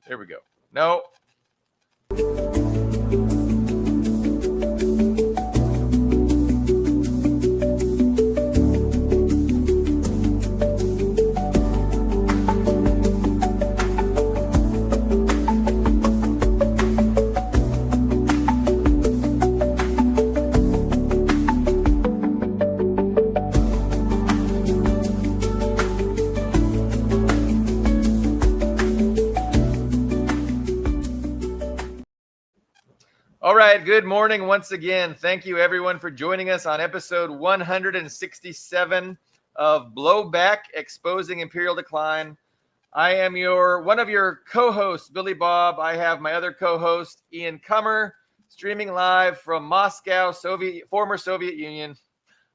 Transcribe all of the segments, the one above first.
There we go. No. All right, good morning once again. Thank you everyone for joining us on episode 167 of Blowback, Exposing Imperial Decline. I am one of your co-hosts, Billy Bob. I have my other co-host, Ian Cummer, streaming live from Moscow, former Soviet Union.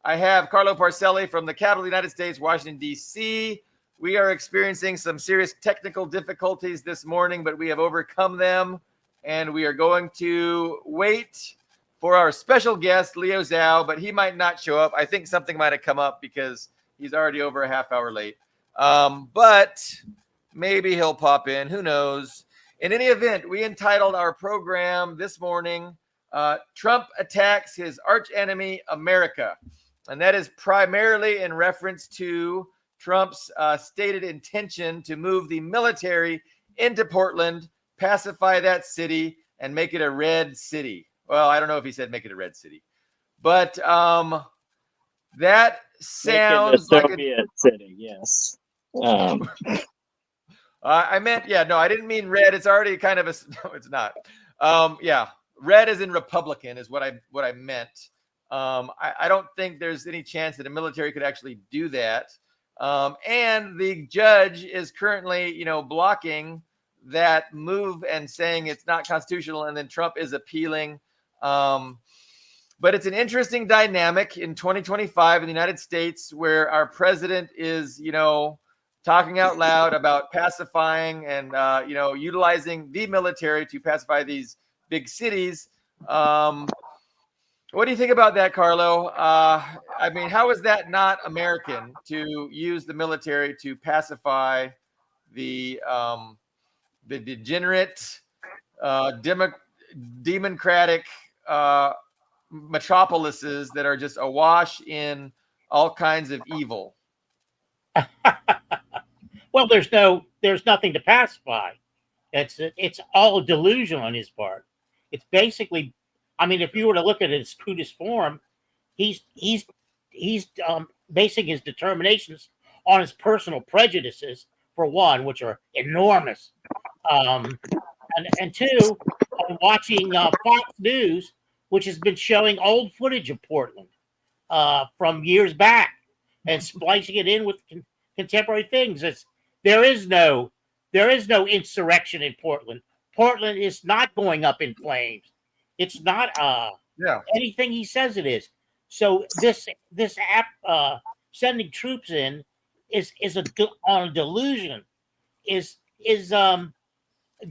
I have Carlo Parcelli from the capital of the United States, Washington, D.C. We are experiencing some serious technical difficulties this morning, but we have overcome them. And we are going to wait for our special guest, Leo Zhao, but he might not show up. I think something might have come up because he's already over a half hour late. But maybe he'll pop in. Who knows? In any event, we entitled our program this morning, Trump Attacks His Archenemy, America. And that is primarily in reference to Trump's stated intention to move the military into Portland, pacify that city, and make it a red city. Well, I don't know if he said make it a red city, but that sounds like a Soviet city. Yes. I meant, no, I didn't mean red. It's already kind of no, it's not. Red as in Republican is what I meant. I don't think there's any chance that a military could actually do that. And the judge is currently, blocking that move and saying it's not constitutional, and then Trump is appealing. But it's an interesting dynamic in 2025 in the United States where our president is, talking out loud about pacifying and, utilizing the military to pacify these big cities. What do you think about that, Carlo? How is that not American to use the military to pacify the degenerate, democratic metropolises that are just awash in all kinds of evil? Well, there's nothing to pacify. It's all a delusion on his part. It's basically, if you were to look at his crudest form, he's basing his determinations on his personal prejudices, for one, which are enormous. And two, I'm watching Fox News, which has been showing old footage of Portland from years back and splicing it in with contemporary things. There is no insurrection in Portland. Portland is not going up in flames. It's not anything he says it is. So this app sending troops in is on a delusion.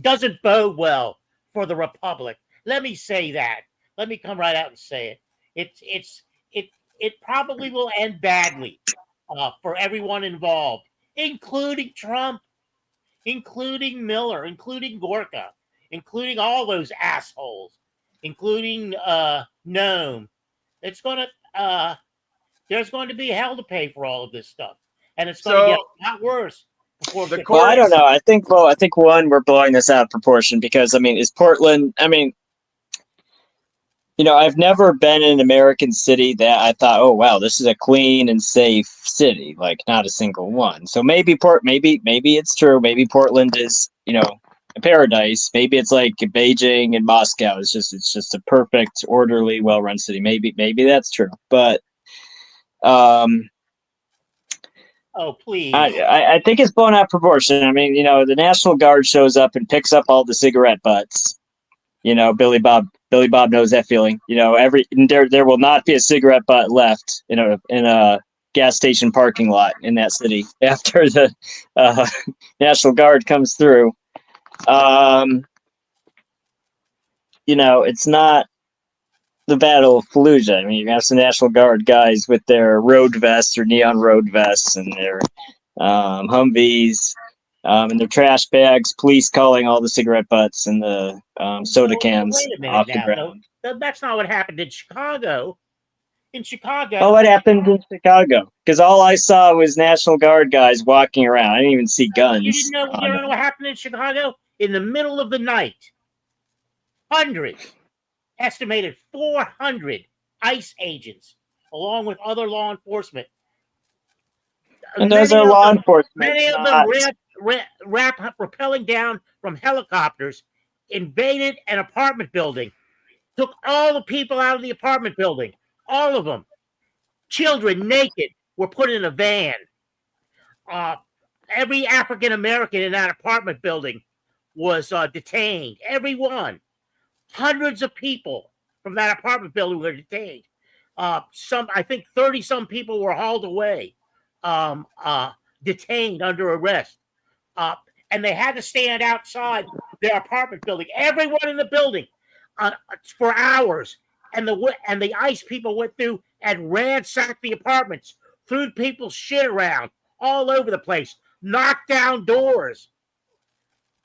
Doesn't bode well for the Republic. Let me say that. Let me come right out and say it. It probably will end badly for everyone involved, including Trump, including Miller, including Gorka, including all those assholes, including Noam. There's going to be hell to pay for all of this stuff, and it's going to get a lot worse. Well, I don't know. I think one, we're blowing this out of proportion because is Portland? I've never been in an American city that I thought, oh wow, this is a clean and safe city. Like not a single one. So maybe it's true. Maybe Portland is a paradise. Maybe it's like Beijing and Moscow. It's just a perfect, orderly, well-run city. Maybe that's true. But oh, please. I think it's blown out of proportion. The National Guard shows up and picks up all the cigarette butts. Billy Bob knows that feeling. There will not be a cigarette butt left in a gas station parking lot in that city after the National Guard comes through. It's not the Battle of Fallujah. You have some National Guard guys with their road vests or neon road vests and their Humvees, in their trash bags, police calling all the cigarette butts and the soda cans Wait a minute off the now. ground. That's not what happened in Chicago. In Chicago, Oh, what happened in Chicago? Because all I saw was National Guard guys walking around. I didn't even see guns. you don't know what happened in Chicago? In the middle of the night, hundreds, estimated 400 ICE agents, along with other law enforcement. And those are law enforcement. Many of them rappelling down from helicopters, invaded an apartment building, took all the people out of the apartment building, all of them. Children naked were put in a van. Every African American in that apartment building was detained. Every one. Hundreds of people from that apartment building were detained. I think 30 some people were hauled away, detained under arrest. And they had to stand outside their apartment building. Everyone in the building for hours. And the ICE people went through and ransacked the apartments, threw people's shit around all over the place, knocked down doors,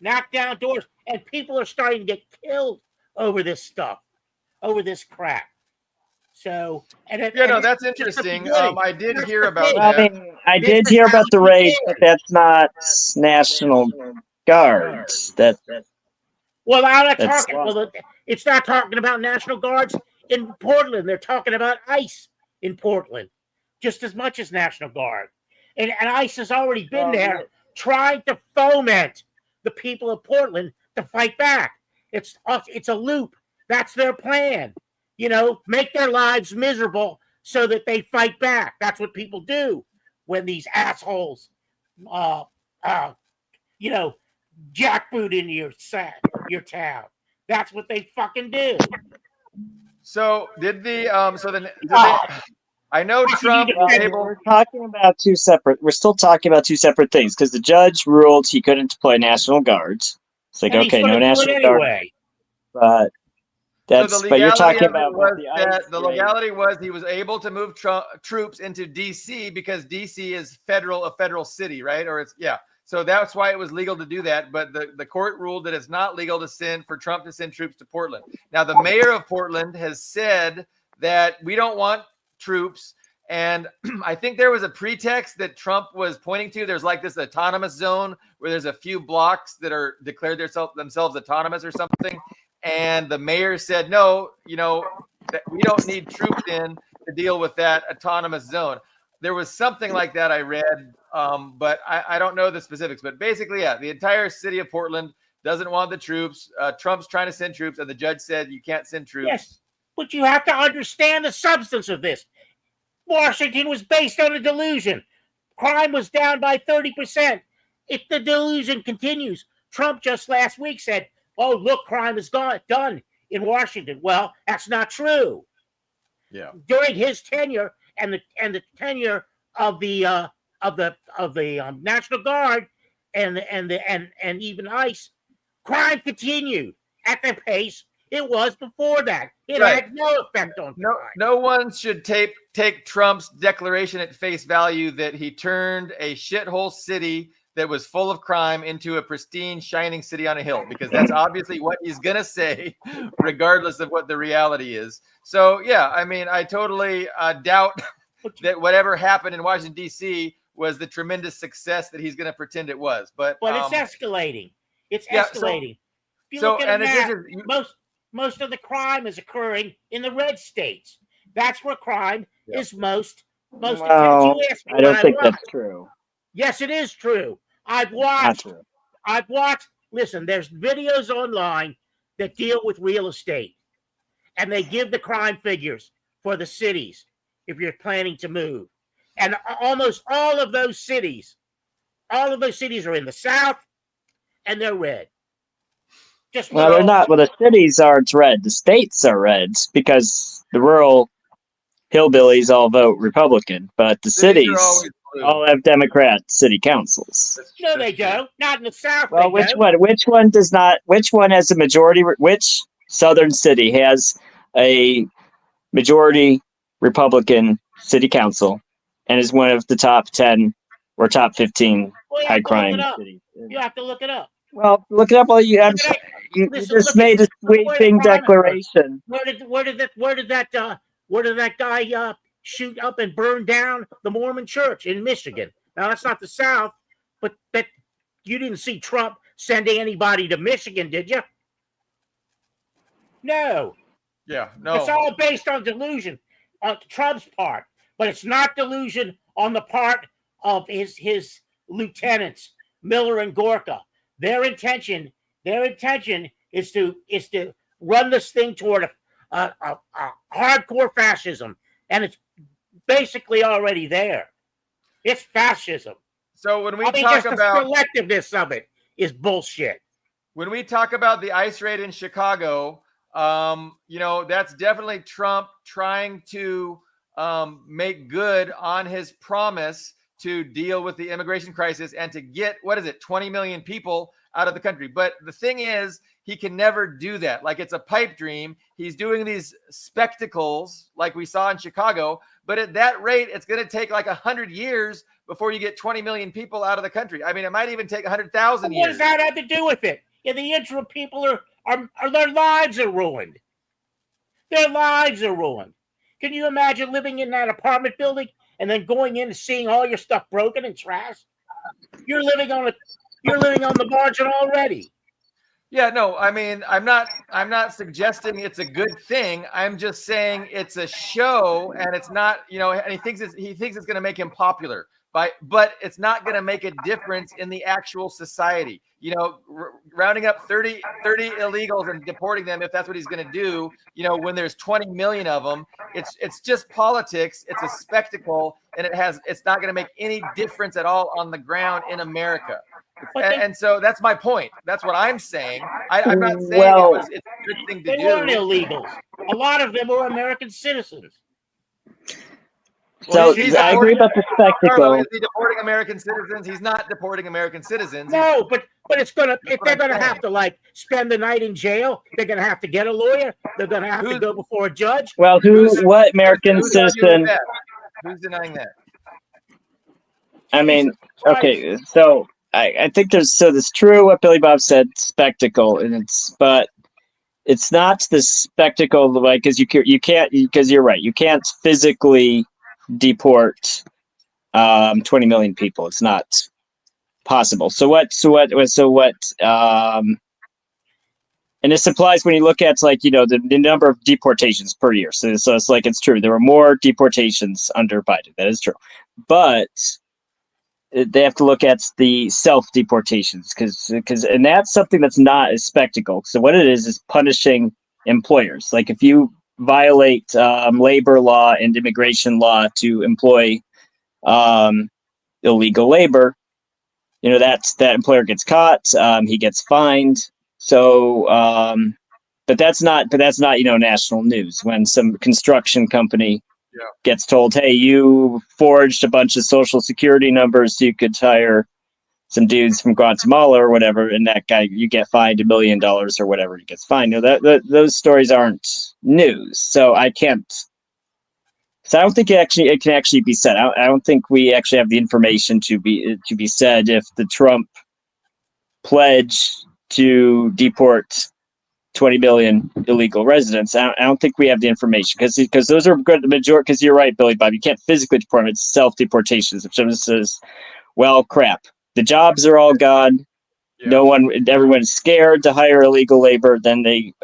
and people are starting to get killed over this stuff, over this crap. So, that's interesting. I did hear about that. I mean, I did hear about the raid, but that's not National Guards. Well, it's not talking about National Guards in Portland. They're talking about ICE in Portland, just as much as National Guard. And ICE has already been there trying to foment the people of Portland to fight back. It's a loop. That's their plan. Make their lives miserable so that they fight back. That's what people do when these assholes, jackboot into your town. That's what they fucking do. So I know Trump was able. We're talking about we're still talking about two separate things because the judge ruled he couldn't deploy National Guards. It's like, okay, no National Guard. But but you're talking about the legality was he was able to move troops into DC because DC is a federal city, right? So that's why it was legal to do that. But the court ruled that it's not legal for Trump to send troops to Portland. Now, the mayor of Portland has said that we don't want troops. And I think there was a pretext that Trump was pointing to. There's like this autonomous zone where there's a few blocks that are declared themselves autonomous or something. And the mayor said, no, that we don't need troops in to deal with that autonomous zone. There was something like that I read, but I don't know the specifics. But basically, the entire city of Portland doesn't want the troops. Trump's trying to send troops, and the judge said you can't send troops. Yes, but you have to understand the substance of this. Washington was based on a delusion. Crime was down by 30%. If the delusion continues, Trump just last week said, "Oh, look, crime is done in Washington." Well, that's not true. Yeah. During his tenure and the tenure of the National Guard and even ICE, crime continued at the pace it was before that. It had no effect on crime. No one should take Trump's declaration at face value that he turned a shithole city that was full of crime into a pristine, shining city on a hill, because that's obviously what he's going to say, regardless of what the reality is. So, I totally doubt that whatever happened in Washington, D.C. was the tremendous success that he's going to pretend it was. But it's escalating. It's escalating. If you look at the map, most of the crime is occurring in the red states. That's where crime is most intense. I don't think that's true. Yes, it is true. I've watched. Listen, there's videos online that deal with real estate, and they give the crime figures for the cities if you're planning to move. And almost all of those cities are in the South, and they're red. They're not. Well, the cities aren't red. The states are red because the rural hillbillies all vote Republican, but the cities all have Democrat city councils. No, they don't. Not in the South. Well, which one? Which one does not? Which one has a majority? Which southern city has a majority Republican city council and is one of the top 10 or top 15 high crime cities? You have to look it up. Well, look it up while you. You Listen, just look made a sweeping declaration. Where did that guy shoot up and burn down the Mormon church in Michigan? Now that's not the South, but that you didn't see Trump sending anybody to Michigan, did you? No. Yeah, no. It's all based on delusion on Trump's part, but it's not delusion on the part of his lieutenants, Miller and Gorka. Their intention is to run this thing toward a hardcore fascism, and it's basically already there. It's fascism. So when we talk just about the selectiveness of it is bullshit. When we talk about the ICE raid in Chicago, that's definitely Trump trying to make good on his promise to deal with the immigration crisis and to get, 20 million people out of the country. But the thing is, he can never do that. Like, it's a pipe dream. He's doing these spectacles like we saw in Chicago. But at that rate, it's going to take like 100 years before you get 20 million people out of the country. I mean, it might even take 100,000 years. What does that have to do with it? In the interim, people are their lives are ruined. Their lives are ruined. Can you imagine living in that apartment building and then going in and seeing all your stuff broken and trashed? You're living on the margin already. Yeah, no, I mean, I'm not suggesting it's a good thing. I'm just saying it's a show, and it's not, and he thinks it's going to make him popular. But it's not going to make a difference in the actual society. Rounding up 30 illegals and deporting them, if that's what he's going to do, when there's 20 million of them, it's just politics. It's a spectacle, and it's not going to make any difference at all on the ground in America. And so that's my point. That's what I'm saying. I'm not saying it's a good thing to do. They weren't illegals. A lot of them were American citizens. So I agree about the spectacle. Carlo, is he deporting American citizens? He's not deporting American citizens. No, but if they're gonna have to spend the night in jail, they're gonna have to get a lawyer. They're gonna have to go before a judge. Well, what American citizen? Who's denying that? I mean, okay, so I think it's true what Billy Bob said, spectacle, but it's not the spectacle because you can't, because you're right, you can't physically deport 20 million people. It's not possible. And this applies when you look at the number of deportations per year. So it's true. There were more deportations under Biden. That is true. But they have to look at the self-deportations and that's something that's not a spectacle. So what it is punishing employers. Like if you violate labor law and immigration law to employ illegal labor, that employer gets caught, he gets fined. So but that's not national news when some construction company gets told, hey, you forged a bunch of social security numbers so you could hire some dudes from Guatemala or whatever, and that guy, you get fined $1 million or whatever, he gets fined. Those stories aren't news. So I don't think it can actually be said. I don't think we actually have the information to be said if the Trump pledge to deport 20 million illegal residents. I don't think we have the information because those are good. The majority, because you're right, Billy Bob, you can't physically deport them. It's self-deportations. If someone says, well, crap, the jobs are all gone. Yeah. Everyone's scared to hire illegal labor. Then they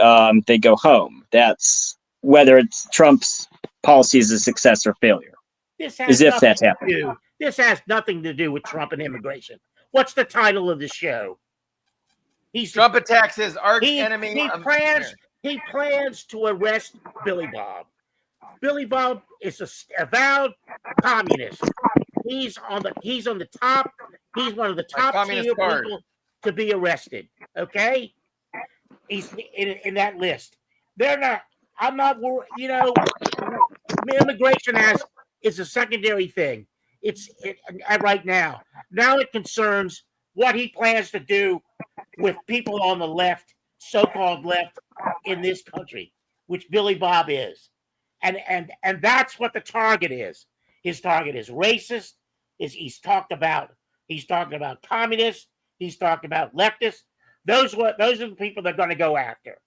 go home. That's whether it's Trump's policy is a success or failure. This has nothing to do with Trump and immigration. What's the title of the show? Trump attacks his arch enemy. He plans to arrest Billy Bob. Billy Bob is a avowed communist. He's on the top. He's one of the top tier people to be arrested. Okay, he's in that list. They're not. I'm not worried. Immigration is a secondary thing. It's right now. Now it concerns what he plans to do with people on the left, so-called left in this country, which Billy Bob is. And that's what the target is. His target is racist. He's talking about communists. He's talked about leftists. Those are the people they're going to go after.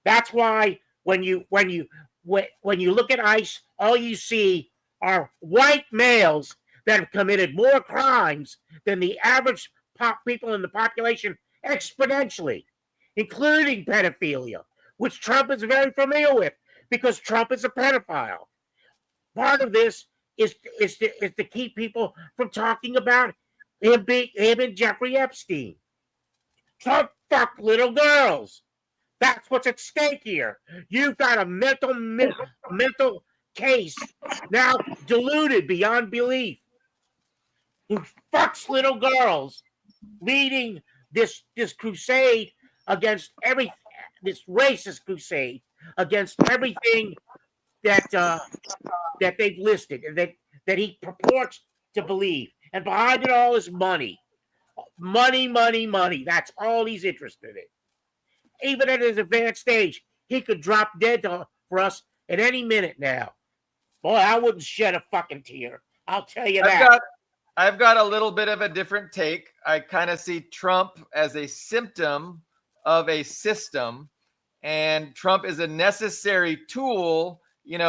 That's why when you look at ICE, all you see are white males that have committed more crimes than the average people in the population exponentially, including pedophilia, which Trump is very familiar with because Trump is a pedophile. Part of this is to keep people from talking about him and Jeffrey Epstein. Trump fucked little girls. That's what's at stake here. You've got a mental case now deluded beyond belief, who fucks little girls, leading this crusade against this racist crusade against everything that they've listed and that he purports to believe. And behind it all is money. Money. That's all he's interested in. Even at his advanced stage, he could drop dead for us at any minute now. Boy, I wouldn't shed a fucking tear. I'll tell you that. I've got a little bit of a different take. I kind of see Trump as a symptom of a system, and Trump is a necessary tool, in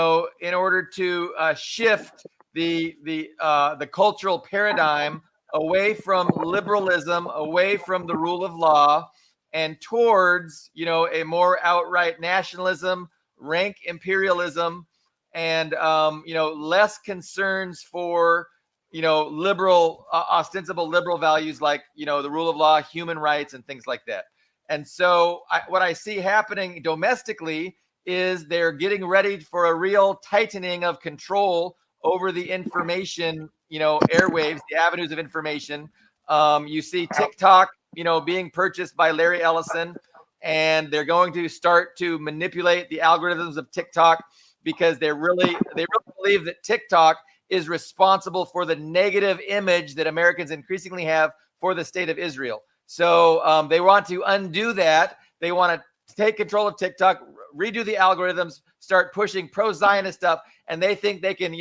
order to shift the cultural paradigm away from liberalism, away from the rule of law, and towards, a more outright nationalism, rank imperialism, and, less concerns for, liberal, ostensible liberal values like, the rule of law, human rights, and things like that. And so what I see happening domestically is they're getting ready for a real tightening of control over the information, airwaves, the avenues of information. You see TikTok, being purchased by Larry Ellison, and they're going to start to manipulate the algorithms of TikTok because they really believe that TikTok is responsible for the negative image that Americans increasingly have for the state of Israel. So they want to undo that. They want to take control of TikTok, redo the algorithms, start pushing pro-Zionist stuff, and they think they can,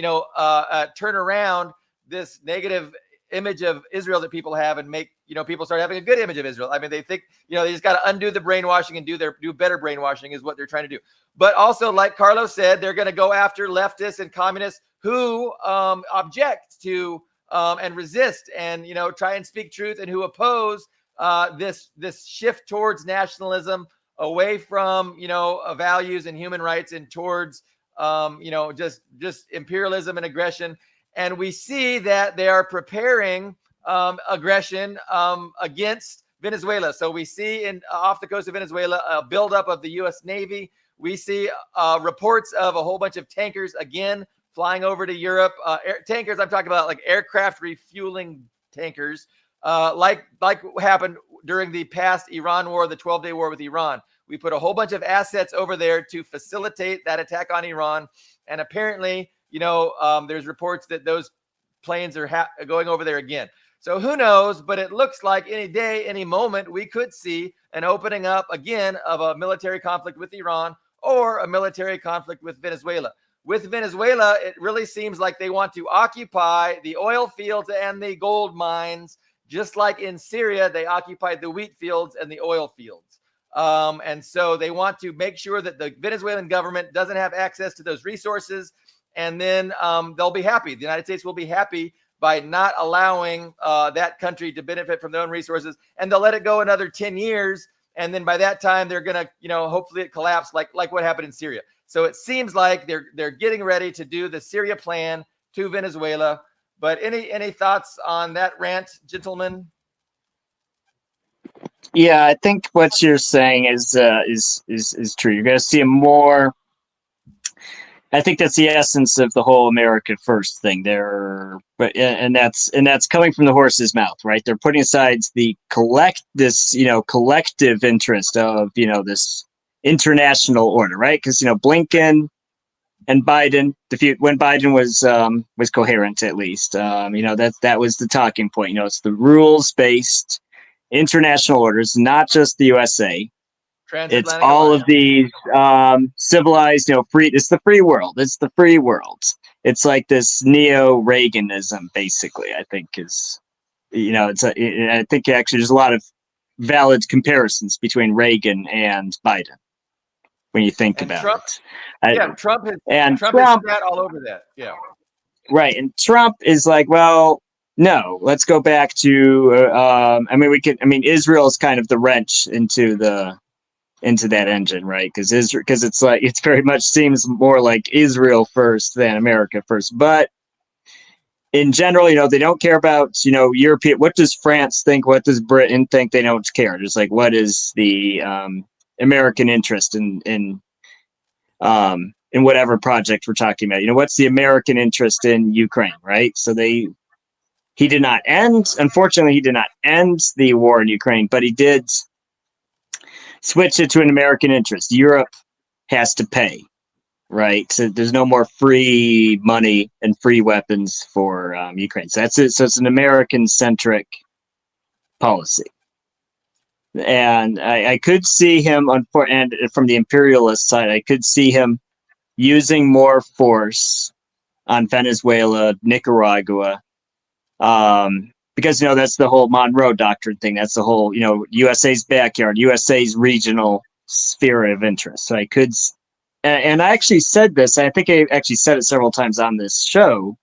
turn around this negative image of Israel that people have and make, people start having a good image of Israel. I mean, they think, they just got to undo the brainwashing and do better brainwashing is what they're trying to do. But also, like Carlos said, they're going to go after leftists and communists who object to and resist and, try and speak truth, and who oppose this shift towards nationalism, away from, values and human rights, and towards, just imperialism and aggression. And we see that they are preparing aggression against Venezuela. So we see off the coast of Venezuela a buildup of the U.S. Navy. We see reports of a whole bunch of tankers again flying over to Europe. Tankers, I'm talking about like aircraft refueling tankers, like what happened during the past Iran war, the 12-day war with Iran. We put a whole bunch of assets over there to facilitate that attack on Iran. And apparently, there's reports that those planes are going over there again. So who knows? But it looks like any day, any moment, we could see an opening up again of a military conflict with Iran or a military conflict with Venezuela. With Venezuela, it really seems like they want to occupy the oil fields and the gold mines, just like in Syria, they occupied the wheat fields and the oil fields. And so they want to make sure that the Venezuelan government doesn't have access to those resources. And then they'll be happy. The United States will be happy by not allowing that country to benefit from their own resources. And they'll let it go another 10 years. And then by that time, they're going to, hopefully it collapse like what happened in Syria. So it seems like they're getting ready to do the Syria plan to Venezuela. But any thoughts on that rant, gentlemen? Yeah, I think what you're saying is true. You're going to see a more. I think that's the essence of the whole America First thing. And that's coming from the horse's mouth, right? They're putting aside the collective interest of this international order, right? Because Blinken and Biden, when Biden was coherent, at least, that was the talking point. It's the rules-based international orders, not just the USA. It's all of these civilized, free. It's the free world. It's the free world. It's like this neo-Reaganism, basically. I think is I think actually there's a lot of valid comparisons between Reagan and Biden when you think And about Trump, it. Trump has Trump sat all over that. Yeah. Right. And Trump is like, well, no, let's go back to, Israel is kind of the wrench into that engine, right? Because it's like, it's very much seems more like Israel first than America first. But in general, they don't care about, European. What does France think? What does Britain think? They don't care. Just like, what is the American interest in whatever project we're talking about? What's the American interest in Ukraine, right? So unfortunately, he did not end the war in Ukraine, but he did switch it to an American interest. Europe has to pay, right? So there's no more free money and free weapons for Ukraine. So that's it. So it's an American-centric policy. And I could see him, and from the imperialist side, I could see him using more force on Venezuela, Nicaragua, because that's the whole Monroe Doctrine thing. That's the whole USA's backyard, USA's regional sphere of interest. So I could, and I actually said this. I think I actually said it several times on this show.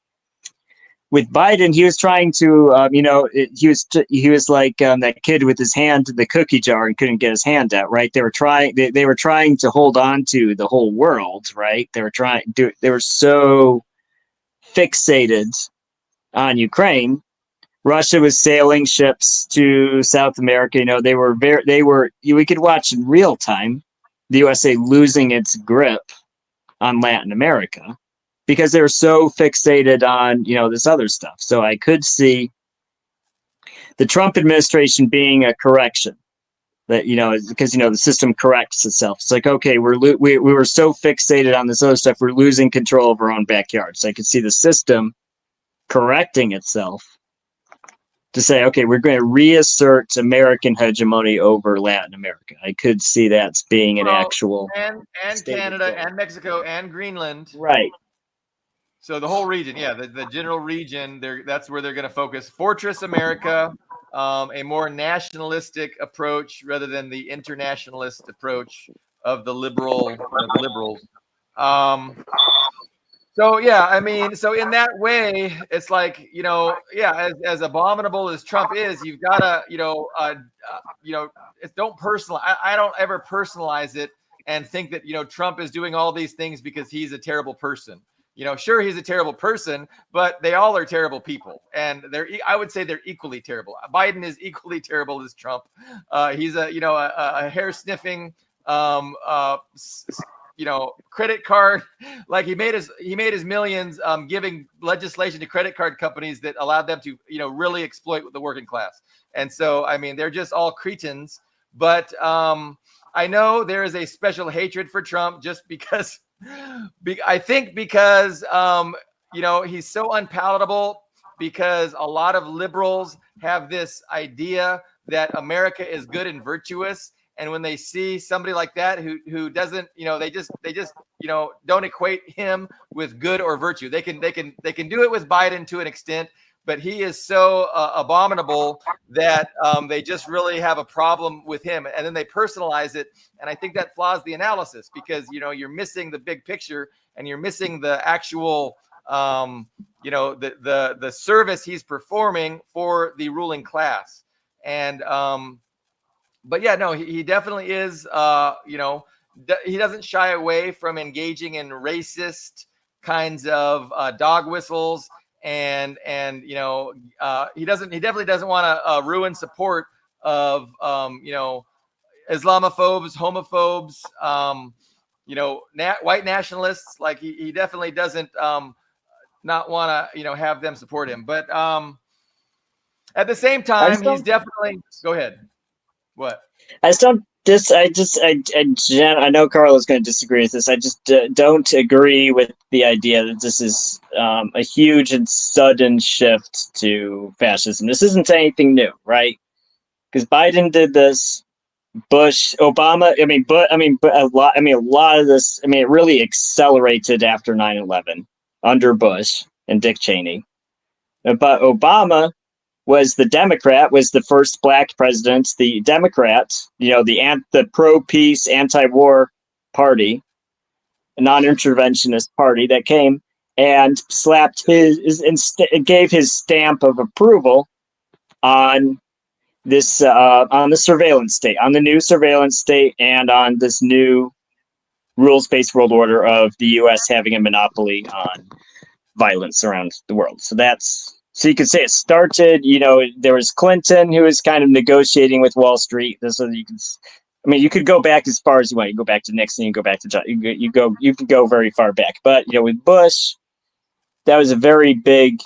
With Biden, he was trying to, he was like that kid with his hand in the cookie jar and couldn't get his hand out, right? They were trying to hold on to the whole world, right? They were so fixated on Ukraine. Russia was sailing ships to South America. We could watch in real time the USA losing its grip on Latin America, because they were so fixated on, this other stuff. So I could see the Trump administration being a correction that, because, the system corrects itself. It's like, okay, we were so fixated on this other stuff, we're losing control of our own backyard. So I could see the system correcting itself to say, okay, we're going to reassert American hegemony over Latin America. I could see that being an actual... And Canada and Mexico and Greenland. Right. So the whole region, the general region, that's where they're going to focus. Fortress America, a more nationalistic approach rather than the internationalist approach of the liberals. So in that way, it's like, as abominable as Trump is, you've got to, don't personalize. I don't ever personalize it and think that Trump is doing all these things because he's a terrible person. Sure, he's a terrible person, but they all are terrible people, and I would say they're equally terrible. Biden is equally terrible as Trump. He's a hair sniffing, credit card. Like he made his millions giving legislation to credit card companies that allowed them to really exploit the working class. And so they're just all cretins. But I know there is a special hatred for Trump just because. I think because he's so unpalatable, because a lot of liberals have this idea that America is good and virtuous, and when they see somebody like that who doesn't, they just don't equate him with good or virtue. They can do it with Biden to an extent, but he is so abominable that they just really have a problem with him, and then they personalize it. And I think that flaws the analysis, because you're missing the big picture, and you're missing the actual the service he's performing for the ruling class. And but he definitely is. He doesn't shy away from engaging in racist kinds of dog whistles. And he definitely doesn't want to ruin support of Islamophobes, homophobes, white nationalists. Like he definitely doesn't not want to have them support him. But at the same time, he's definitely... Go ahead. What? I know Carla's going to disagree with this. I just don't agree with the idea that this is a huge and sudden shift to fascism. This isn't anything new, right? Because Biden did this, Bush, Obama. A lot of this. It really accelerated after 9/11 under Bush and Dick Cheney. But Obama was the Democrat, was the first black president, the Democrat, the pro-peace, anti-war party, a non-interventionist party that came and slapped gave his stamp of approval on this on the surveillance state, on the new surveillance state, and on this new rules-based world order of the U.S. having a monopoly on violence around the world. So you could say it started. There was Clinton, who was kind of negotiating with Wall Street. You could go back as far as you want. You go back to Nixon, you go back to John. You can go very far back. But with Bush, that was a very big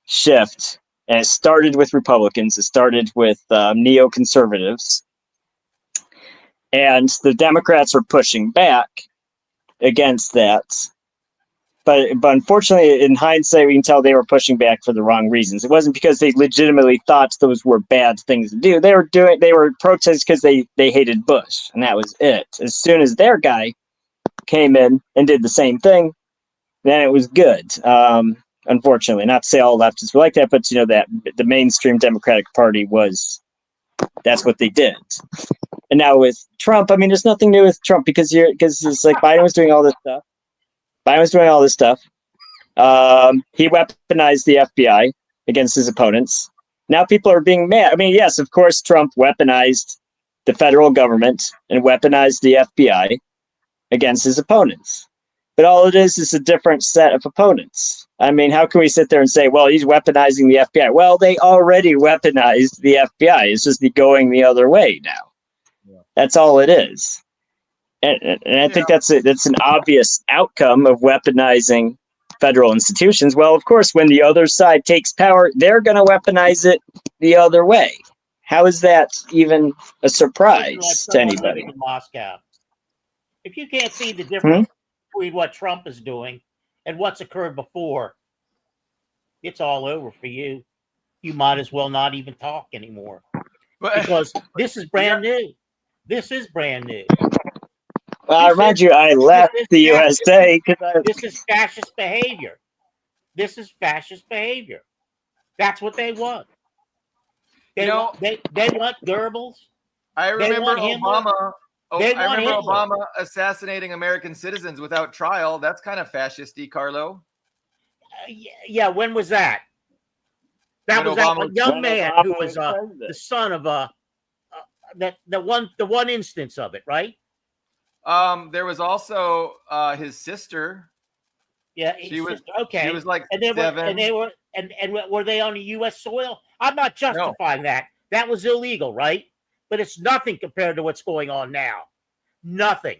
shift. And it started with Republicans. It started with neoconservatives. And the Democrats were pushing back against that. But unfortunately, in hindsight, we can tell they were pushing back for the wrong reasons. It wasn't because they legitimately thought those were bad things to do. They were protesting because they hated Bush, and that was it. As soon as their guy came in and did the same thing, then it was good. Unfortunately, not to say all leftists were like that, but that the mainstream Democratic Party that's what they did. And now with Trump, there's nothing new with Trump because it's like Biden was doing all this stuff. He weaponized the FBI against his opponents. Now people are being mad. Yes, of course, Trump weaponized the federal government and weaponized the FBI against his opponents. But all it is a different set of opponents. How can we sit there and say, well, he's weaponizing the FBI? Well, they already weaponized the FBI. It's just going the other way now. Yeah. That's all it is. And I think that's an obvious outcome of weaponizing federal institutions. Well, of course, when the other side takes power, they're going to weaponize it the other way. How is that even a surprise to anybody? In Moscow. If you can't see the difference between what Trump is doing and what's occurred before, it's all over for you. You might as well not even talk anymore because this is brand new. This is brand new. Well, I remind you, I left the USA because this is fascist behavior. This is fascist behavior. That's what they want. They want Goebbels. I remember Obama. Obama assassinating American citizens without trial. That's kind of fascisty, Carlo. Yeah, when was that? That was a young man who was the son of the one instance of it, right? There was also his sister. Yeah, she was okay. She was like 7. Were they on the U.S. soil? I'm not justifying that. That was illegal, right? But it's nothing compared to what's going on now. Nothing.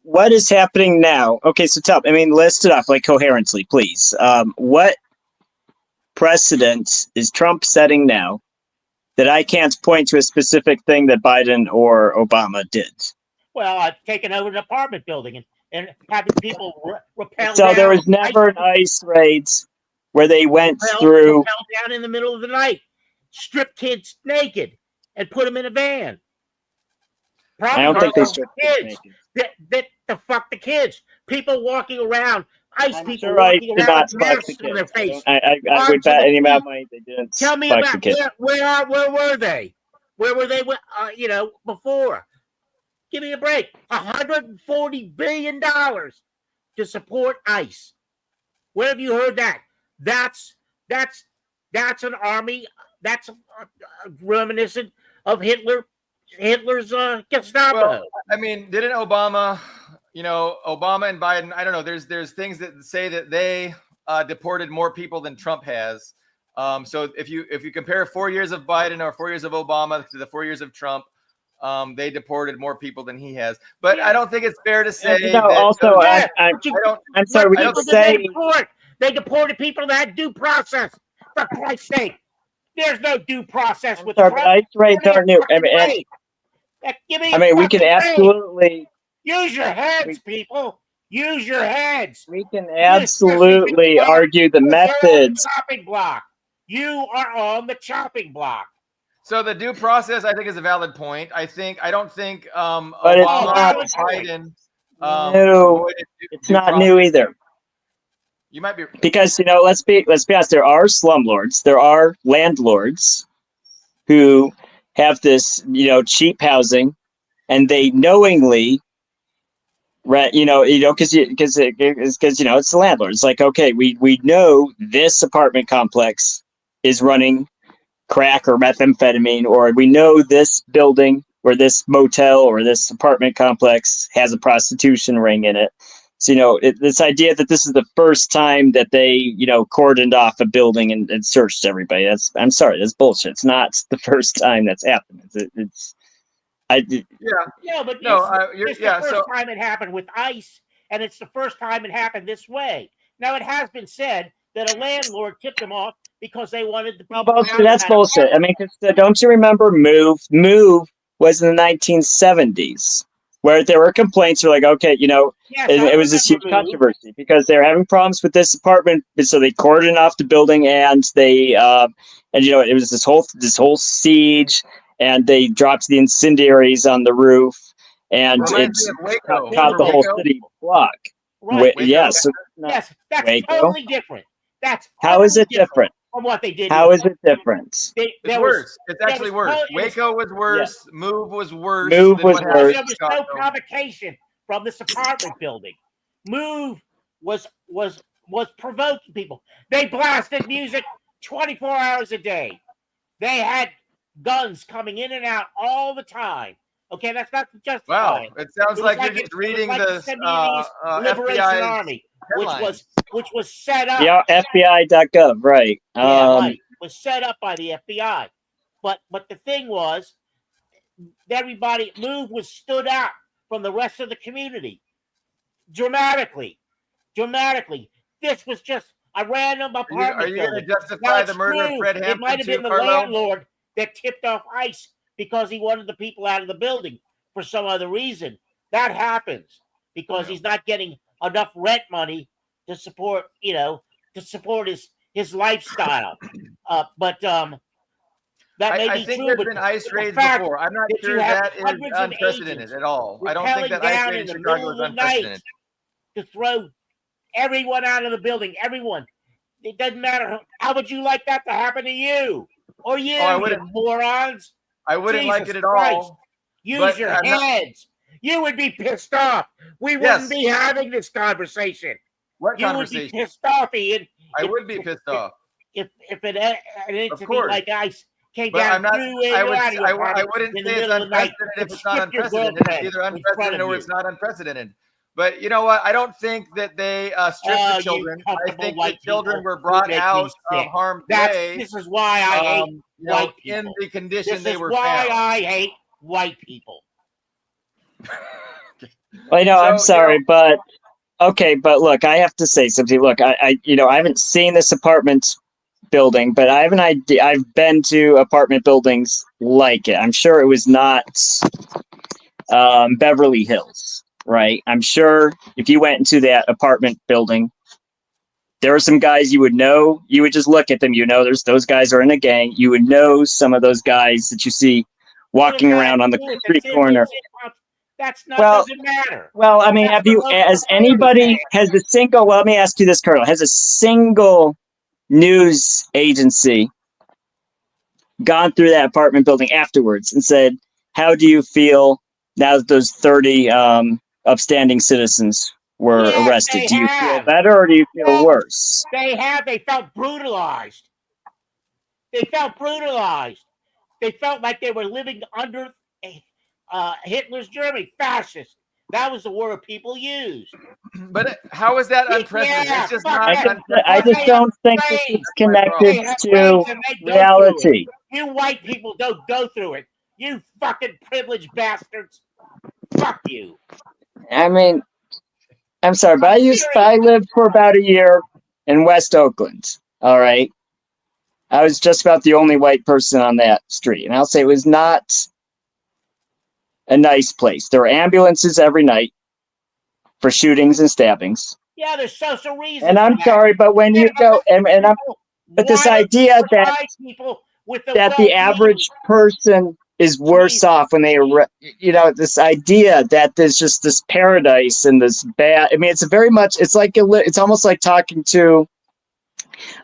What is happening now? Okay, so list it off coherently, please. What precedent is Trump setting now that I can't point to a specific thing that Biden or Obama did? Well, I've taken over an apartment building and having people rappel So down. there was never an ICE raid where they went through down in the middle of the night, strip kids naked, and put them in a van. I don't think they stripped kids. The fuck the kids. People walking around. ICE people sure walking around with masks on their face. I would bet any amount of money they didn't. Tell me about where were they? Where were they? Before. Give me a break. $140 billion to support ICE. Where have you heard that? That's an army. That's reminiscent of Hitler's Gestapo. Well, didn't Obama and Biden, I don't know, there's things that say that they deported more people than Trump has. So if you compare 4 years of Biden or 4 years of Obama to the 4 years of Trump, they deported more people than he has. But I don't think it's fair to say I'm sorry, we don't say they deported people that had due process. For Christ's sake. There's no due process with Trump. ICE raids are new. We can absolutely use your heads, people. Use your heads. We can absolutely argue the methods. Chopping block. You are on the chopping block. So the due process, I think, is a valid point. I don't think but Obama or Biden. No, it's not new either. You might be because let's be honest. There are slumlords. There are landlords who have this cheap housing, and they knowingly rent. Because it's the landlord. It's like, okay, we know this apartment complex is running crack or methamphetamine, or we know this building or this motel or this apartment complex has a prostitution ring in it. So, this idea that this is the first time that they, cordoned off a building and searched everybody. I'm sorry, that's bullshit. It's not the first time that's happened. Yeah, but it's the first time it happened with ICE, and it's the first time it happened this way. Now, it has been said that a landlord tipped them off because they wanted the people. That's bullshit. I mean, don't you remember Move? Move was in the 1970s, where there were complaints. Were like, okay, it was this huge controversy because they were having problems with this apartment, so they cordoned off the building, and they, it was this whole siege, and they dropped the incendiaries on the roof, and it caught the whole city block. Right? Yes, that's totally different. That's how is it different from what they did? How is it different? It's worse. It's actually worse. Waco was worse. Yeah. Move was worse. Move was worse. There was no provocation from this apartment building. Move was provoking people. They blasted music 24 hours a day. They had guns coming in and out all the time. Okay, that's not justified. Wow, it sounds like you're just reading the Liberation Army, which was set up. Yeah, FBI.gov, right? Right. Was set up by the FBI. But the thing was, everybody Move was stood out from the rest of the community dramatically. This was just a random apartment. Are you going to justify the murder of Fred Hampton? It might have been the landlord that tipped off ICE because he wanted the people out of the building for some other reason. That happens because he's not getting enough rent money to support, his lifestyle. But that may be think true. There's been ICE raids before. I'm not sure that is unprecedented at all. I don't think that ICE raid in Chicago is unprecedented. To throw everyone out of the building, everyone. It doesn't matter. How would you like that to happen to you? Or you, you morons? I wouldn't like it at all. Use your heads. You would be pissed off. We wouldn't be having this conversation. What conversation? You would be pissed off, Ian. I would be pissed off. If an entity like ICE came down through I wouldn't say it's unprecedented if it's not unprecedented. It's either unprecedented or it's not unprecedented. But you know what? I don't think that they stripped the children. I think the children were brought out of harm's way. This is why I hate white people. In the condition they were found. This is why I hate white people. Well, I'm sorry, but okay, but look, I have to say something. Look, I haven't seen this apartment building, but I have an idea. I've been to apartment buildings like it. I'm sure it was not Beverly Hills. Right. I'm sure if you went into that apartment building, there are some guys you would know. You would just look at them. Those guys are in a gang. You would know some of those guys that you see walking around on the street corner. Doesn't matter. Well, I mean, let me ask you this, Colonel. Has a single news agency gone through that apartment building afterwards and said, how do you feel now that those 30 upstanding citizens were arrested? Do you feel better or do you feel worse? They felt brutalized. They felt like they were living under Hitler's Germany, fascist. That was the word people used. But how is that unprecedented? It's just not I just don't think it's connected to reality. You white people don't go through it. You fucking privileged bastards. Fuck you. I mean, I'm sorry, but I lived for about a year in West Oakland. All right. I was just about the only white person on that street. And I'll say it was not a nice place. There were ambulances every night for shootings and stabbings. Yeah, there's social reasons. And I'm sorry, but when you go, but this idea that the average person is worse off when they, this idea that there's just this paradise and this bad. I mean, it's it's almost like talking to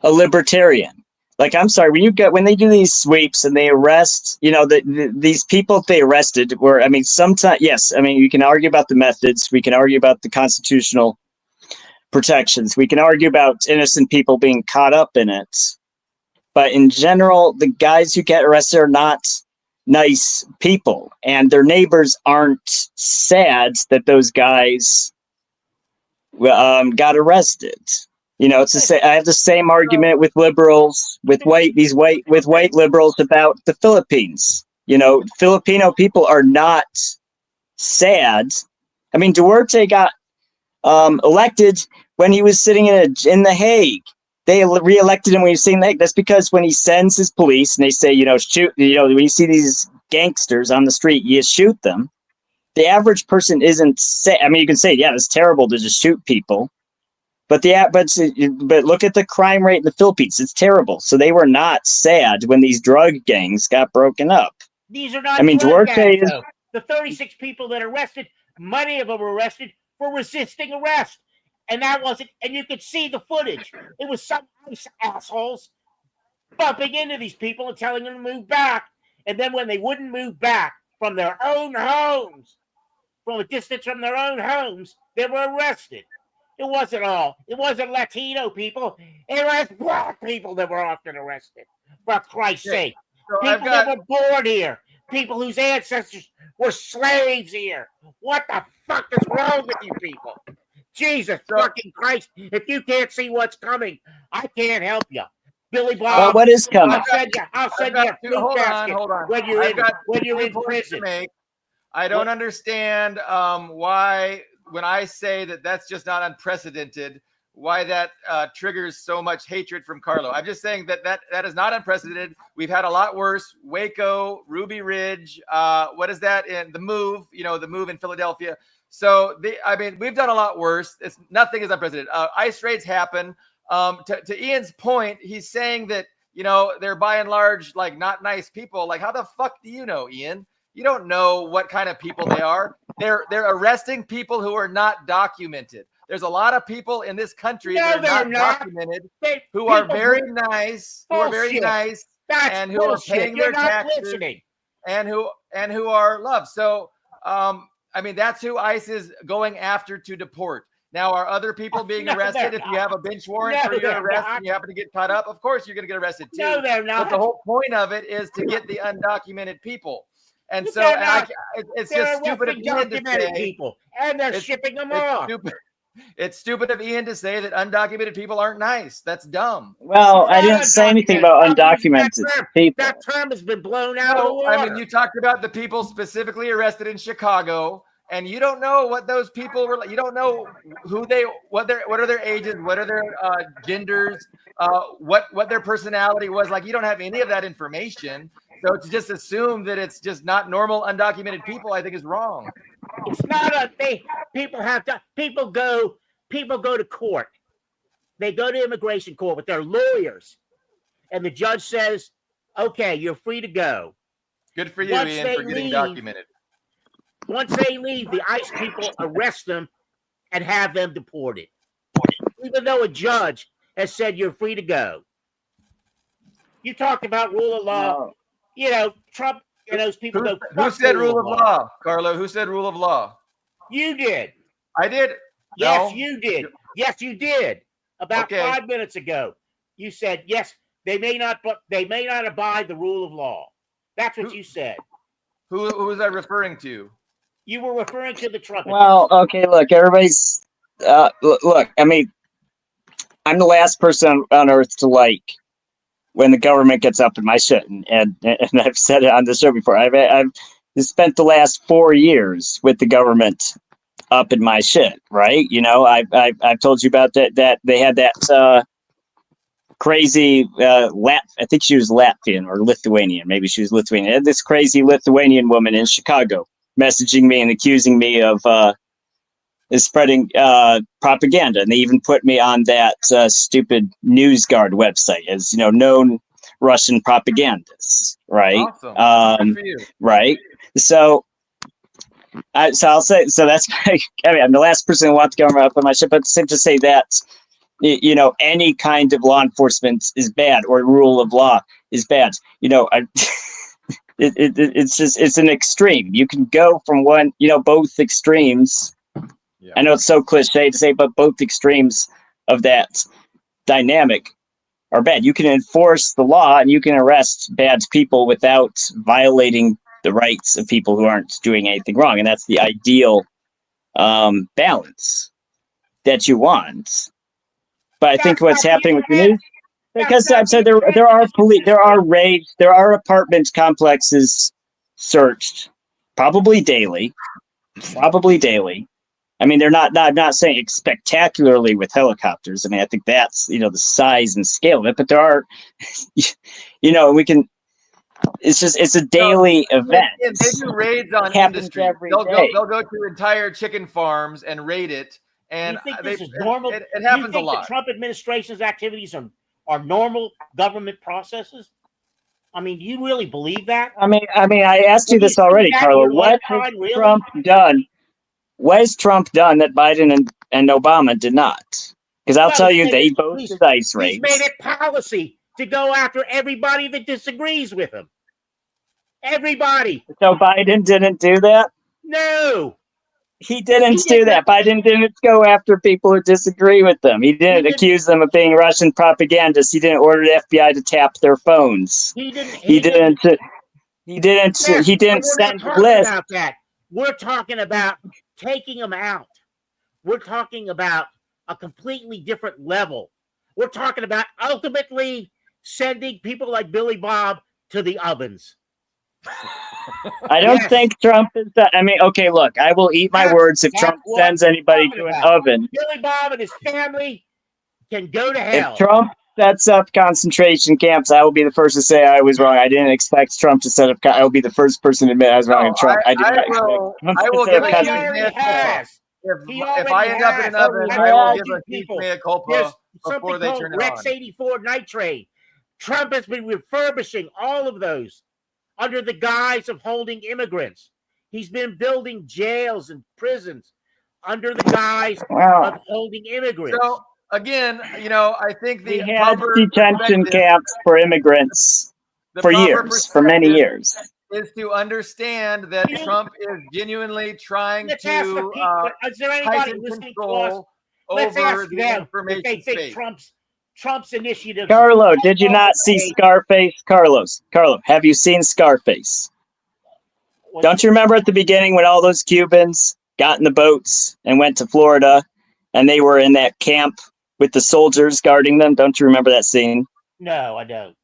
a libertarian. Like, I'm sorry, when they do these sweeps and they arrest, these people they arrested were, I mean, sometimes, yes, I mean, you can argue about the methods, we can argue about the constitutional protections, we can argue about innocent people being caught up in it. But in general, the guys who get arrested are not nice people, and their neighbors aren't sad that those guys got arrested. I have the same argument with liberals, with white liberals about the Philippines. Filipino people are not sad. I mean, Duarte got elected when he was sitting in The Hague. They reelected him when he was sitting in The Hague. That's because when he sends his police and they say, shoot, when you see these gangsters on the street, you shoot them. The average person isn't sad. I mean, you can say, yeah, it's terrible to just shoot people. But look at the crime rate in the Philippines. It's terrible. So they were not sad when these drug gangs got broken up. These are not. I mean, drug Duarte gangs, the 36 people that arrested, many of them were arrested for resisting arrest, and that wasn't. And you could see the footage. It was some nice assholes bumping into these people and telling them to move back. And then when they wouldn't move back from their own homes, from a distance from their own homes, they were arrested. It wasn't Latino people. It was black people that were often arrested. For Christ's sake. So people that were born here. People whose ancestors were slaves here. What the fuck is wrong with you people? Jesus fucking Christ. If you can't see what's coming, I can't help you. Billy Bob. What is coming? I'll send you a fruit basket when you're in prison. I don't understand why, when I say that that's just not unprecedented, why that triggers so much hatred from Carlo. I'm just saying that is not unprecedented. We've had a lot worse. Waco, Ruby Ridge, what is that in the move? The move in Philadelphia. So we've done a lot worse. Nothing is unprecedented. ICE raids happen. To Ian's point, he's saying that they're by and large like not nice people. Like, how the fuck do you know, Ian? You don't know what kind of people they are. They're arresting people who are not documented. There's a lot of people in this country that are not documented who are very nice, and who are paying their taxes, and who are loved. So, that's who ICE is going after to deport. Now, are other people being arrested if you have a bench warrant for your arrest and you happen to get caught up? Of course, you're going to get arrested too. No, they're not. But the whole point of it is to get the undocumented people. And so it's just stupid of Ian to say people, and they're shipping them off. It's stupid of Ian to say that undocumented people aren't nice. That's dumb. Well, I didn't say anything about undocumented people. That term has been blown out of the water. You talked about the people specifically arrested in Chicago, and you don't know what those people were like. You don't know what are their ages, what are their genders, what their personality was like. You don't have any of that information. So to just assume that it's just not normal undocumented people, I think is wrong. It's not a thing. People go to court. They go to immigration court with their lawyers, and the judge says, "Okay, you're free to go." Good for you, Ian, for getting documented. Once they leave, the ICE people arrest them and have them deported, even though a judge has said you're free to go. You talked about rule of law. No. Trump and those people go. Who said rule of law, Carlo? Who said rule of law? You did. I did. Yes, no. you did. Yes, you did. About 5 minutes ago, you said yes. They may not, but they may not abide the rule of law. That's what you said. Who was I referring to? You were referring to the Trump. Well, okay. Look, everybody's. Look, I mean, I'm the last person on earth to like when the government gets up in my shit, and I've said it on the show before. I've spent the last 4 years with the government up in my shit, right? I've told you about that they had that crazy I think she was Latvian or Lithuanian. Maybe she was Lithuanian. They had this crazy Lithuanian woman in Chicago messaging me and accusing me of spreading propaganda, and they even put me on that stupid NewsGuard website as known Russian propagandists, right? Awesome. Good for you. Right. So I'll say, so that's, I mean, I'm the last person who wants to go up on my ship, but it's safe to say that, you know, any kind of law enforcement is bad, or rule of law is bad. You know, it's an extreme. You can go from one, you know, both extremes. Yeah. I know it's so cliche to say, but both extremes of that dynamic are bad. You can enforce the law and you can arrest bad people without violating the rights of people who aren't doing anything wrong, and that's the ideal balance that you want. But I think what's happening with the news, because I've said there are raids, there are apartment complexes searched probably daily. I mean, they're not I'm not saying spectacularly with helicopters. I mean, I think that's, you know, the size and scale of it, but there are, you know, it's a daily event. They do raids on Happens industry. every They'll day. go to entire chicken farms and raid it. And you think this is normal? It happens you think a lot. The Trump administration's activities are normal government processes? I mean, do you really believe that? I mean, I asked you this already, Carlo. What has Trump done? What has Trump done that Biden and Obama did not? Because I'll tell you, they both did ice raids. He's made it policy to go after everybody that disagrees with him. Everybody. So Biden didn't do that? No. He didn't do that. Biden didn't go after people who disagree with them. He didn't accuse them of being Russian propagandists. He didn't order the FBI to tap their phones. He didn't send a list. About that. We're talking about taking them out. We're talking about a completely different level. We're talking about ultimately sending people like Billy Bob to the ovens. I don't think Trump is that. I mean, okay, look, I will eat my words if Trump sends anybody to an oven. Billy Bob and his family can go to hell. If Trump sets up concentration camps, I will be the first to say I was wrong. I didn't expect Trump to set up. I will be the first person to admit I was wrong in Trump. I will give a huge if I end up in an oven, I will give a huge mea culpa before they turn it on. Rex 84 nitrate. Trump has been refurbishing all of those under the guise of holding immigrants. He's been building jails and prisons under the guise of holding immigrants. So again, you know, I think we had detention camps for immigrants for many years. Is to understand that Trump is genuinely trying to tighten control over the information space. Trump's initiative. Carlo, did you not see Scarface? Carlo, have you seen Scarface? Don't you remember at the beginning when all those Cubans got in the boats and went to Florida and they were in that camp with the soldiers guarding them? Don't you remember that scene? No, I don't.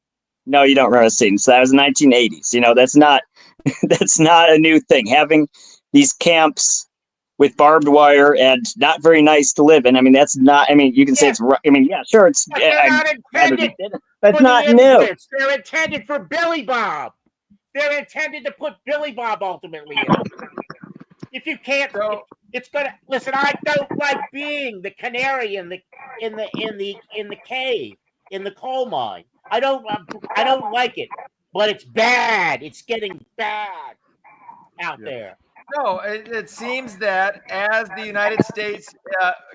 No, you don't remember that scene. So that was the 1980s. You know, that's not a new thing. Having these camps with barbed wire and not very nice to live in. I mean, that's not. I mean, you can say it's. I mean, yeah, sure, it's. That's not new. They're intended for Billy Bob. They're intended to put Billy Bob ultimately in. If you can't, it's gonna listen. I don't like being the canary in the cave in the coal mine. I don't like it, but it's bad. It's getting bad out there. No, it seems that as the United States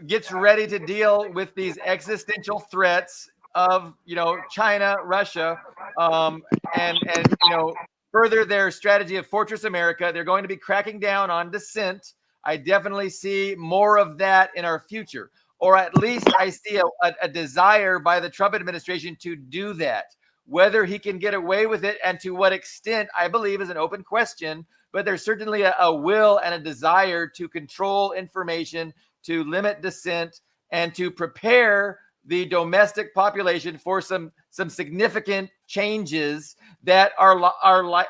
gets ready to deal with these existential threats of, you know, China, Russia, and you know, further their strategy of Fortress America, they're going to be cracking down on dissent. I definitely see more of that in our future, or at least I see a desire by the Trump administration to do that. Whether he can get away with it and to what extent, I believe, is an open question. But there's certainly a will and a desire to control information, to limit dissent, and to prepare the domestic population for some significant changes that are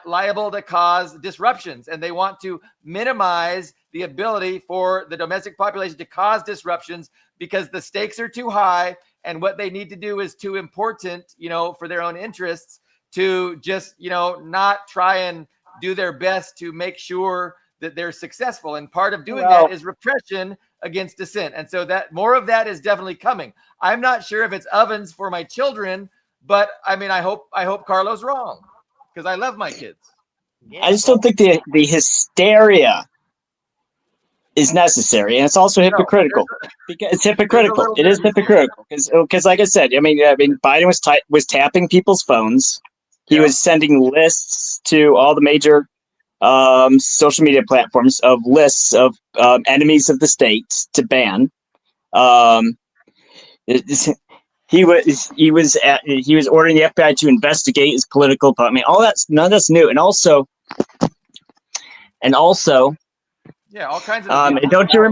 liable to cause disruptions. And they want to minimize the ability for the domestic population to cause disruptions because the stakes are too high. And what they need to do is too important, you know, for their own interests to just, you know, not try and do their best to make sure that they're successful. And part of doing that is repression against dissent. And so that more of that is definitely coming. I'm not sure if it's ovens for my children, But I mean, I hope Carlo's wrong because I love my kids. I just don't think the hysteria is necessary, and it's also hypocritical. Because it's hypocritical. It is hypocritical because, like I said, I mean, Biden was tapping people's phones. He was sending lists to all the major social media platforms of lists of enemies of the state to ban. He was ordering the FBI to investigate his political opponent. I mean, none of that's new, and also, yeah, all kinds of. Don't you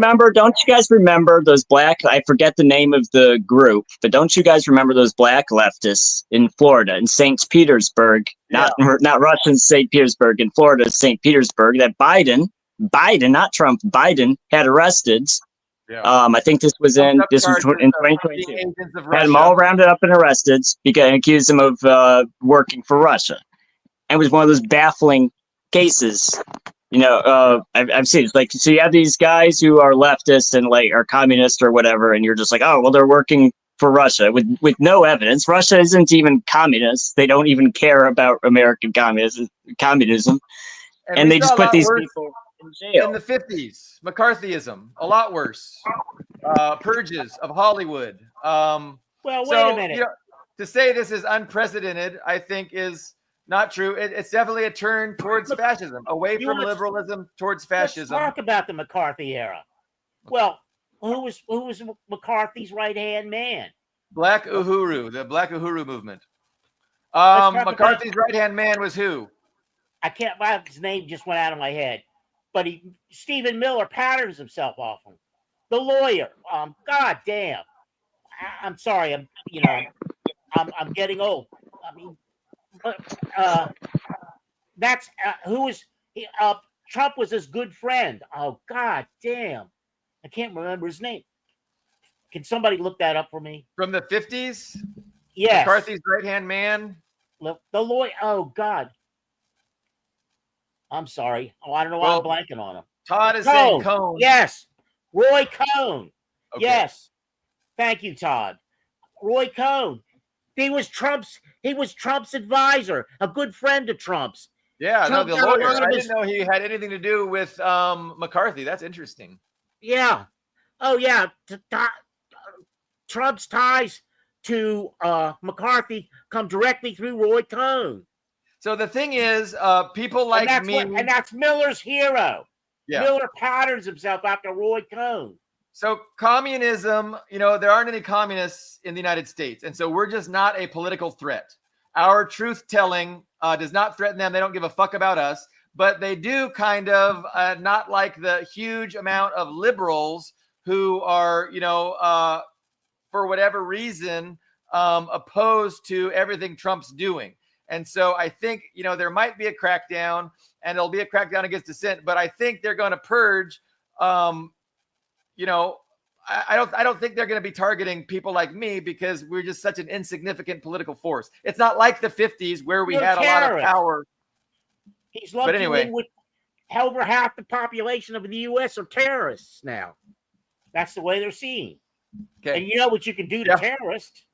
guys remember those black? I forget the name of the group, but don't you guys remember those black leftists in Florida, in St. Petersburg? Not Russian St. Petersburg, in Florida, St. Petersburg. That Biden, not Trump, Biden had arrested. Yeah. I think this was in 2022. Had them all rounded up and arrested because accused them of working for Russia. And it was one of those baffling cases. You know, I've seen it. Like, so you have these guys who are leftist and like are communist or whatever, and you're just like, oh, well, they're working for Russia with no evidence. Russia isn't even communist. They don't even care about American communism, and they just put these people in jail. In the 50s, McCarthyism, a lot worse. Purges of Hollywood. Well, wait a minute. You know, to say this is unprecedented, I think is not true. It's definitely a turn towards fascism, away from liberalism towards fascism. Let's talk about the McCarthy era. Well, who was McCarthy's right-hand man? Black Uhuru, the Black Uhuru movement. McCarthy's right-hand man was who? I can't. His name just went out of my head. But Stephen Miller patterns himself off him. The lawyer. God damn. I'm sorry. I'm getting old. I mean, that's who was Trump was his good friend. Oh, God damn. I can't remember his name. Can somebody look that up for me? From the 50s? Yes. McCarthy's right-hand man? The lawyer. Oh, God. I'm sorry. Oh, I don't know why I'm blanking on him. Todd is saying Cohn. Yes. Roy Cohn. Okay. Yes. Thank you, Todd. Roy Cohn. He was Trump's advisor, a good friend of Trump's. Yeah, Trump, no, the lawyer. I didn't know he had anything to do with McCarthy. That's interesting. Yeah. Oh, yeah. Trump's ties to McCarthy come directly through Roy Cohn. So the thing is, people like me... and that's Miller's hero. Yeah. Miller patterns himself after Roy Cohn. So communism, there aren't any communists in the United States. And so we're just not a political threat. Our truth-telling does not threaten them. They don't give a fuck about us. But they do kind of not like the huge amount of liberals who are, for whatever reason, opposed to everything Trump's doing. And so I think, there might be a crackdown, and it'll be a crackdown against dissent. But I think they're going to purge. I don't think they're going to be targeting people like me because we're just such an insignificant political force. It's not like the 50s where we had a lot of power. He's lucky with over half the population of the U.S. are terrorists now. That's the way they're seen. Okay. And you know what you can do to terrorists?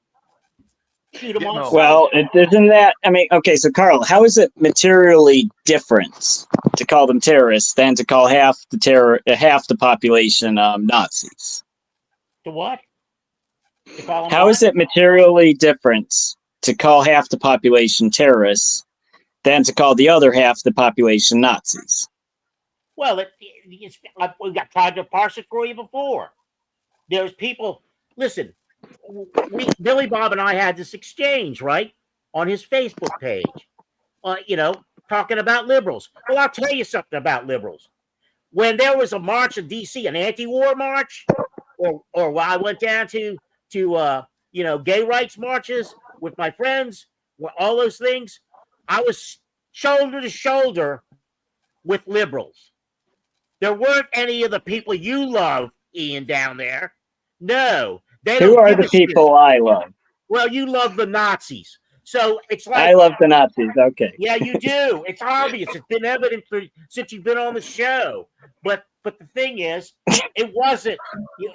Shoot them on. Well, isn't that? I mean, okay. So, Carl, how is it materially different to call them terrorists than to call half the population Nazis? To what? How is it materially different to call half the population terrorists than to call the other half the population Nazis? Well, we've got tried to parse it for you before. There's people. Listen. Billy Bob and I had this exchange, right, on his Facebook page, talking about liberals. Well, I'll tell you something about liberals. When there was a march in D.C., an anti-war march, or when I went down to gay rights marches with my friends, all those things, I was shoulder to shoulder with liberals. There weren't any of the people you love, Ian, down there. No. Who are the people I love? Well, you love the Nazis. So it's like... I love the Nazis, okay. Yeah, you do. It's obvious. It's been evident since you've been on the show. But the thing is, it wasn't.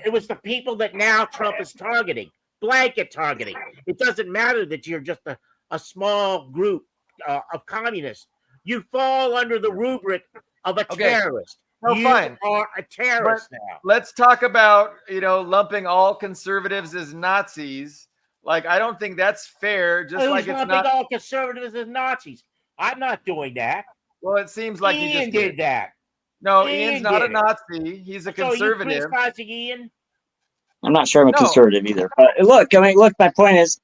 It was the people that now Trump is targeting. blanket targeting. It doesn't matter that you're just a small group of communists. You fall under the rubric of a terrorist. No, you fine. are a terrorist now. Let's talk about, lumping all conservatives as Nazis. Like, I don't think that's fair. Just like it's not all conservatives as Nazis. I'm not doing that. Well, it seems like Ian you just did that. No, Ian's not a Nazi. He's a So conservative. are you criticizing Ian? I'm not sure I'm a conservative either. But look, my point is,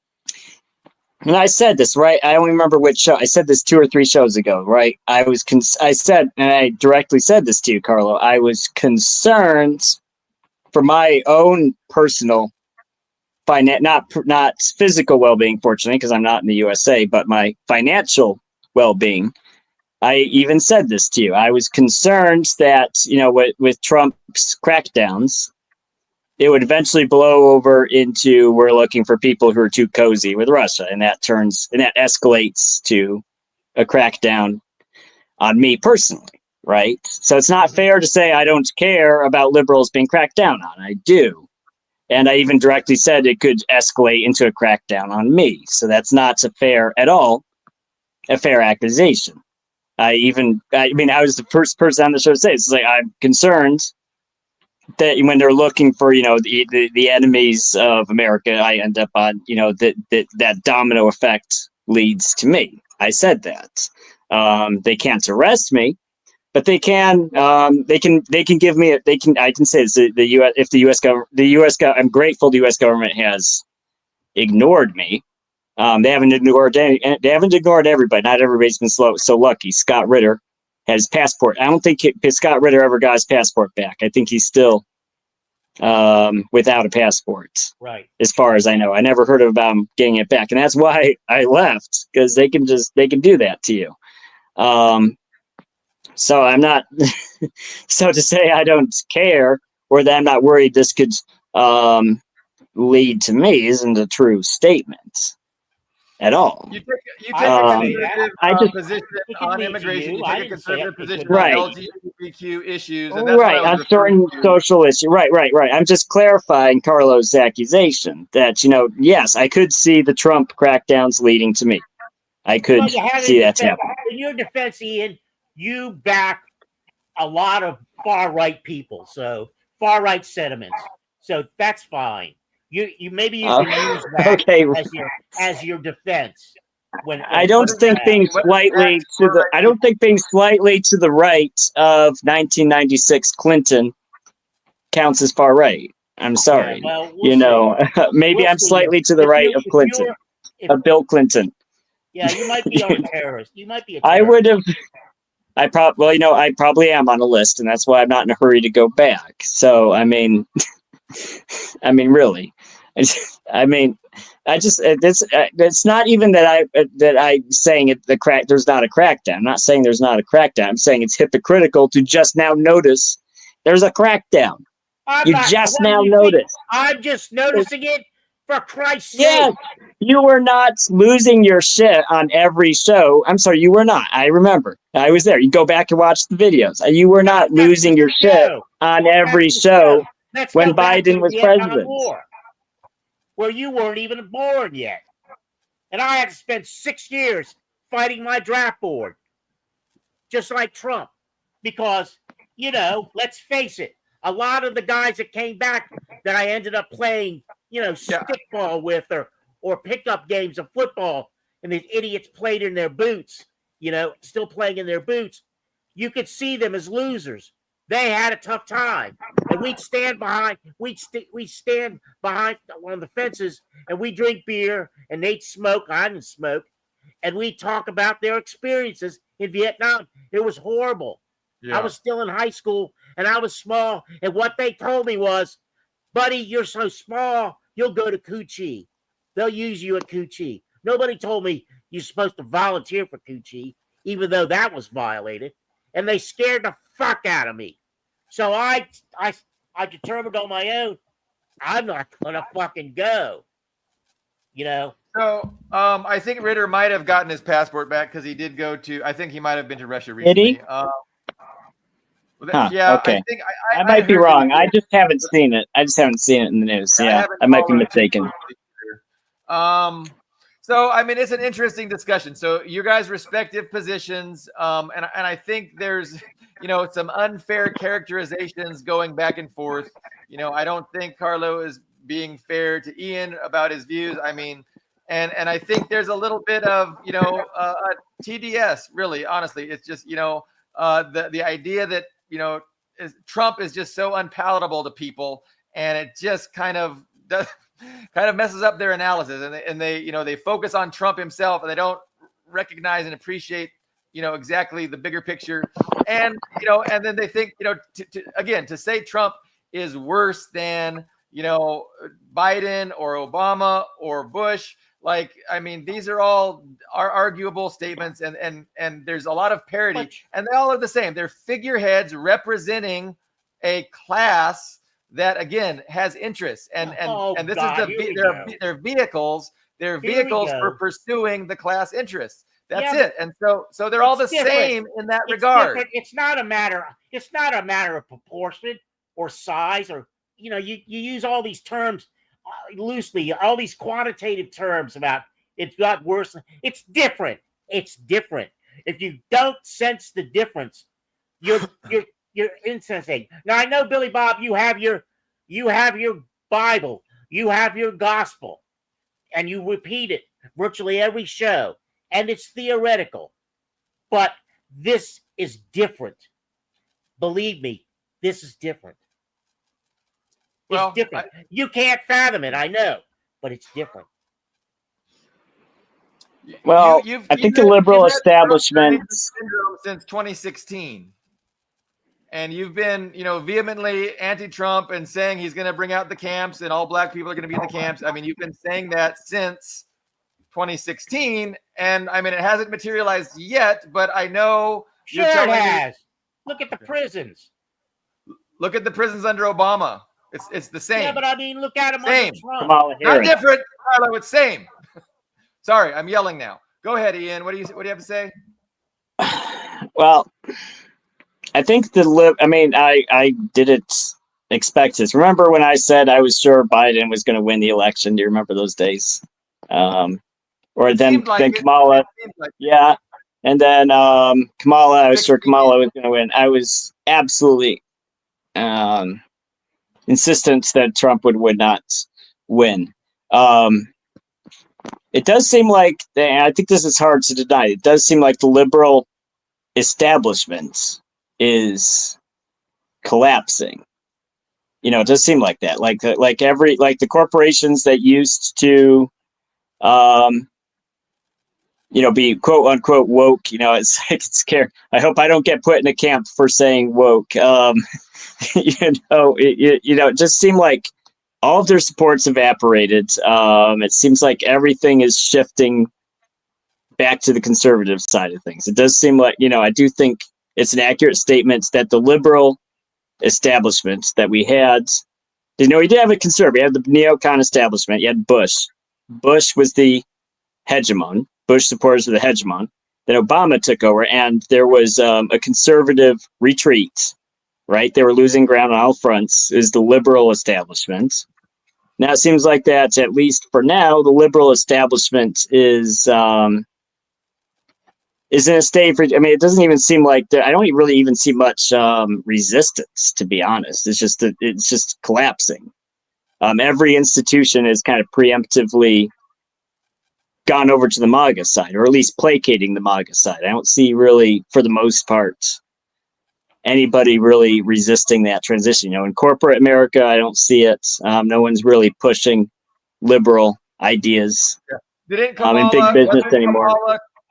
and I said this, right? I don't remember which show. I said this 2 or 3 shows ago, right? I said, and I directly said this to you, Carlo. I was concerned for my own personal not physical well-being, fortunately, because I'm not in the USA, but my financial well-being. I even said this to you. I was concerned that, with Trump's crackdowns, it would eventually blow over into we're looking for people who are too cozy with Russia, and that escalates to a crackdown on me personally, right? So it's not fair to say I don't care about liberals being cracked down on. I do. And I even directly said it could escalate into a crackdown on me. So that's not a fair accusation. I was the first person on the show to say it's like I'm concerned that when they're looking for the enemies of America, I end up on that domino effect leads to me. I said that they can't arrest me, but they can give me I can say the U.S. if the U.S. government I'm grateful the U.S. government has ignored me. They haven't ignored everybody. Not everybody's been so lucky. Scott Ritter has passport. I don't think Scott Ritter ever got his passport back. I think he's still without a passport. Right. As far as I know, I never heard about him getting it back, and that's why I left, because they can do that to you. So I'm not. So to say I don't care or that I'm not worried this could lead to me isn't a true statement at all. You take a conservative position on immigration. You take a conservative position on LGBTQ issues. And that's on certain social issues. Right. I'm just clarifying Carlos' accusation that, yes, I could see the Trump crackdowns leading to me. I could see that happening. In your defense, Ian, you back a lot of far-right people, so far-right sentiments. So that's fine. You maybe you can use that as your defense. I don't think things slightly to the right of 1996 Clinton counts as far right. I'm sorry. Yeah, well, maybe I'm slightly to the right of Clinton, of Bill Clinton. Yeah, you might be a terrorist. You might be a terrorist. I would have. I probably am on a list, and that's why I'm not in a hurry to go back. So really, it's not even that I'm saying there's not a crackdown. I'm not saying there's not a crackdown. I'm saying it's hypocritical to just now notice there's a crackdown. You just now notice. I'm just noticing it, for Christ's sake. Yes, you were not losing your shit on every show. I'm sorry, you were not. I remember. I was there. You go back and watch the videos. You were not losing your shit on every show. When Biden was president. War, where you weren't even born yet. And I had to spend 6 years fighting my draft board. Just like Trump. Because, let's face it, a lot of the guys that came back that I ended up playing, stickball with or pickup games of football, and these idiots played in their boots, still playing in their boots, you could see them as losers. They had a tough time, and we'd stand behind on the fences, and we drink beer, and they'd smoke. I didn't smoke, and we talk about their experiences in Vietnam. It was horrible. Yeah. I was still in high school, and I was small, and what they told me was, "Buddy, you're so small, you'll go to Cu Chi. They'll use you at Cu Chi." Nobody told me you're supposed to volunteer for Cu Chi, even though that was violated, and they scared the fuck out of me. So I determined on my own, I'm not gonna fucking go. So I think Ritter might have gotten his passport back because he did go to. I think he might have been to Russia recently. Did he? Yeah. Okay. I might be wrong. I just haven't seen it. In the news. Yeah, I might be mistaken. So I mean, it's an interesting discussion. So you guys' respective positions, and I think there's, some unfair characterizations going back and forth. I don't think Carlo is being fair to Ian about his views. I mean, and I think there's a little bit of, TDS. Really, honestly, it's just, the idea that Trump is just so unpalatable to people, and it just kind of does. Kind of messes up their analysis, and they focus on Trump himself, and they don't recognize and appreciate exactly the bigger picture, and and then they think to say Trump is worse than Biden or Obama or Bush. Like, I mean, these are all arguable statements, and there's a lot of parity, and they all are the same. They're figureheads representing a class that again has interests, and this God, is their vehicles. They're vehicles for pursuing the class interests. That's it. And so they're all the same in that regard. Different. It's not a matter of proportion or size, or you use all these terms loosely, all these quantitative terms about it's got worse. It's different. It's different. If you don't sense the difference, you're insensate. Now I know, Billy Bob, you have your Bible, you have your gospel, and you repeat it virtually every show, and it's theoretical. But this is different. Believe me, this is different. It's different. You can't fathom it, I know, but it's different. Well, I think the liberal establishment since 2016. And you've been, vehemently anti-Trump and saying he's going to bring out the camps and all black people are going to be in the camps. I mean, you've been saying that since 2016, and I mean, it hasn't materialized yet, but I know sure it has. Look at the prisons. Look at the prisons under Obama. It's the same. Yeah, but I mean, look at them under Trump. Not different, Carlo. It's same. Sorry, I'm yelling now. Go ahead, Ian. What do you have to say? Well, I think I didn't expect this. Remember when I said I was sure Biden was going to win the election? Do you remember those days? Then Kamala, yeah. And then Kamala, I was sure Kamala was going to win. I was absolutely insistent that Trump would not win. It does seem like, I think this is hard to deny, it does seem like the liberal establishment is collapsing. It does seem like that. Like the corporations that used to be quote unquote woke, it's scary. I hope I don't get put in a camp for saying woke. It just seemed like all of their supports evaporated. It seems like everything is shifting back to the conservative side of things. It does seem like, I do think it's an accurate statement that the liberal establishment that we had, we did have a conservative. We had the neocon establishment. You had Bush. Bush was the hegemon. Bush supporters were the hegemon. Then Obama took over, and there was a conservative retreat, right? They were losing ground on all fronts. Is the liberal establishment. Now it seems like that, at least for now, the liberal establishment is in a state for, it doesn't even seem like I don't really even see much resistance, to be honest. It's just collapsing. Every institution is kind of preemptively gone over to the MAGA side, or at least placating the MAGA side. I don't see really, for the most part, anybody really resisting that transition. In corporate America, I don't see it. No one's really pushing liberal ideas Didn't Kamala, in big business anymore.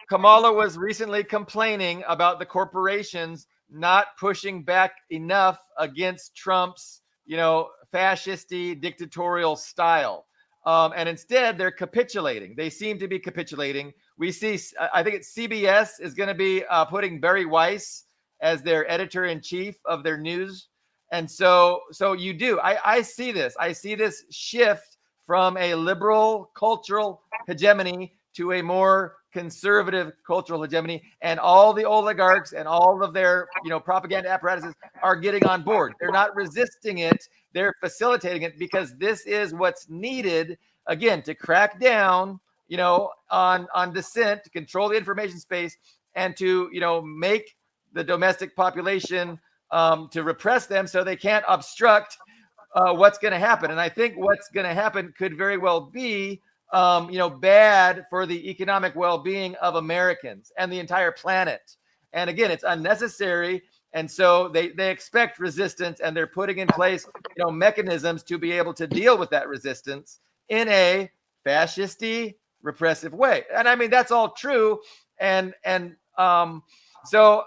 Kamala was recently complaining about the corporations not pushing back enough against Trump's, fascisty dictatorial style. And instead, they're capitulating. They seem to be capitulating. We see, I think it's CBS is going to be putting Barry Weiss as their editor-in-chief of their news. And so you do. I see this. I see this shift from a liberal cultural hegemony to a more conservative cultural hegemony, and all the oligarchs and all of their propaganda apparatuses are getting on board. They're not resisting it, they're facilitating it, because this is what's needed again, to crack down, on dissent, to control the information space, and to, make the domestic population, to repress them so they can't obstruct what's going to happen. And I think what's going to happen could very well be, bad for the economic well-being of Americans and the entire planet. And again, it's unnecessary. And so they expect resistance, and they're putting in place, mechanisms to be able to deal with that resistance in a fascisty, repressive way. And I mean, that's all true. And so,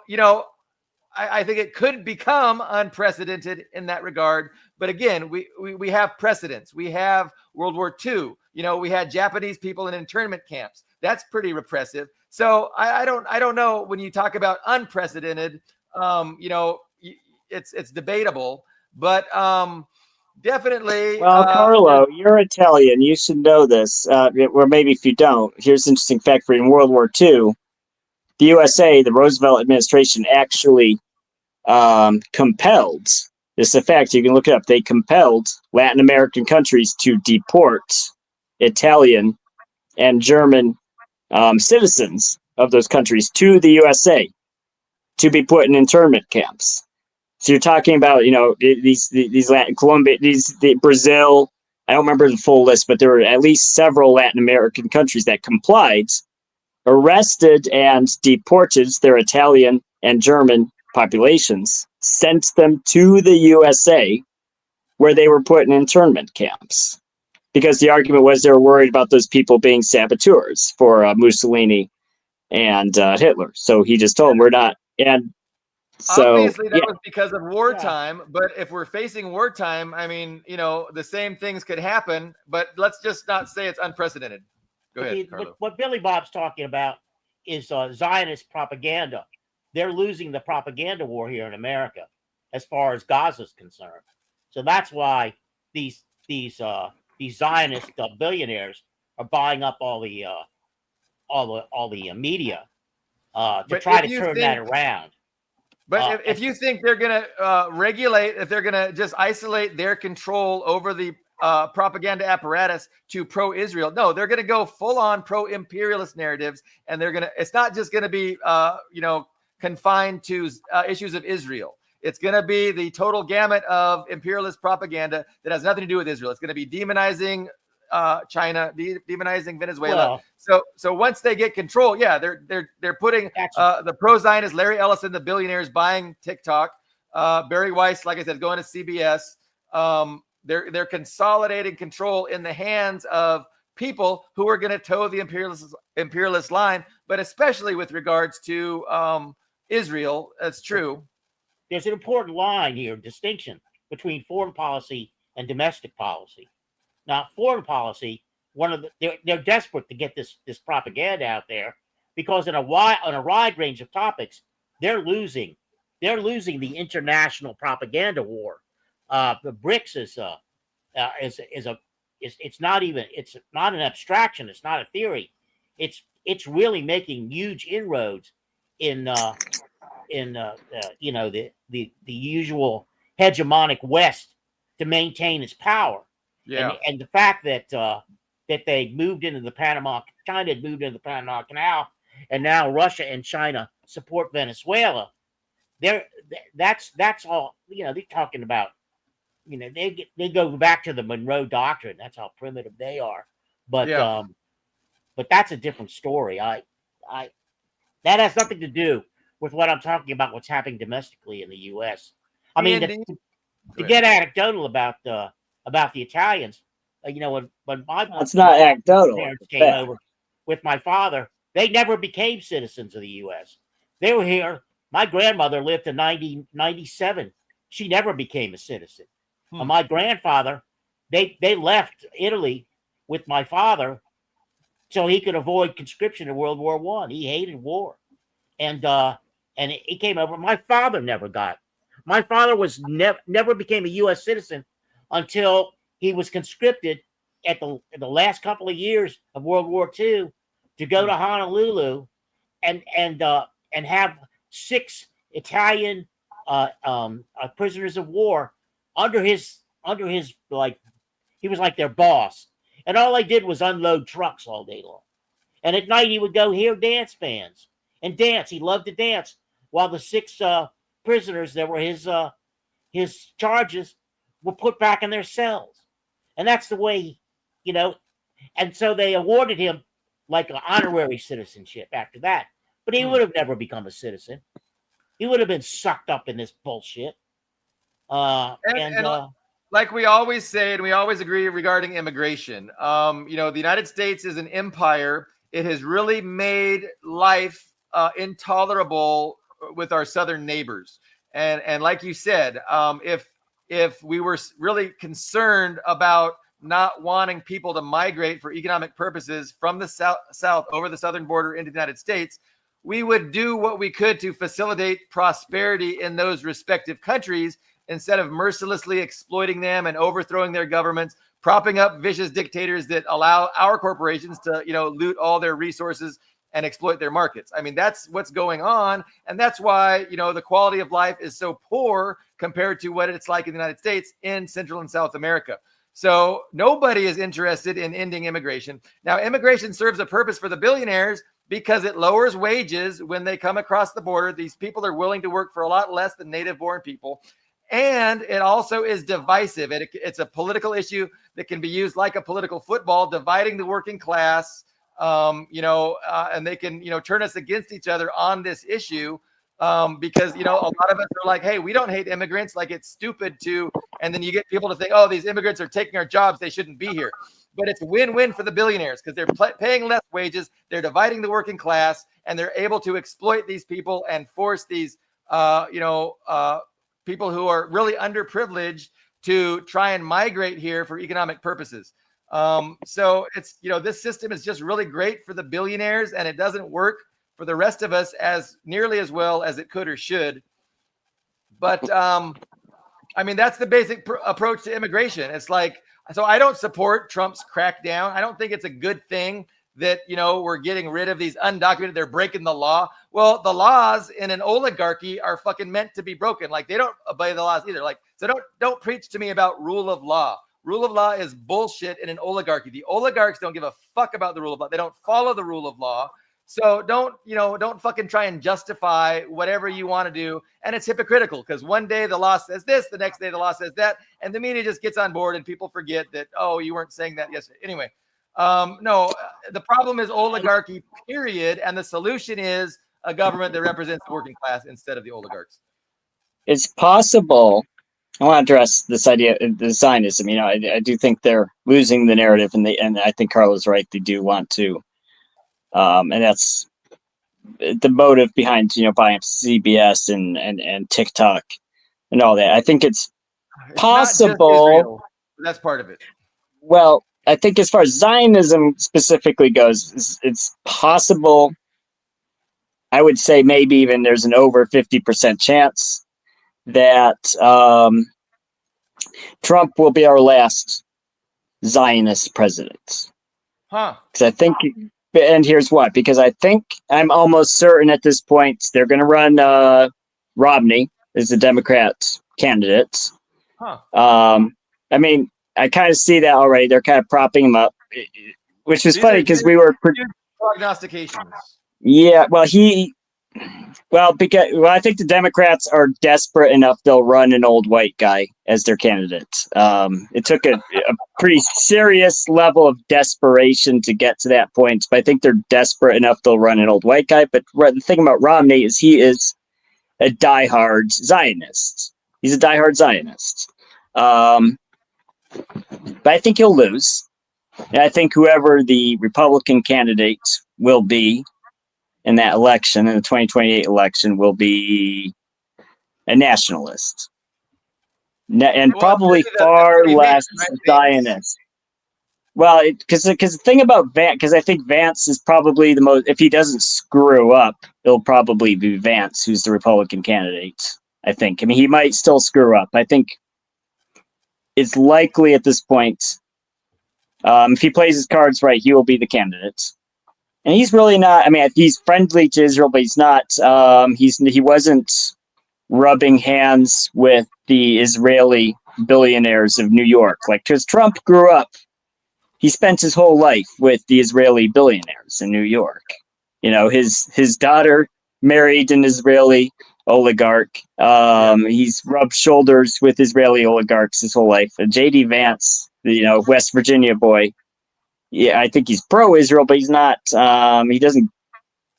I think it could become unprecedented in that regard. But again, we have precedents. We have World War II. We had Japanese people in internment camps. That's pretty repressive. So I don't know, when you talk about unprecedented, it's debatable, but definitely. Well, Carlo, you're Italian. You should know this. Or maybe if you don't, here's an interesting fact for you. In World War II, the USA, the Roosevelt administration, actually compelled, this is a fact, you can look it up, they compelled Latin American countries to deport Italian and German citizens of those countries to the USA to be put in internment camps. So you're talking about, these Latin, Colombia, Brazil. I don't remember the full list, but there were at least several Latin American countries that complied, arrested and deported their Italian and German populations, sent them to the USA, where they were put in internment camps. Because the argument was they were worried about those people being saboteurs for Mussolini and Hitler. So he just told them, we're not. And so, obviously that was because of wartime, but if we're facing wartime, I mean, the same things could happen, but let's just not say it's unprecedented. Go ahead, Carlo. What Billy Bob's talking about is Zionist propaganda. They're losing the propaganda war here in America as far as Gaza's concerned. So that's why these Zionist billionaires are buying up all the media to try to turn that around. But if you think they're going to regulate, if they're going to just isolate their control over the propaganda apparatus to pro-Israel, no, they're going to go full-on pro-imperialist narratives, and it's not just going to be, confined to issues of Israel. It's going to be the total gamut of imperialist propaganda that has nothing to do with Israel. It's going to be demonizing China, demonizing Venezuela. So once they get control, they're putting the pro-Zionist Larry Ellison, the billionaires, buying TikTok. Barry Weiss, like I said, going to CBS. They're consolidating control in the hands of people who are going to toe the imperialist line, but especially with regards to Israel. That's true. There's an important line here, distinction between foreign policy and domestic policy. Now, foreign policy, they're desperate to get this propaganda out there, because on a wide range of topics, they're losing the international propaganda war. The BRICS it's not an abstraction. It's not a theory. It's really making huge inroads in the usual hegemonic West to maintain its power. Yeah. And the fact that they moved into the China had moved into the Panama Canal, and now Russia and China support Venezuela. That's all. They're talking about. They go back to the Monroe Doctrine. That's how primitive they are. But that's a different story. That has nothing to do with what I'm talking about. What's happening domestically in the U.S. I mean, to get anecdotal about the Italians, when my it's not anecdotal. Parents came over with my father, they never became citizens of the U.S. They were here. My grandmother lived to 97. She never became a citizen. My grandfather, they left Italy with my father so he could avoid conscription in World War I. He hated war, and he came over. My father never got. My father was never became a U.S. citizen until he was conscripted at the last couple of years of World War II to go to Honolulu and have 6 Italian prisoners of war under his, like, he was like their boss. And all they did was unload trucks all day long. And at night he would go hear dance bands and dance. He loved to dance while the 6 prisoners that were his charges were put back in their cells. And that's the way, you know, and so they awarded him like an honorary citizenship after that. But he would have never become a citizen. He would have been sucked up in this bullshit. Like we always say, and we always agree regarding immigration, the United States is an empire. It has really made life intolerable with our southern neighbors. And like you said, if we were really concerned about not wanting people to migrate for economic purposes from the south over the southern border into the United States, we would do what we could to facilitate prosperity in those respective countries instead of mercilessly exploiting them and overthrowing their governments, propping up vicious dictators that allow our corporations to, loot all their resources and exploit their markets. I mean, that's what's going on. And that's why, the quality of life is so poor compared to what it's like in the United States in Central and South America. So nobody is interested in ending immigration. Now, immigration serves a purpose for the billionaires because it lowers wages when they come across the border. These people are willing to work for a lot less than native-born people. And it also is divisive. It's a political issue that can be used like a political football, dividing the working class, and they can, turn us against each other on this issue because, a lot of us are like, hey, we don't hate immigrants. Like, it's stupid to, and then you get people to think, oh, these immigrants are taking our jobs. They shouldn't be here. But it's win-win for the billionaires because they're paying less wages. They're dividing the working class, and they're able to exploit these people and force these, people who are really underprivileged to try and migrate here for economic purposes. So it's, this system is just really great for the billionaires, and it doesn't work for the rest of us as nearly as well as it could or should. But that's the basic approach to immigration. It's like, so I don't support Trump's crackdown. I don't think it's a good thing that, we're getting rid of these undocumented, they're breaking the law. Well, the laws in an oligarchy are fucking meant to be broken. Like, they don't obey the laws either. Like, so don't preach to me about rule of law. Rule of law is bullshit in an oligarchy. The oligarchs don't give a fuck about the rule of law. They don't follow the rule of law. So don't fucking try and justify whatever you want to do. And it's hypocritical because one day the law says this, the next day the law says that, and the media just gets on board and people forget that, oh, you weren't saying that yesterday. Anyway, no, the problem is oligarchy, period. And the solution is a government that represents the working class instead of the oligarchs. It's possible. I want to address this idea of the Zionism. I do think they're losing the narrative, and I think Carla's right. They do want to, and that's the motive behind buying CBS and TikTok and all that. I think it's possible. That's part of it. Well, I think as far as Zionism specifically goes, it's possible. I would say maybe even there's an over 50% chance that Trump will be our last Zionist president. Huh. Because I think, and here's what, because I think I'm almost certain at this point they're going to run Romney as the Democrat candidate. Huh. I kind of see that already. They're kind of propping him up, which is funny because we were prognostications. Yeah, well, I think the Democrats are desperate enough they'll run an old white guy as their candidate. It took a pretty serious level of desperation to get to that point, but I think they're desperate enough they'll run an old white guy. But the thing about Romney is he is a diehard Zionist. He's a diehard Zionist. But I think he'll lose. And I think whoever the Republican candidate will be in that election, in the 2028 election, will be a nationalist. And probably far less Zionist. Well, because the thing about Vance, because I think Vance is probably the most, if he doesn't screw up, it'll probably be Vance who's the Republican candidate, I think. He might still screw up. I think it's likely at this point, if he plays his cards right, he will be the candidate. And he's really not, he's friendly to Israel, but he's not, he wasn't rubbing hands with the Israeli billionaires of New York. Like, because Trump grew up he spent his whole life with the Israeli billionaires in New York. His daughter married an Israeli oligarch. He's rubbed shoulders with Israeli oligarchs his whole life. J.D. Vance, West Virginia boy. Yeah, I think he's pro-Israel, but he's not.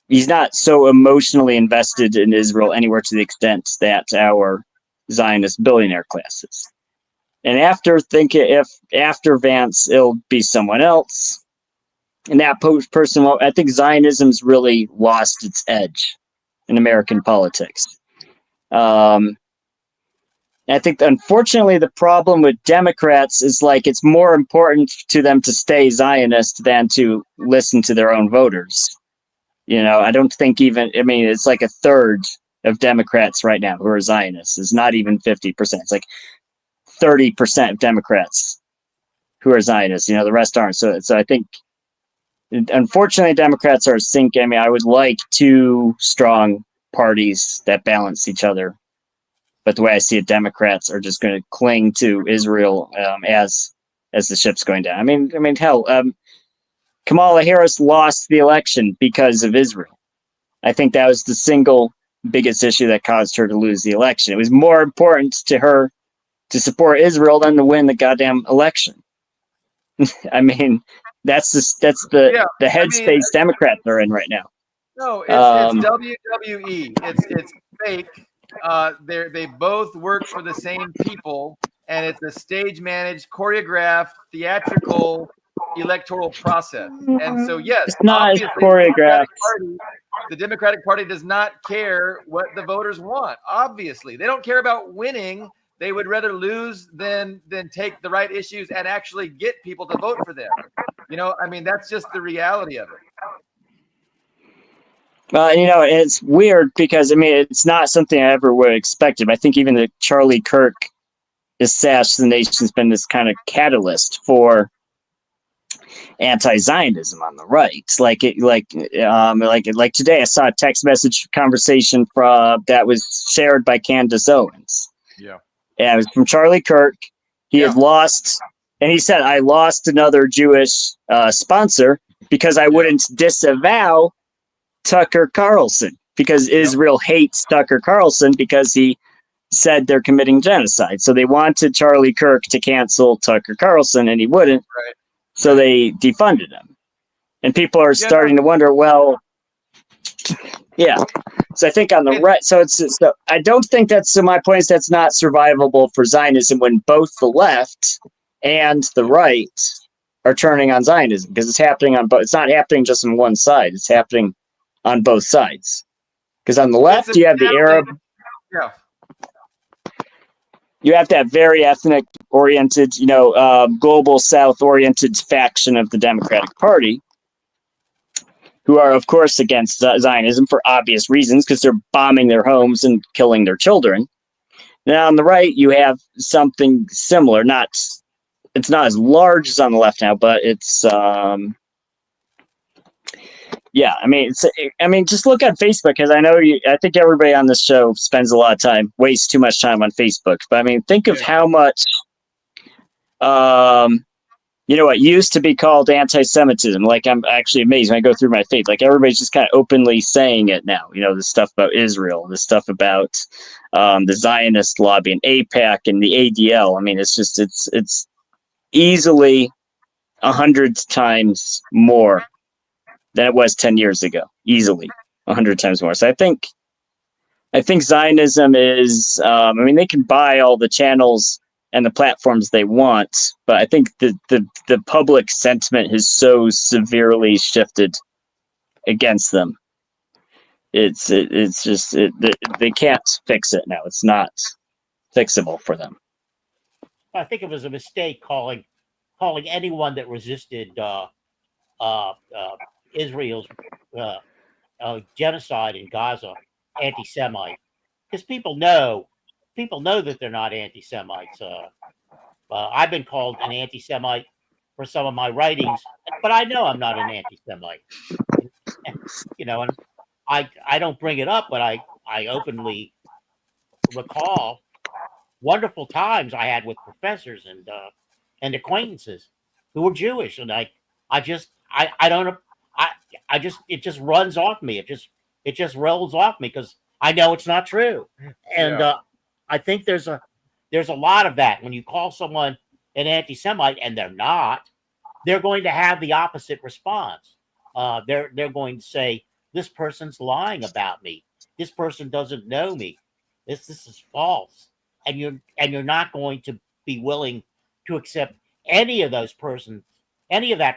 He's not so emotionally invested in Israel anywhere to the extent that our Zionist billionaire class is. And after Vance, it'll be someone else. And that person, I think Zionism's really lost its edge in American politics. I think, unfortunately, the problem with Democrats is it's more important to them to stay Zionist than to listen to their own voters. I don't think it's like a third of Democrats right now who are Zionists. It's not even 50%. It's like 30% of Democrats who are Zionists. The rest aren't. So I think, unfortunately, Democrats are a sink. I would like two strong parties that balance each other. But the way I see it, Democrats are just going to cling to Israel as the ship's going down. Hell, Kamala Harris lost the election because of Israel. I think that was the single biggest issue that caused her to lose the election. It was more important to her to support Israel than to win the goddamn election. That's the headspace Democrats are in right now. No, it's WWE. It's fake. They both work for the same people, and it's a stage managed, choreographed, theatrical electoral process. And so, yes, it's not obviously, choreographed. The Democratic Party does not care what the voters want. Obviously, they don't care about winning. They would rather lose than take the right issues and actually get people to vote for them. That's just the reality of it. It's weird because it's not something I ever would have expected. I think even the Charlie Kirk assassination's been this kind of catalyst for anti-Zionism on the right. Like today, I saw a text message conversation that was shared by Candace Owens. Yeah, it was from Charlie Kirk. He had lost, and he said, "I lost another Jewish sponsor because I wouldn't disavow Tucker Carlson because Israel hates Tucker Carlson because he said they're committing genocide. So they wanted Charlie Kirk to cancel Tucker Carlson, and he wouldn't. Right. So they defunded him. And people are starting to wonder, well, yeah. So I think on the right, so I don't think my point is that's not survivable for Zionism when both the left and the right are turning on Zionism because it's happening on both. It's not happening just on one side. It's happening on both sides. Because on the left, you have the Arab. Yeah. You have that very ethnic-oriented, global South-oriented faction of the Democratic Party, who are, of course, against Zionism for obvious reasons, because they're bombing their homes and killing their children. Now, on the right, you have something similar. It's not as large as on the left now, but it's just look at Facebook, because I think everybody on this show wastes too much time on Facebook. But think of how much, what used to be called anti-Semitism. I'm actually amazed when I go through my feed. Everybody's just kind of openly saying it now. The stuff about Israel, the stuff about the Zionist lobby and AIPAC and the ADL. It's easily 100 times more than it was 10 years ago, easily 100 times more. So I think Zionism is, they can buy all the channels and the platforms they want, but I think the public sentiment has so severely shifted against them. They can't fix it now. It's not fixable for them. I think it was a mistake calling anyone that resisted Israel's genocide in Gaza anti-Semite, because people know that they're not anti-Semites. I've been called an anti-Semite for some of my writings, but I know I'm not an anti-Semite. And I don't bring it up, but I openly recall wonderful times I had with professors and acquaintances who are Jewish, and I don't I just it just runs off me. It just rolls off me because I know it's not true, and I think there's a lot of that when you call someone an anti-Semite and they're not. They're going to have the opposite response. They're going to say, this person's lying about me. This person doesn't know me. This is false. And you're not going to be willing to accept any of that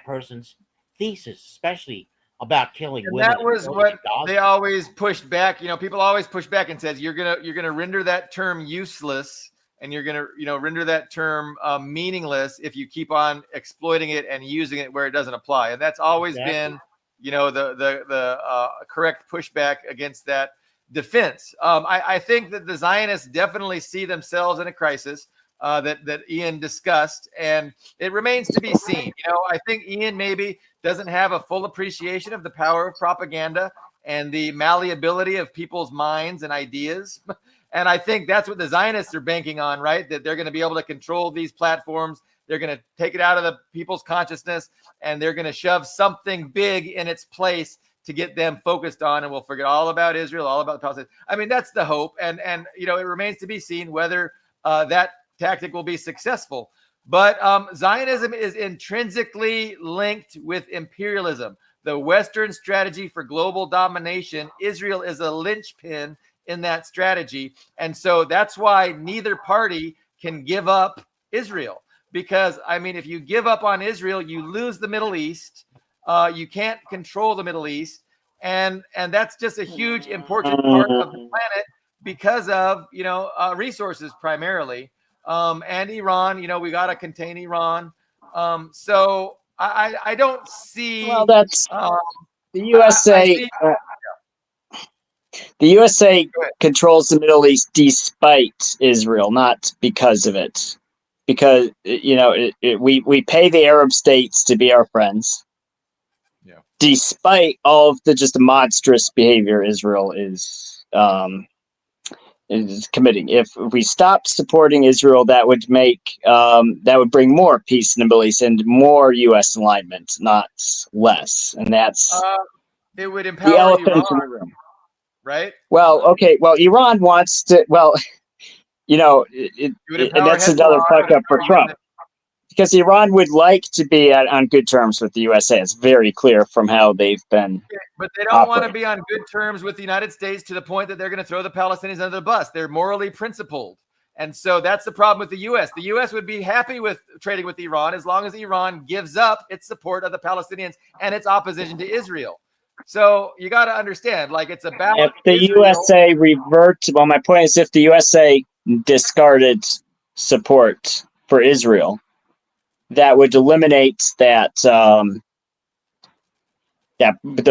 person's thesis, especially about killing women. That was what they always pushed back. People always push back and says you're gonna render that term useless, and you're gonna render that term meaningless if you keep on exploiting it and using it where it doesn't apply. And that's always been the correct pushback against that defense. I think that the Zionists definitely see themselves in a crisis that Ian discussed, and it remains to be seen. I think Ian maybe doesn't have a full appreciation of the power of propaganda and the malleability of people's minds and ideas. And I think that's what the Zionists are banking on, right? That they're going to be able to control these platforms. They're going to take it out of the people's consciousness, and they're going to shove something big in its place to get them focused on, and we'll forget all about Israel, all about the Palestinians. I mean, that's the hope. And it remains to be seen whether that tactic will be successful. But Zionism is intrinsically linked with imperialism, the Western strategy for global domination. Israel is a linchpin in that strategy. And so that's why neither party can give up Israel. Because, if you give up on Israel, you lose the Middle East. You can't control the Middle East. And that's just a huge, important part of the planet because of, resources primarily. And Iran, we got to contain Iran. So I don't see. Well, that's the USA. The USA controls the Middle East despite Israel, not because of it. Because we pay the Arab states to be our friends. Yeah. Despite all of the just monstrous behavior Israel is committing. If we stopped supporting Israel, that would bring more peace in the Middle East and more U.S. alignment, not less. And that's it would empower the elephant Iran, in the room, right? Well, okay. Well, Iran wants to. Well, and that's another fuck up for Trump. Because Iran would like to be on good terms with the USA. It's very clear from how they've been. But they don't want to be on good terms with the United States to the point that they're going to throw the Palestinians under the bus. They're morally principled. And so that's the problem with the U.S. The U.S. would be happy with trading with Iran as long as Iran gives up its support of the Palestinians and its opposition to Israel. So you got to understand, it's a balance. If the USA reverts, well, my point is if the USA discarded support for Israel, that would eliminate that the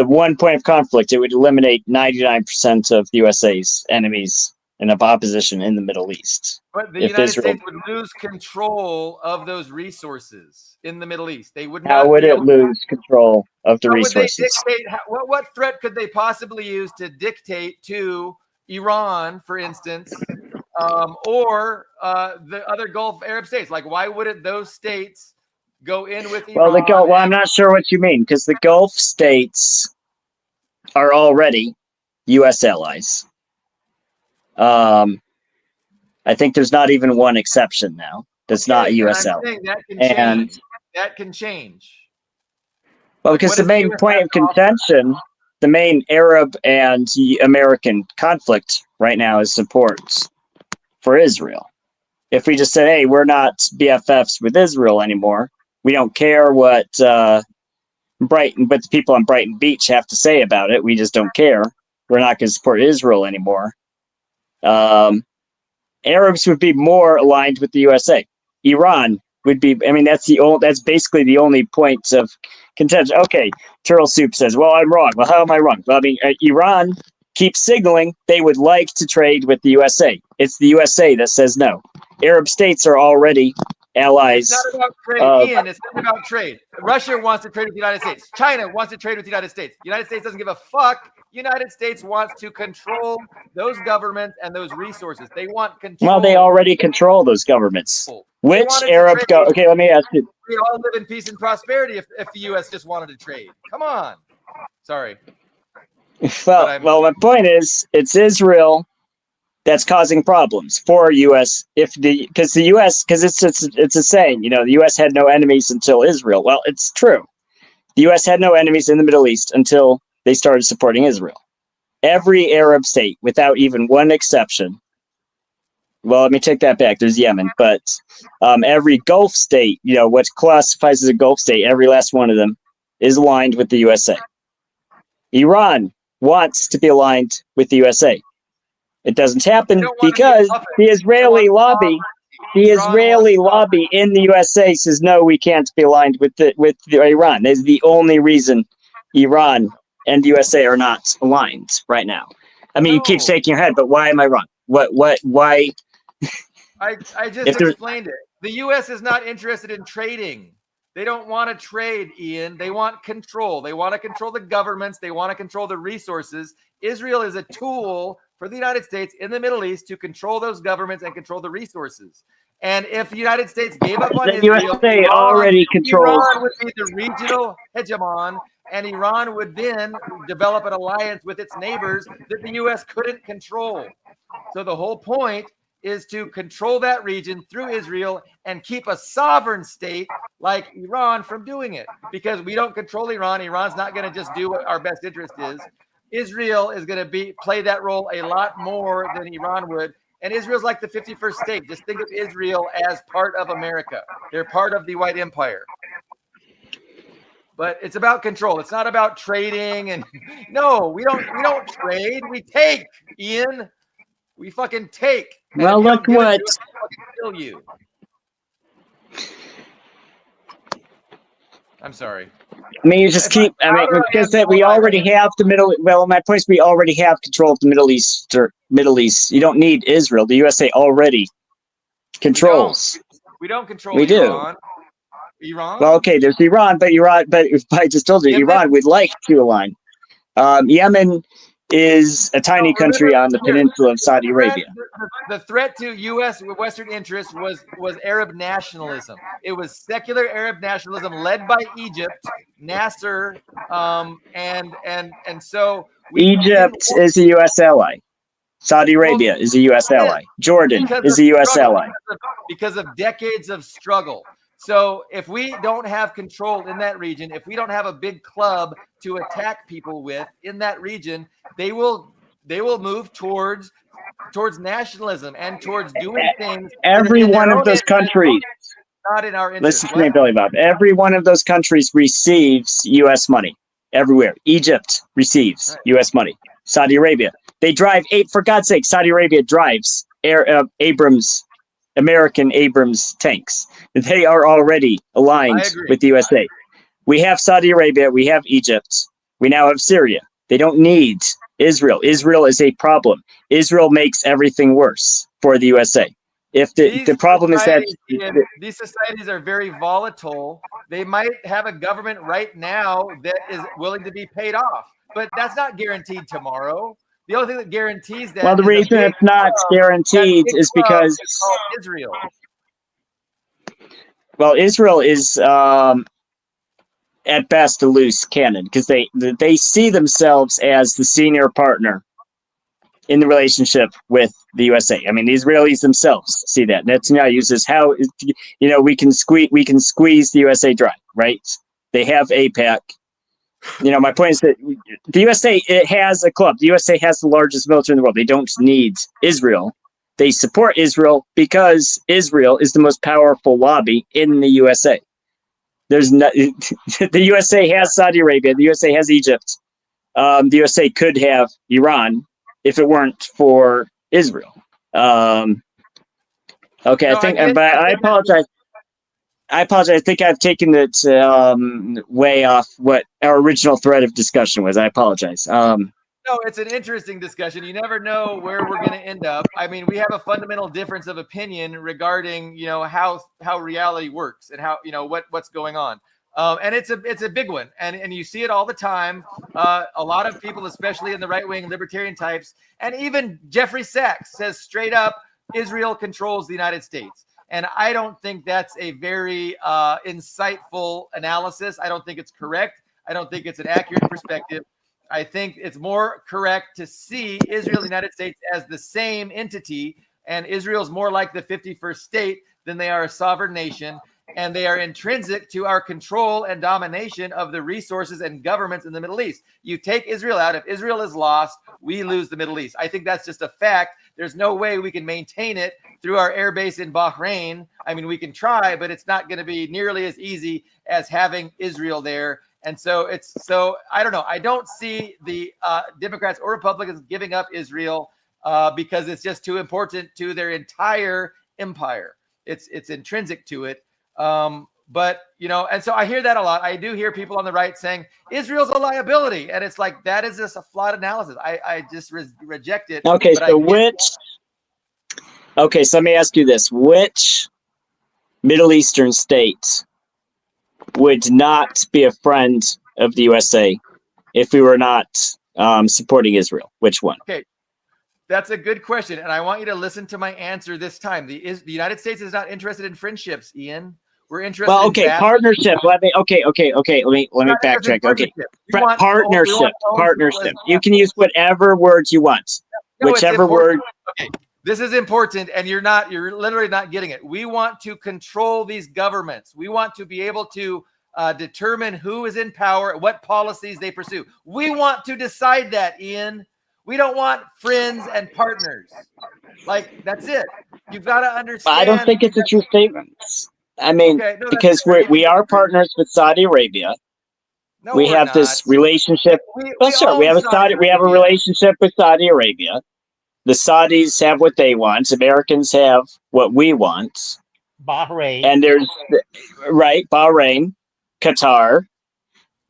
one point of conflict. It would eliminate 99% of the USA's enemies and of opposition in the Middle East. But the United States would lose control of those resources in the Middle East. They would not. How would it lose control of the resources? What threat could they possibly use to dictate to Iran, for instance, or the other Gulf Arab states? Why wouldn't those states go in with Iran? Well, I'm not sure what you mean, because the Gulf states are already U.S. allies. I think there's not even one exception now that's not U.S. ally. That can change. Well, because the main point of contention, the main Arab and American conflict right now is support for Israel. If we just said, hey, we're not BFFs with Israel anymore, we don't care what the people on Brighton Beach have to say about it. We just don't care. We're not going to support Israel anymore. Arabs would be more aligned with the USA. Iran would be. That's basically the only point of contention. Okay, Turtle Soup says, "Well, I'm wrong." Well, how am I wrong? Well, Iran keeps signaling they would like to trade with the USA. It's the USA that says no. Arab states are already allies. It's not about trade, Ian. It's not about trade. Russia wants to trade with the United States. China wants to trade with the United States. The United States doesn't give a fuck. United States wants to control those governments and those resources. They want control. Well, they already control those governments. Which Arab? Okay, let me ask you. we'd all live in peace and prosperity if the U.S. just wanted to trade. Come on. Sorry. Well, my point is, it's Israel that's causing problems for U.S. Because it's a saying, the U.S. had no enemies until Israel. Well, it's true. The U.S. had no enemies in the Middle East until they started supporting Israel. Every Arab state, without even one exception. Well, let me take that back. There's Yemen, but every Gulf state, what classifies as a Gulf state, every last one of them is aligned with the USA. Iran wants to be aligned with the USA. It doesn't happen because the Israeli lobby in the USA says, no, we can't be aligned with Iran. That's the only reason Iran and the USA are not aligned right now. I mean, you keep shaking your head, but why am I wrong? Why? I just explained it. The U.S. is not interested in trading. They don't want to trade, Ian. They want control. They want to control the governments. They want to control the resources. Israel is a tool for the United States in the Middle East to control those governments and control the resources. And if the United States gave up on Israel, USA already controls. Iran would be the regional hegemon, and Iran would then develop an alliance with its neighbors that the U.S. couldn't control. So the whole point is to control that region through Israel and keep a sovereign state like Iran from doing it. Because we don't control Iran. Iran's not going to just do what our best interest is. Israel is going to play that role a lot more than Iran would. And Israel's like the 51st state. Just think of Israel as part of America. They're part of the white empire. But it's about control. It's not about trading. And no, we don't trade. We take, Ian. We fucking take. Well, look what. Kill you. I'm sorry. I mean, you just keep. I mean, because that we already have the Middle. Well, my point is, we already have control of the Middle East. You don't need Israel. The USA already controls. We don't control. We Iran. do. Iran. Well, okay. There's Iran, but I just told you, Iran would like to align. Yemen is a tiny country on the peninsula of Saudi Arabia. The threat to U.S. Western interests was Arab nationalism. It was secular Arab nationalism led by Egypt, Nasser, and so Egypt is a U.S. ally. Saudi Arabia is a U.S. ally. Jordan is a U.S. ally. Because of decades of struggle. So if we don't have control in that region, if we don't have a big club to attack people with in that region, they will move towards nationalism and towards doing things. Every one of those countries, not in our interest. Listen to me, Billy Bob. Every one of those countries receives U.S. money everywhere. Egypt receives U.S. money. Saudi Arabia, they drive for God's sake. Saudi Arabia drives American Abrams tanks. They are already aligned with the USA. We have Saudi Arabia. We have Egypt. We now have Syria. They don't need Israel. Israel is a problem. Israel makes everything worse for the USA. If the problem is that these societies are very volatile, they might have a government right now that is willing to be paid off, but that's not guaranteed tomorrow. The only thing that guarantees that. Well, the reason it's not guaranteed is because Israel. Well, Israel is at best a loose cannon because they see themselves as the senior partner in the relationship with the USA. I mean, the Israelis themselves see that. Netanyahu uses how we can squeeze the USA dry, right? They have AIPAC. My point is that the USA has a club. The USA has the largest military in the world. They don't need Israel. They support Israel because Israel is the most powerful lobby in the USA. The USA has Saudi Arabia. The USA has Egypt. The USA could have Iran if it weren't for Israel. Okay, I apologize. I think I've taken it way off what our original thread of discussion was. I apologize. No, it's an interesting discussion. You never know where we're going to end up. I mean, we have a fundamental difference of opinion regarding, how reality works and how, what's going on. And it's a big one. And you see it all the time. A lot of people, especially in the right-wing libertarian types, and even Jeffrey Sachs says straight up, Israel controls the United States. And I don't think that's a very insightful analysis. I don't think it's correct. I don't think it's an accurate perspective. I think it's more correct to see Israel and the United States as the same entity, and Israel's more like the 51st state than they are a sovereign nation, and they are intrinsic to our control and domination of the resources and governments in the Middle East. You take Israel out, if Israel is lost, we lose the Middle East. I think that's just a fact. There's no way we can maintain it through our air base in Bahrain. I mean, we can try, but it's not going to be nearly as easy as having Israel there. And so I don't know. I don't see the Democrats or Republicans giving up Israel because it's just too important to their entire empire. It's intrinsic to it. But, you know, and so I hear that a lot. I do hear people on the right saying Israel's a liability. And it's like, that is just a flawed analysis. I just reject it. Okay. So so let me ask you this. Which Middle Eastern state would not be a friend of the USA if we were not supporting Israel? Which one? Okay. That's a good question, and I want you to listen to my answer this time. The United States is not interested in friendships, Ian. We're interested. Well, okay, in partnership. Let me backtrack. Okay, partnership. You can use whatever words you want. No, whichever word. Okay, this is important, and you're literally not getting it. We want to control these governments. We want to be able to determine who is in power, what policies they pursue. We want to decide that, Ian. We don't want friends and partners. Like, that's it. You've got to understand. I don't think it's a true statement. I mean, because we are partners with Saudi Arabia. No, we have this relationship. We have a relationship with Saudi Arabia. The Saudis have what they want. Americans have what we want. Bahrain. And there's Bahrain, Qatar.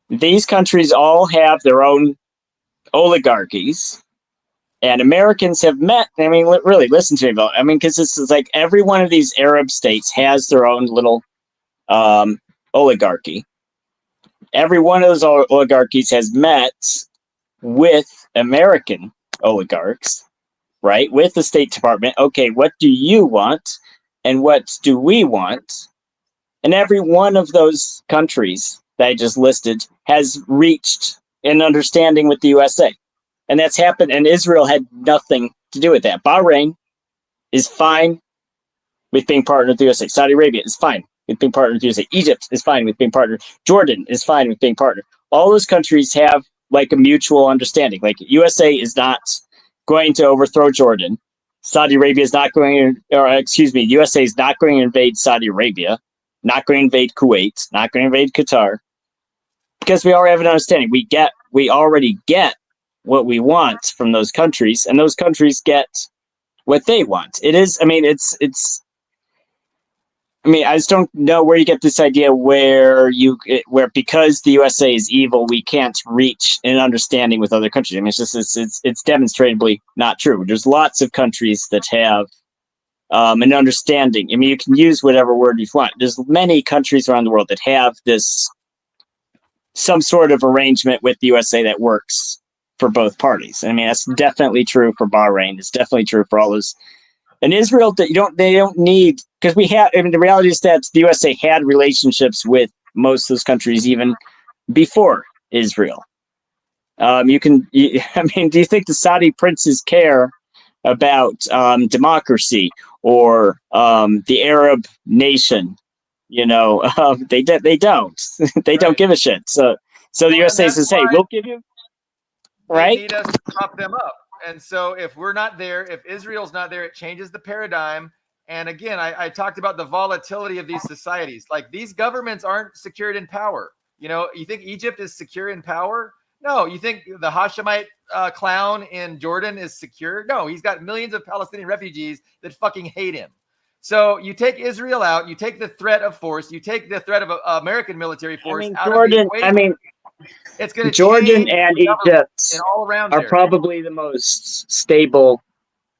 These countries all have their own oligarchies. And Americans have met, I mean, really, listen to me, I mean, because this is like every one of these Arab states has their own little oligarchy. Every one of those oligarchies has met with American oligarchs, right? With the State Department. Okay, what do you want? And what do we want? And every one of those countries that I just listed has reached an understanding with the USA. And that's happened, and Israel had nothing to do with that. Bahrain is fine with being partnered with the USA. Saudi Arabia is fine with being partnered with the USA. Egypt is fine with being partnered. Jordan is fine with being partnered. All those countries have like a mutual understanding. Like USA is not going to overthrow Jordan. Saudi Arabia is not going to, USA is not going to invade Saudi Arabia, not going to invade Kuwait, not going to invade Qatar. Because we already have an understanding. We already get what we want from those countries, and those countries get what they want. I just don't know where you get this idea where because the USA is evil, we can't reach an understanding with other countries. I mean, it's demonstrably not true. There's lots of countries that have an understanding. I mean, you can use whatever word you want. There's many countries around the world that have some sort of arrangement with the USA that works for both parties. I mean, that's definitely true for Bahrain. It's definitely true for all those. And Israel, they don't need, because the reality is that the USA had relationships with most of those countries even before Israel. Do you think the Saudi princes care about democracy or the Arab nation? They don't. They don't give a shit. So the USA says, hey, we'll give you. They need us to prop them up. And so if we're not there, if Israel's not there, it changes the paradigm. And again, I talked about the volatility of these societies. Like, these governments aren't secured in power. You think Egypt is secure in power? No. You think the Hashemite clown in Jordan is secure? No. He's got millions of Palestinian refugees that fucking hate him. So you take Israel out, you take the threat of force, you take the threat of American military force out of the equation. It's going to Jordan and Egypt are probably the most stable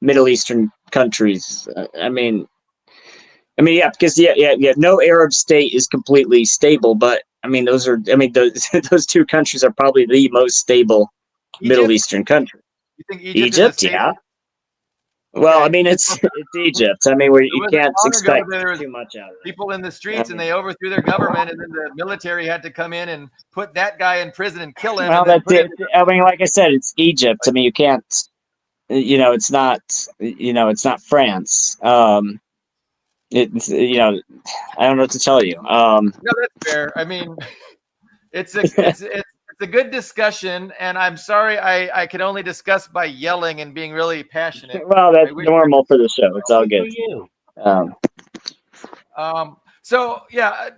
Middle Eastern countries. Because no Arab state is completely stable, but those two countries are probably the most stable Middle Eastern country. You think Egypt? Yeah. Well, I mean, it's Egypt. I mean, where you wasn't can't long ago expect there was too much out of it. people in the streets and they overthrew their government, and then the military had to come in and put that guy in prison and kill him. Well, And then that's it. I mean, like I said, it's Egypt. I mean, you can't. It's not. It's not France. It's I don't know what to tell you. No, that's fair. I mean, it's a good discussion, and I'm sorry I can only discuss by yelling and being really passionate. Well, that's normal for the show. It's all good. So yeah,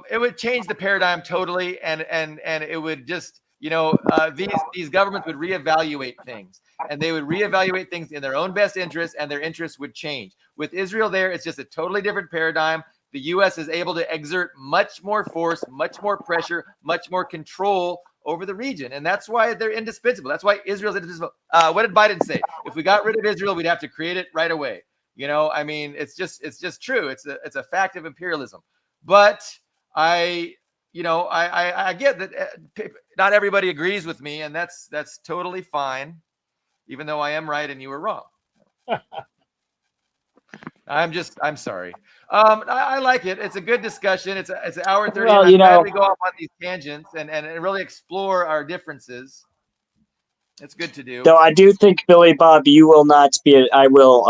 it would change the paradigm totally, and it would just these governments would reevaluate things, and they would reevaluate things in their own best interest, and their interests would change. With Israel, it's just a totally different paradigm. The U.S. is able to exert much more force, much more pressure, much more control over the region, and that's why they're indispensable. That's why Israel's indispensable. What did Biden say? If we got rid of Israel, we'd have to create it right away. I mean, it's just true. It's a fact of imperialism. But I get that not everybody agrees with me, and that's totally fine, even though I am right and you were wrong. I'm sorry. I like it. It's a good discussion. It's an hour 30. Well, I'm glad we go off on these tangents and really explore our differences. It's good to do. So I do think, Billy Bob, you will not be. I will.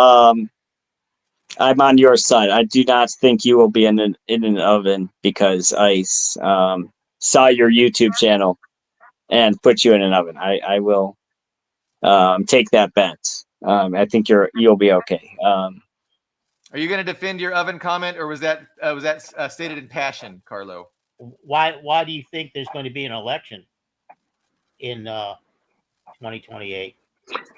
I'm on your side. I do not think you will be in an oven because I saw your YouTube channel and put you in an oven. I will take that bet. I think you'll be okay. Are you going to defend your oven comment, or was that stated in passion, Carlo? Why do you think there's going to be an election in 2028?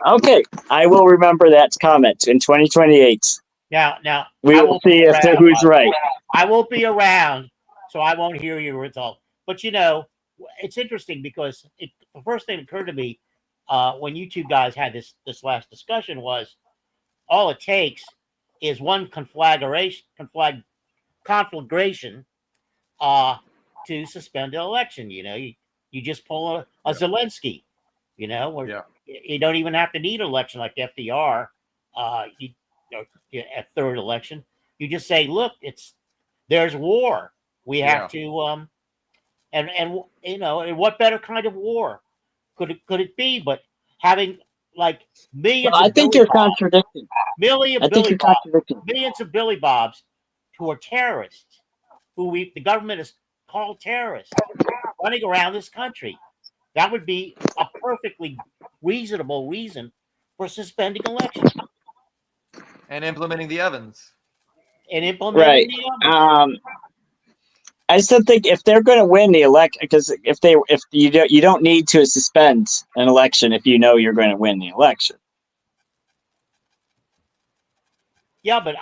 Okay, I will remember that comment in 2028. Now we will see who's right. I won't be around, so I won't hear your result. But it's interesting because the first thing that occurred to me when you two guys had this last discussion was all it takes is one conflagration to suspend an election. You just pull a Zelensky, where you don't even have to need an election like FDR. A third election, you just say, look, there's war. We have to and what better kind of war could it be but having like millions I think you're contradicting. Millions of Billy Bobs who are terrorists, who the government has called terrorists, running around this country. That would be a perfectly reasonable reason for suspending elections. And implementing the ovens. Right. I still think if they're going to win the election, because if you don't need to suspend an election if you know you're going to win the election. Yeah, but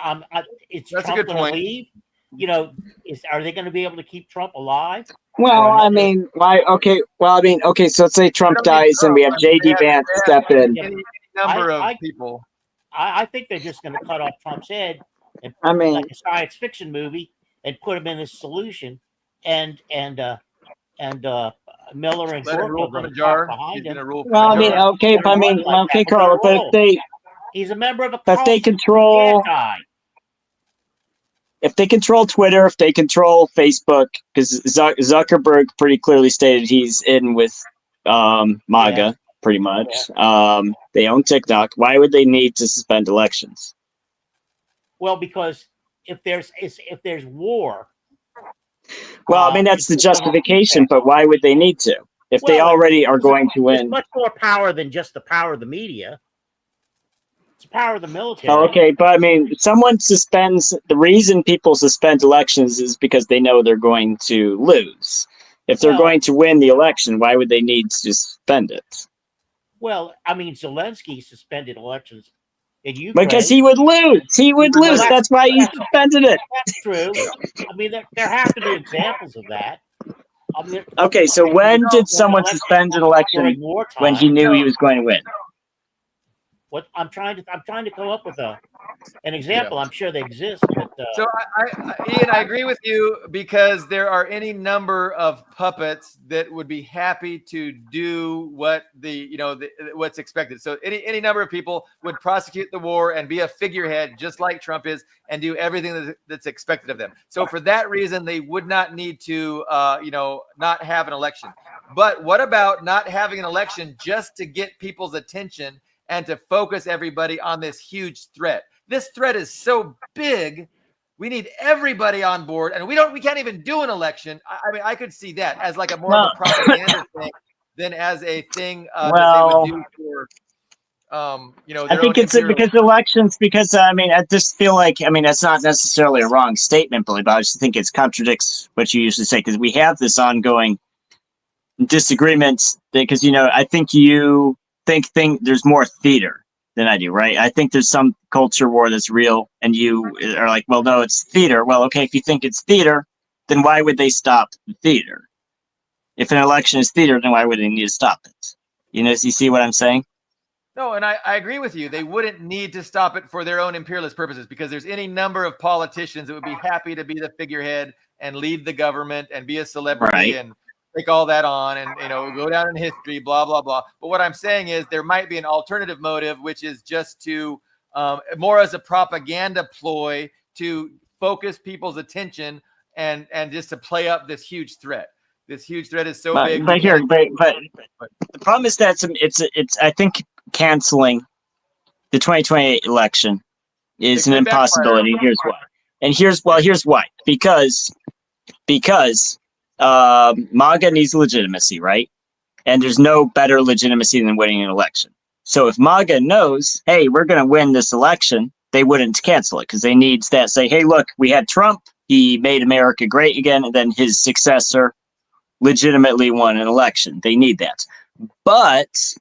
it's that's Trump a good going point. to leave? Are they going to be able to keep Trump alive? Well, I mean, why? Okay. Well, I mean, okay. So let's say Trump dies, and we have J.D. Vance step in. Any number of people. I think they're just going to cut off Trump's head and like a science fiction movie and put him in this solution, and Miller and Gorka rule from a jar behind him. Well, I mean, okay, but I mean, okay, Carl, but he's a member of a cult. If they control, if they control Twitter, if they control Facebook, because Zuckerberg pretty clearly stated he's in with MAGA. Pretty much. Yeah. They own TikTok. Why would they need to suspend elections? Well, because if there's war. Well, I mean, that's the justification, but why would they need to? If they already are going to win. It's much more power than just the power of the media. It's the power of the military. Oh, okay, but I mean, the reason people suspend elections is because they know they're going to lose. If they're going to win the election, why would they need to suspend it? Well, I mean, Zelensky suspended elections in Ukraine. Because he would lose. He would lose. That's why he suspended it. That's true. I mean, there have to be examples of that. I mean, okay, so when did someone suspend an election when he knew he was going to win? What I'm trying to come up with an example. I'm sure they exist, but So, Ian, I agree with you because there are any number of puppets that would be happy to do what what's expected. So, any number of people would prosecute the war and be a figurehead, just like Trump is, and do everything that's expected of them. So, for that reason, they would not need to, not have an election. But what about not having an election just to get people's attention and to focus everybody on this huge threat? This threat is so big. We need everybody on board, and we can't even do an election. I mean, I could see that as like a more of a propaganda thing than as a thing that they would do for, I think it's because elections. Because I mean, I just feel like that's not necessarily a wrong statement, Billy, but I just think it contradicts what you usually say because we have this ongoing disagreements. Because I think you think there's more theater than I do, right? I think there's some culture war that's real, and you are like, well, no, it's theater. Well, okay, if you think it's theater, then why would they stop the theater? If an election is theater, then why would they need to stop it? You see what I'm saying? No, and I agree with you. They wouldn't need to stop it for their own imperialist purposes because there's any number of politicians that would be happy to be the figurehead and lead the government and be a celebrity and take all that on and go down in history, blah blah blah. But what I'm saying is there might be an alternative motive, which is just to more as a propaganda ploy to focus people's attention and just to play up this huge threat. This huge threat is so big. But the problem is that it's I think canceling the 2028 election is an impossibility. Here's why. And here's why. Because MAGA needs legitimacy, right? And there's no better legitimacy than winning an election. So if MAGA knows, hey, we're going to win this election, they wouldn't cancel it because they need that say, hey, look, we had Trump. He made America great again. And then his successor legitimately won an election. They need that. But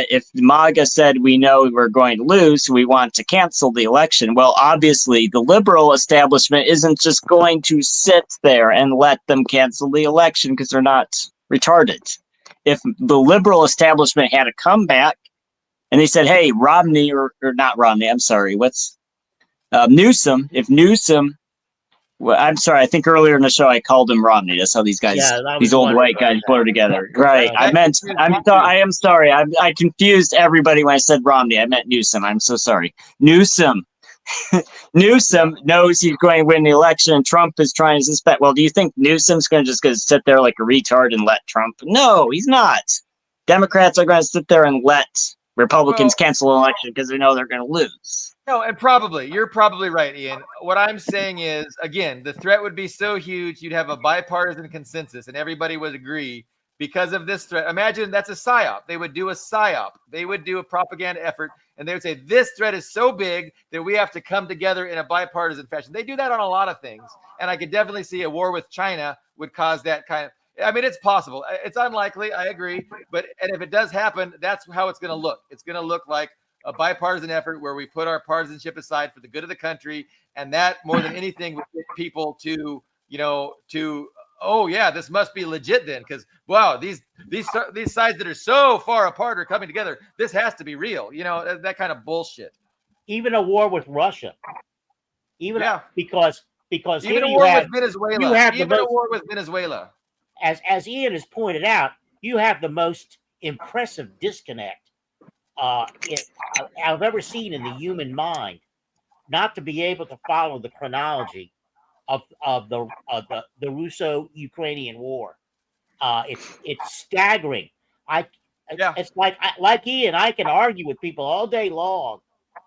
if MAGA said, we know we're going to lose, we want to cancel the election, well, obviously the liberal establishment isn't just going to sit there and let them cancel the election because they're not retarded. If the liberal establishment had a comeback and they said, hey, Romney or not Romney, I'm sorry, what's Newsom, if Newsom, well, I'm sorry, I think earlier in the show I called him Romney. That's how these guys, these old white guys blur together. Right. I am sorry. I confused everybody when I said Romney. I meant Newsom. I'm so sorry. Newsom knows he's going to win the election and Trump is trying to suspect. Well, do you think Newsom's going to sit there like a retard and let Trump? No, he's not. Democrats are going to sit there and let Republicans cancel an election because they know they're going to lose. No, and you're probably right, Ian. What I'm saying is, again, the threat would be so huge, you'd have a bipartisan consensus and everybody would agree because of this threat. Imagine that's a psyop. They would do a psyop. They would do a propaganda effort and they would say, this threat is so big that we have to come together in a bipartisan fashion. They do that on a lot of things. And I could definitely see a war with China would cause that kind of, I mean, it's possible. It's unlikely, I agree. And if it does happen, that's how it's going to look. It's going to look like a bipartisan effort where we put our partisanship aside for the good of the country. And that more than anything would get people to, oh yeah, this must be legit then. Because wow, these sides that are so far apart are coming together. This has to be real. That kind of bullshit. Even a war with Russia. Because even a war with Venezuela. Even a war with Venezuela. As Ian has pointed out, you have the most impressive disconnect I've ever seen in the human mind, not to be able to follow the chronology of the Russo-Ukrainian war. It's staggering. It's like Ian. I can argue with people all day long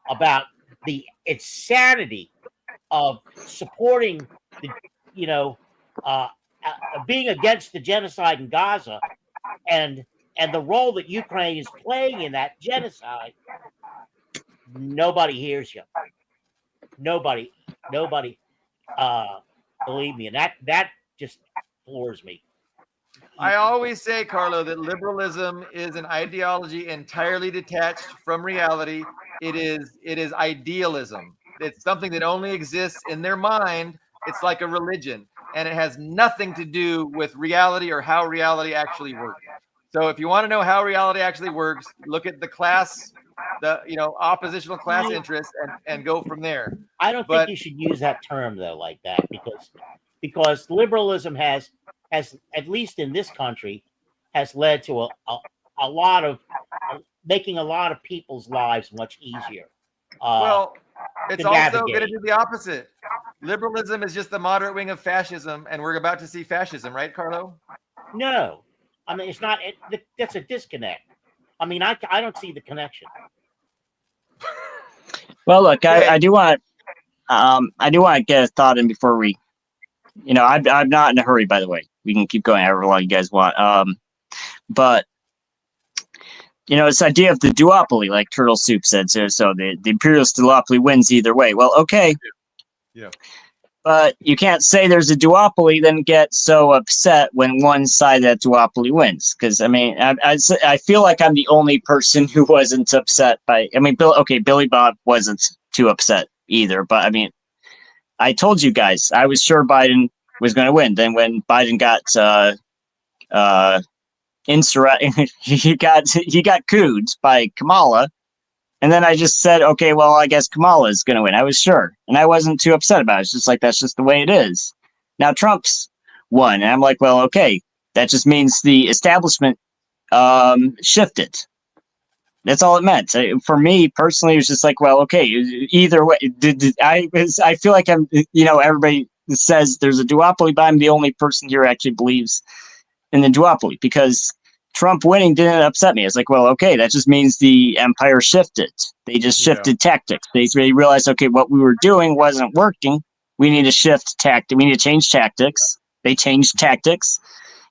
about the insanity of supporting being against the genocide in Gaza and the role that Ukraine is playing in that genocide. Nobody hears you. Nobody. Believe me, and that just floors me. I always say, Carlo, that liberalism is an ideology entirely detached from reality. It is idealism. It's something that only exists in their mind. It's like a religion, and it has nothing to do with reality or how reality actually works. So if you want to know how reality actually works, look at the class the oppositional class interests and go from there. I don't think you should use that term though like that because liberalism has at least in this country has led to a lot of making a lot of people's lives much easier. Well, it's also navigate. going to do the opposite. Liberalism is just the moderate wing of fascism, and we're about to see fascism, right, Carlo? No, I mean it's not. That's a disconnect. I mean, I don't see the connection. Well, look, I do want to get a thought in before we, I'm not in a hurry. By the way, we can keep going however long you guys want. But this idea of the duopoly, like Turtle Soup said, so the imperialist duopoly wins either way. Well, okay. Yeah. But you can't say there's a duopoly, then get so upset when one side of that duopoly wins. Because, I mean, I feel like I'm the only person who wasn't upset by... I mean, Billy Bob wasn't too upset either. But, I mean, I told you guys, I was sure Biden was going to win. Then when Biden got... he got cooed by Kamala. And then I just said, okay, well, I guess Kamala is going to win. I was sure. And I wasn't too upset about it. It's just like, that's just the way it is. Now Trump's won. And I'm like, well, okay. That just means the establishment shifted. That's all it meant. For me, personally, it was just like, well, okay. Either way, I feel like I'm, everybody says there's a duopoly, but I'm the only person here who actually believes in the duopoly because Trump winning didn't upset me. It's like, well, okay, that just means the empire shifted. They just shifted tactics. They realized, okay, what we were doing wasn't working. We need to shift tactic. We need to change tactics. They changed tactics.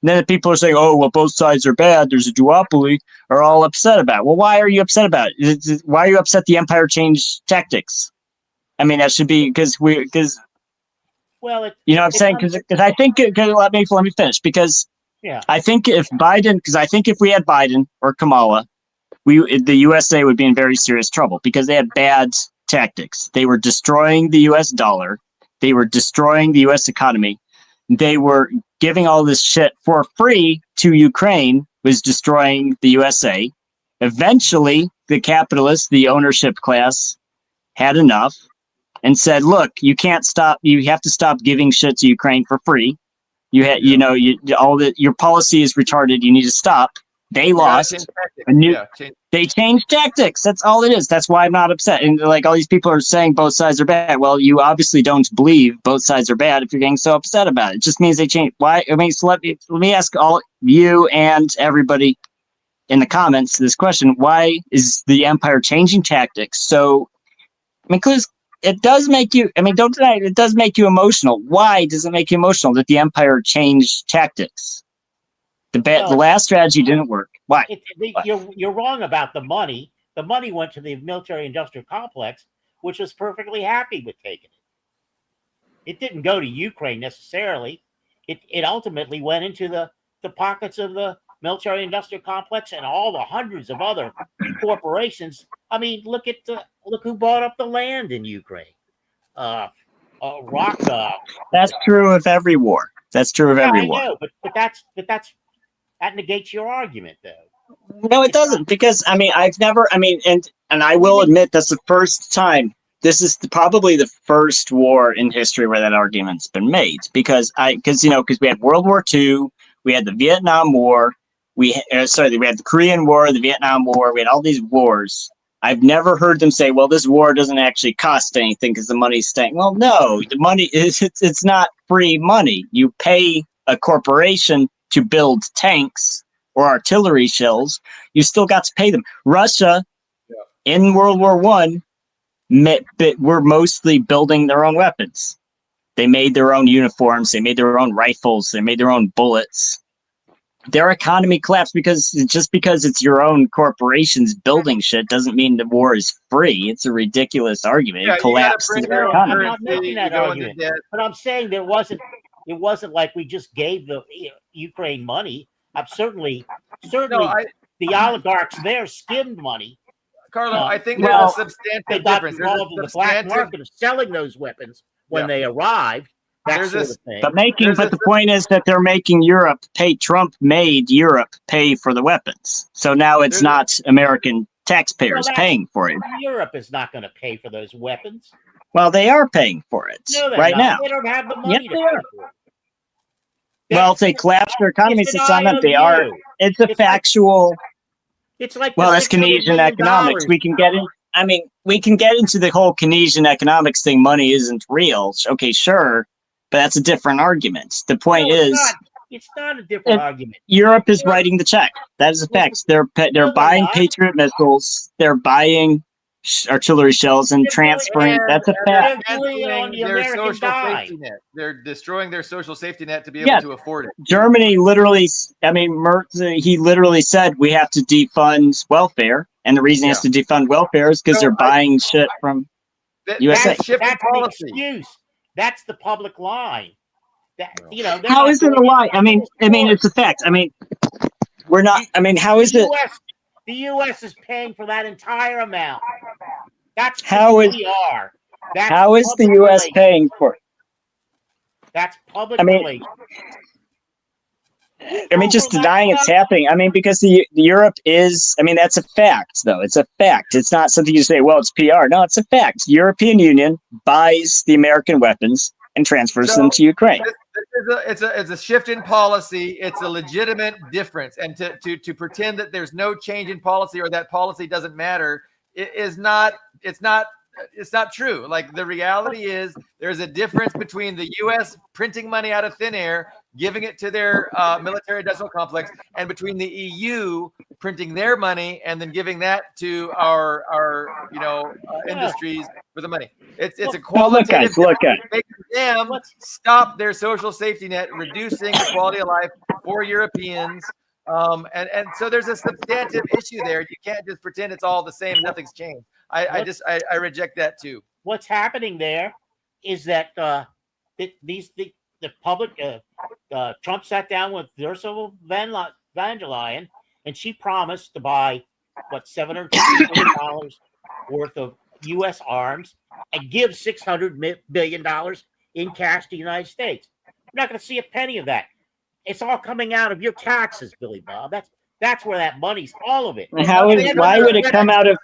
And then the people are saying, oh, well, both sides are bad. There's a duopoly. Are all upset about it. Well, why are you upset about it? Why are you upset the empire changed tactics? I mean, that should be because well, what I'm saying? Because I think, let me finish because I think if we had Biden or Kamala, the USA would be in very serious trouble because they had bad tactics. They were destroying the US dollar. They were destroying the US economy. They were giving all this shit for free to Ukraine, was destroying the USA. Eventually, the capitalists, the ownership class, had enough and said, look, you can't stop. You have to stop giving shit to Ukraine for free. You had, your policy is retarded. You need to stop. They lost. They changed tactics. That's all it is. That's why I'm not upset. And like all these people are saying both sides are bad. Well, you obviously don't believe both sides are bad if you're getting so upset about it. It just means they changed. Why? I mean, so let me ask all you and everybody in the comments this question: why is the empire changing tactics? So, I mean, because it does make you, I mean, don't deny it, it does make you emotional. Why does it make you emotional that the empire changed tactics? The last strategy didn't work. Why? You're wrong about the money. The money went to the military-industrial complex, which was perfectly happy with taking it. It didn't go to Ukraine necessarily. It ultimately went into the pockets of the military-industrial complex and all the hundreds of other corporations. I mean, look who bought up the land in Ukraine. That's true of every war. That's true of every war. I know, but that negates your argument, though. No, it doesn't, because I mean, and I will admit that's the first time. This is probably the first war in history where that argument's been made. Because we had World War II, we had the Vietnam War, we had the Korean War, the Vietnam War, we had all these wars. I've never heard them say, well, this war doesn't actually cost anything because the money's staying. Well, no, the money it's not free money. You pay a corporation to build tanks or artillery shells. You still got to pay them. Russia in World War I were mostly building their own weapons. They made their own uniforms. They made their own rifles. They made their own bullets. Their economy collapsed because it's your own corporations building shit doesn't mean the war is free. It's a ridiculous argument. It collapsed their economy. I'm not making that argument, but I'm saying it wasn't like we just gave the Ukraine money. Certainly, the oligarchs there skimmed money. Carlo, I think there's a substantive they got difference. involved in the black market of selling those weapons when they arrived. That sort of thing. But the point is that they're making Europe pay. Trump made Europe pay for the weapons. So now it's not American taxpayers paying for it. Europe is not going to pay for those weapons. Well, they are paying for it right now. They don't have the money to pay for it. Well, if they collapse their economies, it's on them. They are. It's a factual. It's like that's Keynesian economics. We can get in. I mean, we can get into the whole Keynesian economics thing. Money isn't real. Okay, sure, but that's a different argument. The point is, it's not a different argument. Europe is writing the check. That is a fact. They're buying Patriot missiles. They're buying artillery shells and transferring. That's a fact. They're destroying their social safety net to be able to afford it. Germany literally, he literally said we have to defund welfare, and the reason he has to defund welfare is because they're buying shit from USA. That's an excuse. That's the public line. How is it a lie? I mean, it's a fact. I mean, we're not. I mean, how is it? The U.S. is paying for that entire amount. That's how is the U.S. paying for it? That's public relations. Just denying it's happening. I mean, because the Europe is. I mean, that's a fact, though. It's a fact. It's not something you say. Well, it's PR. No, it's a fact. European Union buys the American weapons and transfers them to Ukraine. It's a shift in policy. It's a legitimate difference, and to pretend that there's no change in policy or that policy doesn't matter it's not true. Like, the reality is there's a difference between the U.S. printing money out of thin air, giving it to their military industrial complex, and between the EU printing their money and then giving that to our industries for the money. It's a qualitative. Look, guys. Making them stop their social safety net, reducing the quality of life for Europeans. And so there's a substantive issue there. You can't just pretend it's all the same. Nothing's changed. I reject that too. What's happening there is that the public, Trump sat down with Ursula von der Leyen, and she promised to buy $750 billion worth of U.S. arms and give $600 billion in cash to the United States. We're not going to see a penny of that. It's all coming out of your taxes, Billy Bob. That's where that money's, all of it. Why would it come out of?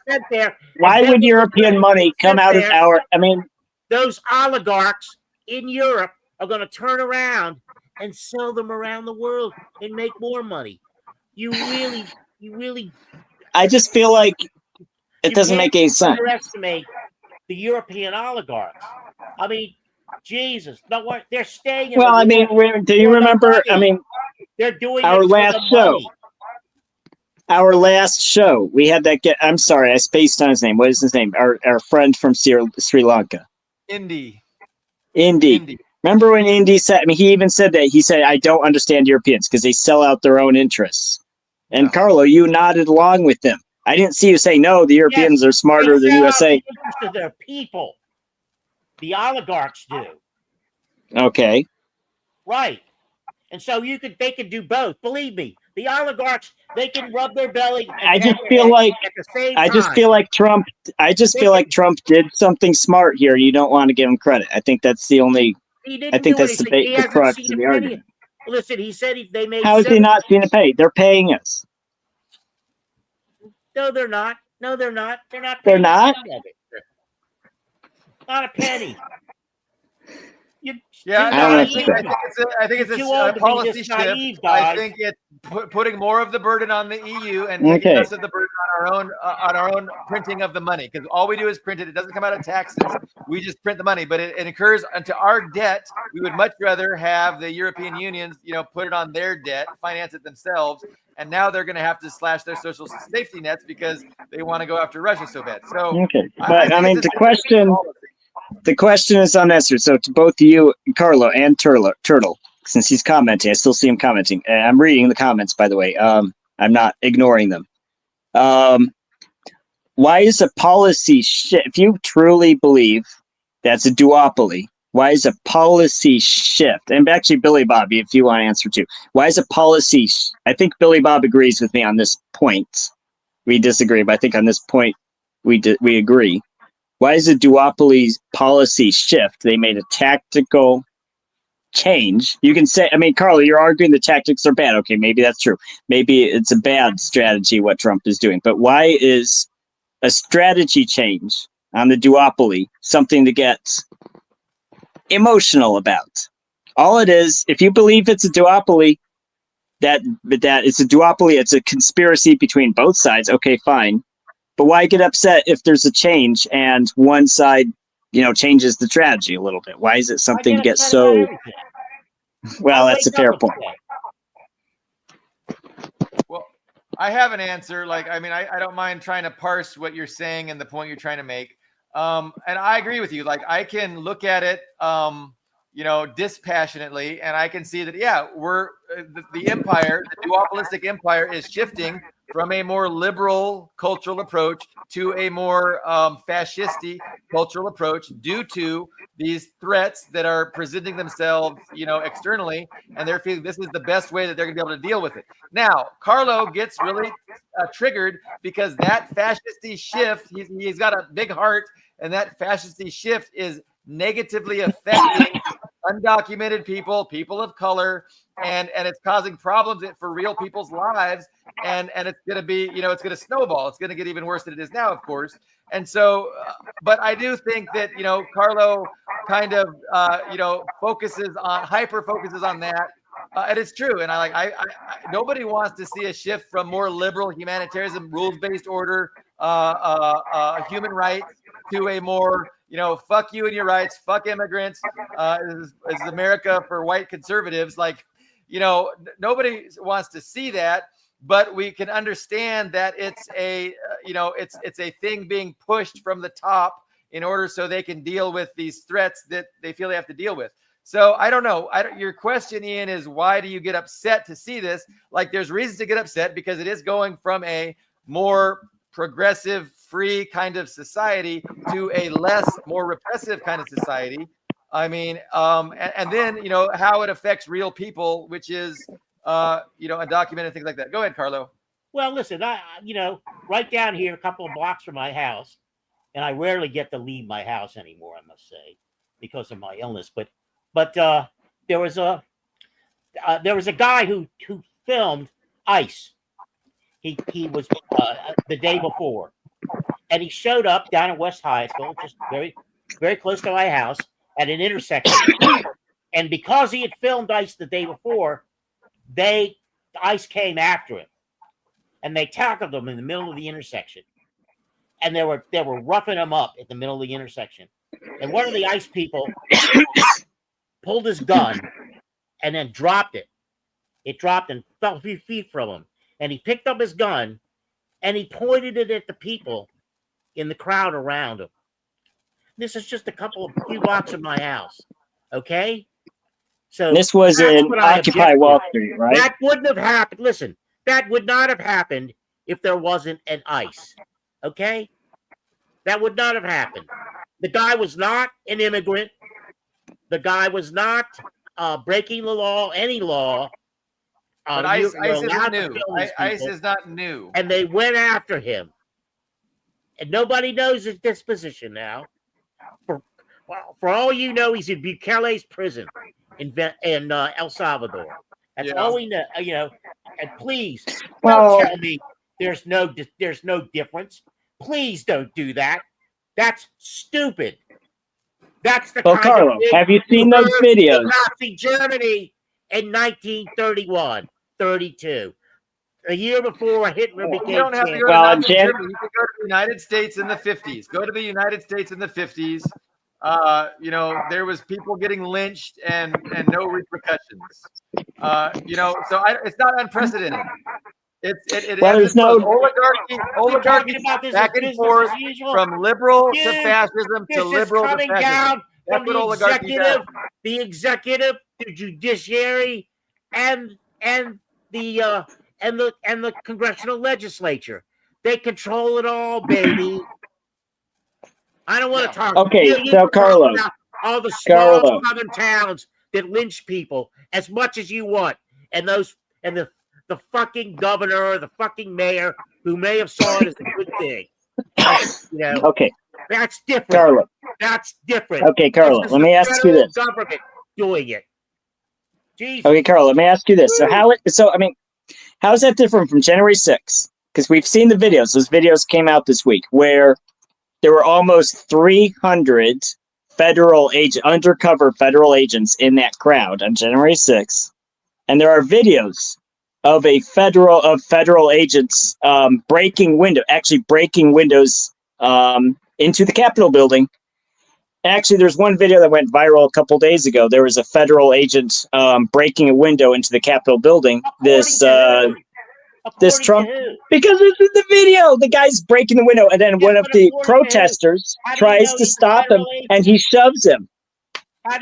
Why would European money come out of our? I mean, those oligarchs in Europe are going to turn around and sell them around the world and make more money. You really. I just feel like it doesn't make any sense. Underestimate the European oligarchs. I mean, Jesus, no, they're staying. Well, I mean, do you remember? I mean, they're doing our last show. Our last show, we had that. I'm sorry, I spaced on his name. What is his name? Our friend from Sri Lanka. Indy. Remember when Indy said? I mean, he even said that. He said, "I don't understand Europeans because they sell out their own interests." And Carlo, you nodded along with them. I didn't see you say no. The Europeans are smarter than USA. To their people, the oligarchs do. Okay. Right. And so they could do both. Believe me, the oligarchs, they can rub their belly. I just feel like Trump. I just feel like Trump did something smart here. You don't want to give him credit. I think that's the only. I think that's the crux of the argument. Listen, he said they made. How is he not seeing it paid? They're paying us. No, they're not. They're not. They're not. Not a penny. I think it's a policy shift. I think it's putting more of the burden on the EU and taking less of the burden on our own printing of the money. Because all we do is print it. It doesn't come out of taxes. We just print the money, but it incurs into our debt. We would much rather have the European unions, put it on their debt, finance it themselves. And now they're going to have to slash their social safety nets because they want to go after Russia so bad. So, but I mean, the question is unanswered. So to both you, Carlo, and Turtle, since he's commenting, I still see him commenting. I'm reading the comments, by the way. I'm not ignoring them. Why is a policy shift? If you truly believe that's a duopoly, why is a policy shift? And actually, Billy Bobby, if you want to answer too, why is a policy? I think Billy Bob agrees with me on this point. We disagree, but I think on this point we agree. Why is a duopoly policy shift? They made a tactical change. You can say, I mean, Carlo, you're arguing the tactics are bad. Okay, maybe that's true. Maybe it's a bad strategy what Trump is doing. But why is a strategy change on the duopoly, something to get emotional about. All it is, if you believe it's a duopoly, that it's a duopoly, it's a conspiracy between both sides, okay, fine. But why get upset if there's a change and one side, changes the strategy a little bit? Why is it something to get so... Well, that's a fair point. Well, I have an answer. I don't mind trying to parse what you're saying and the point you're trying to make. And I agree with you. I can look at it, dispassionately, and I can see that, we're the empire, the duopolistic empire, is shifting from a more liberal cultural approach to a more fascisty cultural approach due to these threats that are presenting themselves, externally, and they're feeling this is the best way that they're going to be able to deal with it. Now, Carlo gets really triggered because that fascisty shift, he's got a big heart, and that fascisty shift is negatively affecting undocumented people of color, and it's causing problems for real people's lives, and it's going to be, it's going to snowball. It's going to get even worse than it is now, of course. And so, but I do think that, Carlo kind of, hyper focuses on that. And it's true. And I nobody wants to see a shift from more liberal humanitarianism, rules-based order, human rights, to a more, fuck you and your rights, fuck immigrants, is America for white conservatives. Nobody wants to see that, but we can understand that it's a, it's a thing being pushed from the top in order so they can deal with these threats that they feel they have to deal with. So I don't know. Your question, Ian, is why do you get upset to see this? There's reasons to get upset because it is going from a more progressive, free kind of society to a more repressive kind of society. I mean, and then, how it affects real people, which is, undocumented, things like that. Go ahead, Carlo. Well, listen, right down here, a couple of blocks from my house, and I rarely get to leave my house anymore, I must say, because of my illness. But there was a guy who filmed ICE. He was the day before, and he showed up down in West Hyattsville, just very, very close to my house, at an intersection. And because he had filmed ICE the day before, ICE came after him, and they tackled him in the middle of the intersection, and they were roughing him up at the middle of the intersection. And one of the ICE people pulled his gun and then dropped it. It dropped and fell a few feet from him. And he picked up his gun and he pointed it at the people in the crowd around him. This is just a few blocks from my house. Okay? So this was in Occupy Wall Street, right? That wouldn't have happened. Listen, that would not have happened if there wasn't an ICE. Okay? That would not have happened. The guy was not an immigrant. The guy was not breaking the law, any law. But ICE isn't new. ICE is not new. And they went after him. And nobody knows his disposition now. For all you know, he's in Bukele's prison in El Salvador. That's all we know. And please don't tell me there's no difference. Please don't do that. That's stupid. That's the kind Carlo, of have you seen those videos? Nazi Germany in 1931, 32. A year before Hitler became You don't have to go to Nazi Germany. You can go to the United States in the 50s. Go to the United States in the 50s. There was people getting lynched and no repercussions. So it's not unprecedented. There's no oligarchy back and forth from liberal to fascism to liberal to fascism. That's what oligarchy does. The executive, the judiciary, and the congressional legislature. They control it all, baby. I don't want to talk. Okay, so Carlo, all the small southern towns that lynch people as much as you want, and the fucking governor or the fucking mayor who may have saw it as a good thing. Okay, that's different. Carlo, that's different. Okay, Carlo, let me ask you this: government doing it. Jesus. Okay, Carlo, let me ask you this: how's that different from January 6th? because we've seen the videos. Those videos came out this week where there were almost 300 undercover federal agents in that crowd on January 6th. And there are videos of federal agents breaking windows into the Capitol building. Actually, there's one video that went viral a couple days ago. There was a federal agent breaking a window into the Capitol building. This Trump, because it's in the video. The guy's breaking the window, and then one of the protesters tries to stop him, and he shoves him.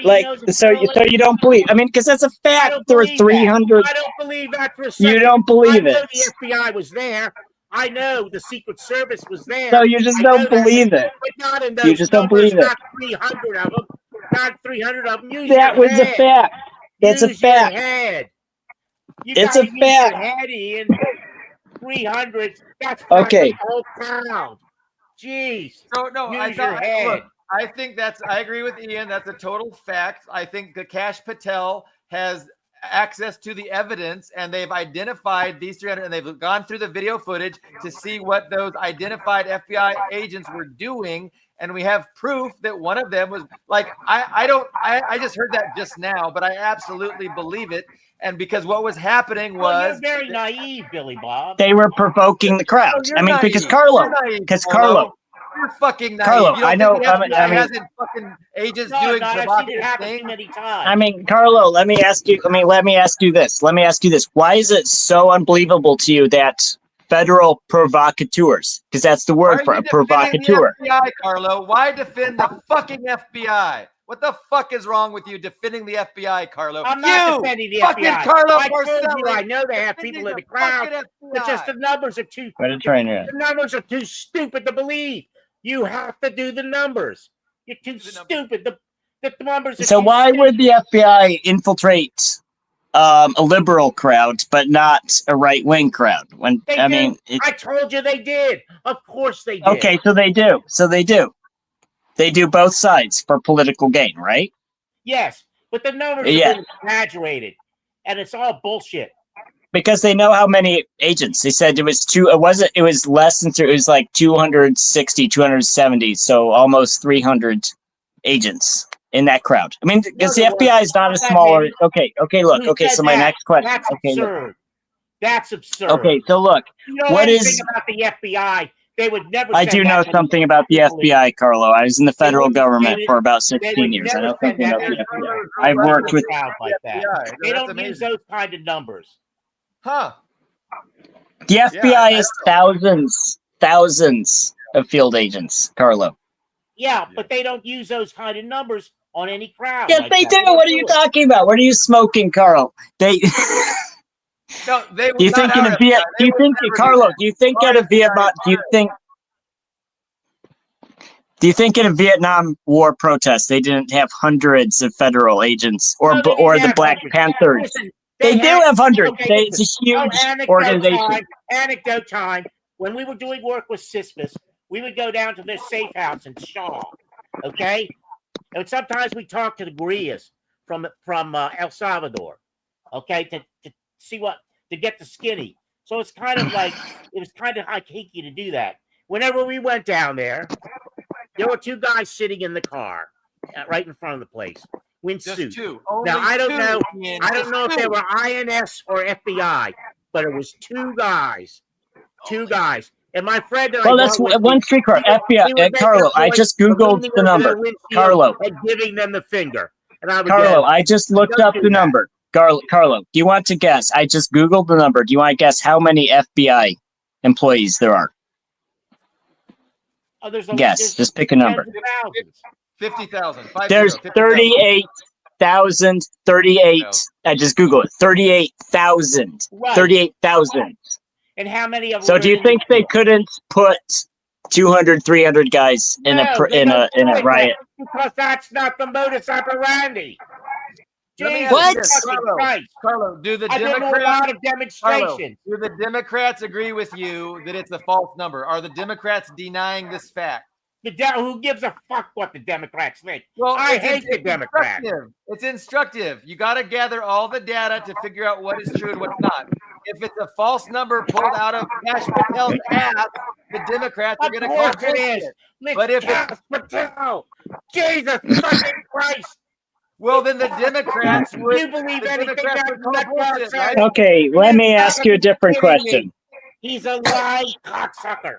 Like, so you don't believe? I mean, because that's a fact. There were 300. I don't believe that for a second. You don't believe it. The FBI was there. I know the Secret Service was there. So you just don't believe it. But not in those you just don't believe it. Not 300 of them. Not 300 of them. That was a fact. That's a fact. It's a fact. Head in 300. That's okay. The whole crowd. Jeez. So no, I think I agree with Ian. That's a total fact. I think the Kash Patel has access to the evidence, and they've identified these 300, and they've gone through the video footage to see what those identified FBI agents were doing. And we have proof that one of them was like, I just heard that just now, but I absolutely believe it. And because what was happening was you're very naive, Billy Bob. They were provoking the crowd. I mean, because Carlo. You're fucking naive. Carlo, I know. Hasn't fucking agents doing I've seen it happen too many times. I mean, Carlo, let me ask you this. Why is it so unbelievable to you that federal provocateurs, because that's the word for a provocateur. FBI, Carlo, why defend the fucking FBI? What the fuck is wrong with you defending the FBI, Carlo? I'm not defending the FBI. Carlo I know they have people in the crowd, but just the numbers are too. The numbers are too stupid to believe. You have to do the numbers. You're too stupid. The numbers are so why would the FBI infiltrate a liberal crowd, but not a right-wing crowd? I told you they did. Of course they did. Okay, so they do. They do both sides for political gain, right? Yes, but the numbers are exaggerated, and it's all bullshit. Because they know how many agents. They said it was it was less than it was like 260, 270, so almost 300 agents in that crowd. I mean, because the FBI is not a smaller. Okay, look. Okay, so my next question. That's absurd. That's absurd. Okay, so look. You know anything about the FBI? They would never. I do know something about the FBI, Carlo. I was in the federal government for about 16 years. I know something about the FBI. I've worked with. Like that. They don't use those kind of numbers. Huh. The FBI is thousands of field agents, Carlo. Yeah, but they don't use those kind of numbers on any crowd. Yes, they do. What are you talking about? What are you smoking, Carl? No, they do you think in a Vietnam? Do you think, Carlo? Do you think at a Vietnam? Do you think in a Vietnam War protest they didn't have hundreds of federal agents or the Black Panthers? Listen, they do have hundreds. It's a huge organization. Anecdote time. When we were doing work with CISPAS, we would go down to their safe house in Shaw. Okay, and sometimes we talk to the guerrillas from El Salvador. Okay, to see to get the skinny. So it's kind of like it was kind of hinky to do that. Whenever we went down there were two guys sitting in the car right in front of the place. Suits. Now I don't know if they were INS or FBI, but it was two guys. And my friend. That's one street car. FBI. Carlo, I just Googled the number. Carlo. And giving them the finger. And I just looked up the number. Carlo, do you want to guess? I just Googled the number. Do you want to guess how many FBI employees there are? Guess. Just pick a number. 50,000. There's 38,000. 38. I just Googled it. 38,000. Right. 38,000. And how many of them? So do you think they couldn't put 200, 300 guys in a riot? Because that's not the modus operandi. What? Carlo, do the Democrats agree with you that it's a false number? Are the Democrats denying this fact? Who gives a fuck what the Democrats think? Well, I hate the Democrats. It's instructive. You got to gather all the data to figure out what is true and what's not. if it's a false number pulled out of Cash Patel's ass, the Democrats are going to call Of course it is. bullshit. But if Cash Patel, Jesus fucking Christ. well, then the Democrats would. You believe the anything Democrats that would call nutball bullshit, says? right? Okay, let me ask you a different Kidding me. question. He's a lying cocksucker.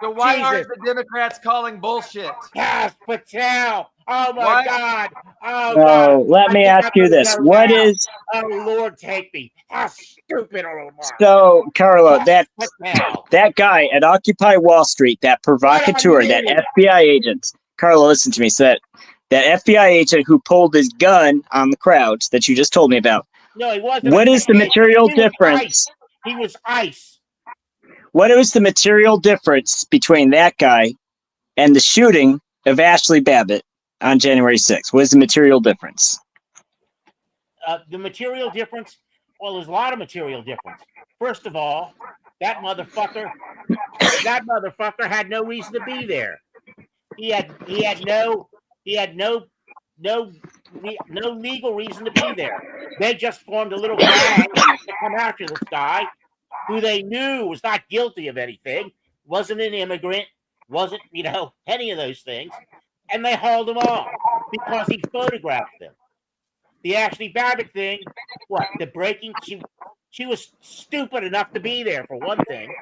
So why Jesus. aren't the Democrats calling bullshit? Cash Patel. Oh my Why- God. Oh No, God. let I me think ask I'm you gonna this. go What now. is Oh Lord, take me. How stupid are Omar? so, Carlo? Cash Patel. That guy at Occupy Wall Street, that provocateur, that FBI agent. Carlo, listen to me. So that FBI agent who pulled his gun on the crowds that you just told me about. No, he wasn't. What is the material difference? He was ice. What is the material difference between that guy and the shooting of Ashley Babbitt on January 6th? What is the material difference? The material difference. Well, there's a lot of material difference. First of all, that motherfucker had no reason to be there. He had no legal reason to be there. They just formed a little gang to come after this guy, who they knew was not guilty of anything, wasn't an immigrant, wasn't any of those things, and they hauled him off because he photographed them. The Ashley Babbitt thing, what? The breaking, she was stupid enough to be there, for one thing.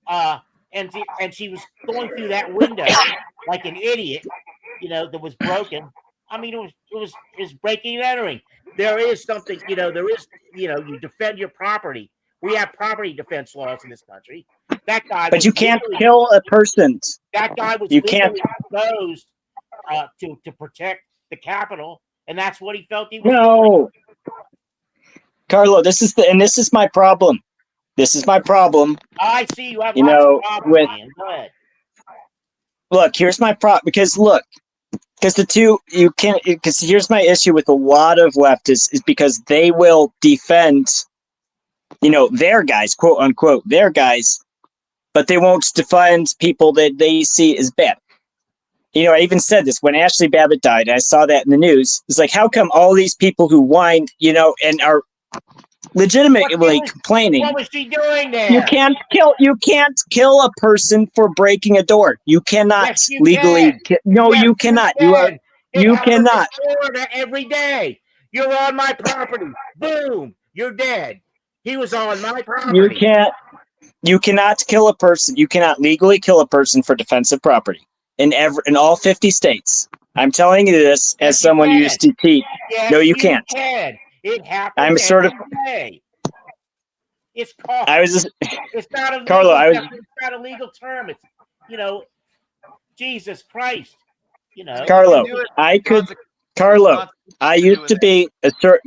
And she was going through that window like an idiot, that was broken. I mean, it was breaking and entering. There is something, you defend your property. We have property defense laws in this country. That guy, but you can't kill a person. That guy was exposed to protect the Capitol, and that's what he felt he was doing. Carlo, this is my problem. This is my problem. I see you have lots of problems, Ian. Go ahead. Look, here's my problem. Because here's my issue with a lot of leftists is because they will defend, their guys, quote unquote, their guys, but they won't defend people that they see as bad. I even said this when Ashley Babbitt died. I saw that in the news. It's like, how come all these people who whined, and are legitimately complaining? What was she doing there? You can't kill a person for breaking a door. You cannot legally. No, yes, you cannot. You cannot. Every day, you're on my property. Boom, you're dead. He was on my property. You cannot kill a person. You cannot legally kill a person for defensive property in all 50 states. I'm telling you this as someone who used to teach. Yes, no, you can't. It happens. I'm every day. It's called. It's not a legal, Carlo. It's not a legal term. It's Jesus Christ. Carlo. I used to be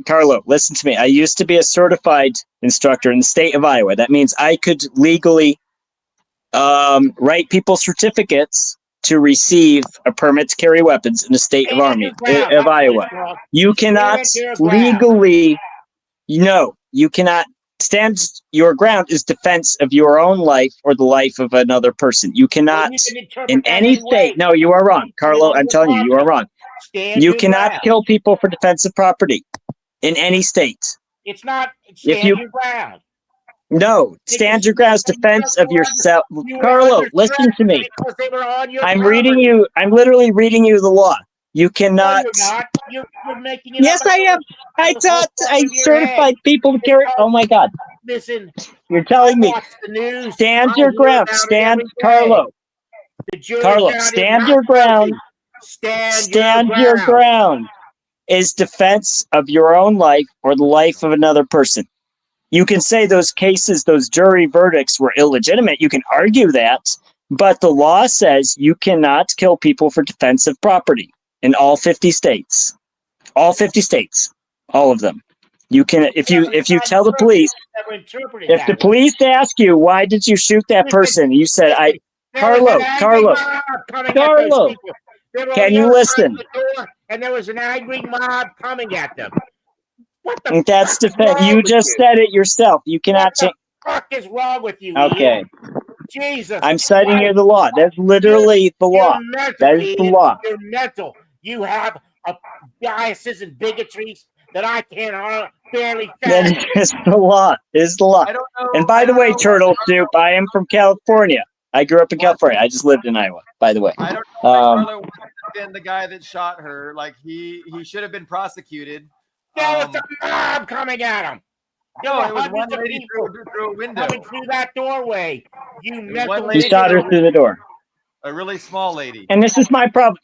Carlo. Listen to me. I used to be a certified instructor in the state of Iowa. That means I could legally write people certificates to receive a permit to carry weapons in the state of Iowa. You cannot legally. You cannot stand your ground is defense of your own life or the life of another person. You cannot in any state. No, you are wrong, Carlo. I'm telling you, you are wrong. You cannot kill people for defensive property in any state. It's not stand your ground. No, stand your ground is defense of yourself. Carlo, listen to me. I'm literally reading you the law. You cannot. No, you're not. You're making it yes, I am. I taught. I certified people to carry. Oh my God! Listen, you're telling me. Stand your ground. Stand, Carlo. Carlo, stand your ground. Stand your ground is defense of your own life or the life of another person. You can say those cases, those jury verdicts were illegitimate. You can argue that, but the law says you cannot kill people for defensive property in all 50 states. All 50 states. All of them. You can if you tell the police, if the police ask you why did you shoot that person, you said Carlo. Can you listen? And there was an angry mob coming at them. What the That's defense. You just said it yourself. You cannot change. What the fuck is wrong with you? Okay. Ian? Jesus. I'm citing you the law. That's literally the law. That is the law. You're mental. You have biases and bigotries that I can't barely That fathom. is the law. It is the law. I don't know. And by I the don't way, know Turtle Soup, I am from California. I grew up in California. I just lived in Iowa, by the way. I don't know why Carlo wants to defend the guy that shot her. Like he should have been prosecuted. There was a mob coming at him. There No, were it was one hundreds of lady people through a window. coming through that doorway. You was mental one He lady shot her through the door. A really small lady. And this is my problem.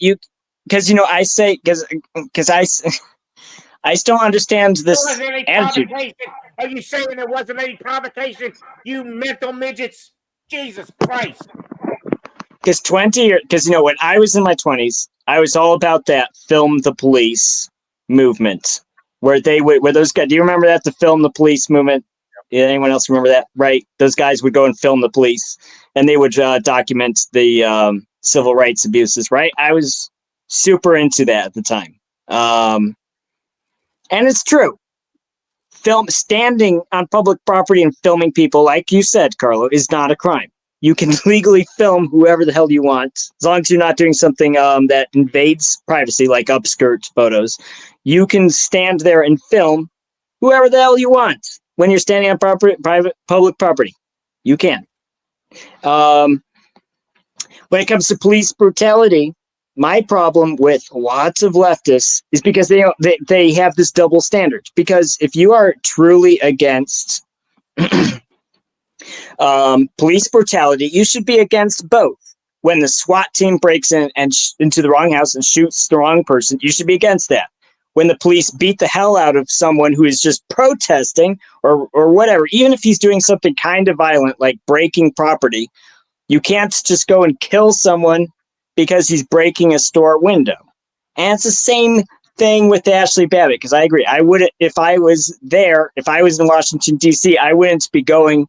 Because I say because I still understand this There wasn't any attitude. provocation. Are you saying there wasn't any provocation? You mental midgets. Jesus Christ. Because when I was in my 20s, I was all about that film the police movement, where those guys. Do you remember that, the film the police movement? Yeah, anyone else remember that? Right, those guys would go and film the police, and they would document the civil rights abuses. Right, I was super into that at the time, and it's true. Standing on public property and filming people, like you said, Carlo, is not a crime. You can legally film whoever the hell you want, as long as you're not doing something that invades privacy, like upskirt photos. You can stand there and film whoever the hell you want when you're standing on public property. You can. When it comes to police brutality, my problem with lots of leftists is because they have this double standard. Because if you are truly against police brutality, you should be against both. When the SWAT team breaks in and into the wrong house and shoots the wrong person, you should be against that. When the police beat the hell out of someone who is just protesting or whatever, even if he's doing something kind of violent like breaking property, you can't just go and kill someone because he's breaking a store window. And it's the same thing with Ashley Babbitt, because I agree. I wouldn't, if I was there, if I was in Washington, D.C., I wouldn't be going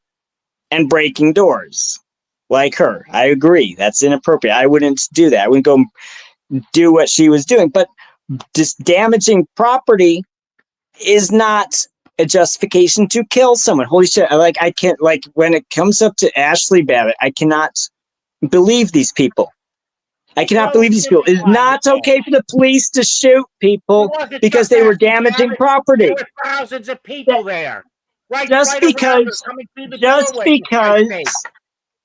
and breaking doors like her. I agree. That's inappropriate. I wouldn't do that. I wouldn't go do what she was doing. But just damaging property is not a justification to kill someone. Holy shit. I can't, when it comes up to Ashley Babbitt, I cannot believe these people. I cannot believe these people. It's not okay for the police to shoot people because they were damaging property. There were thousands of people there. Just because,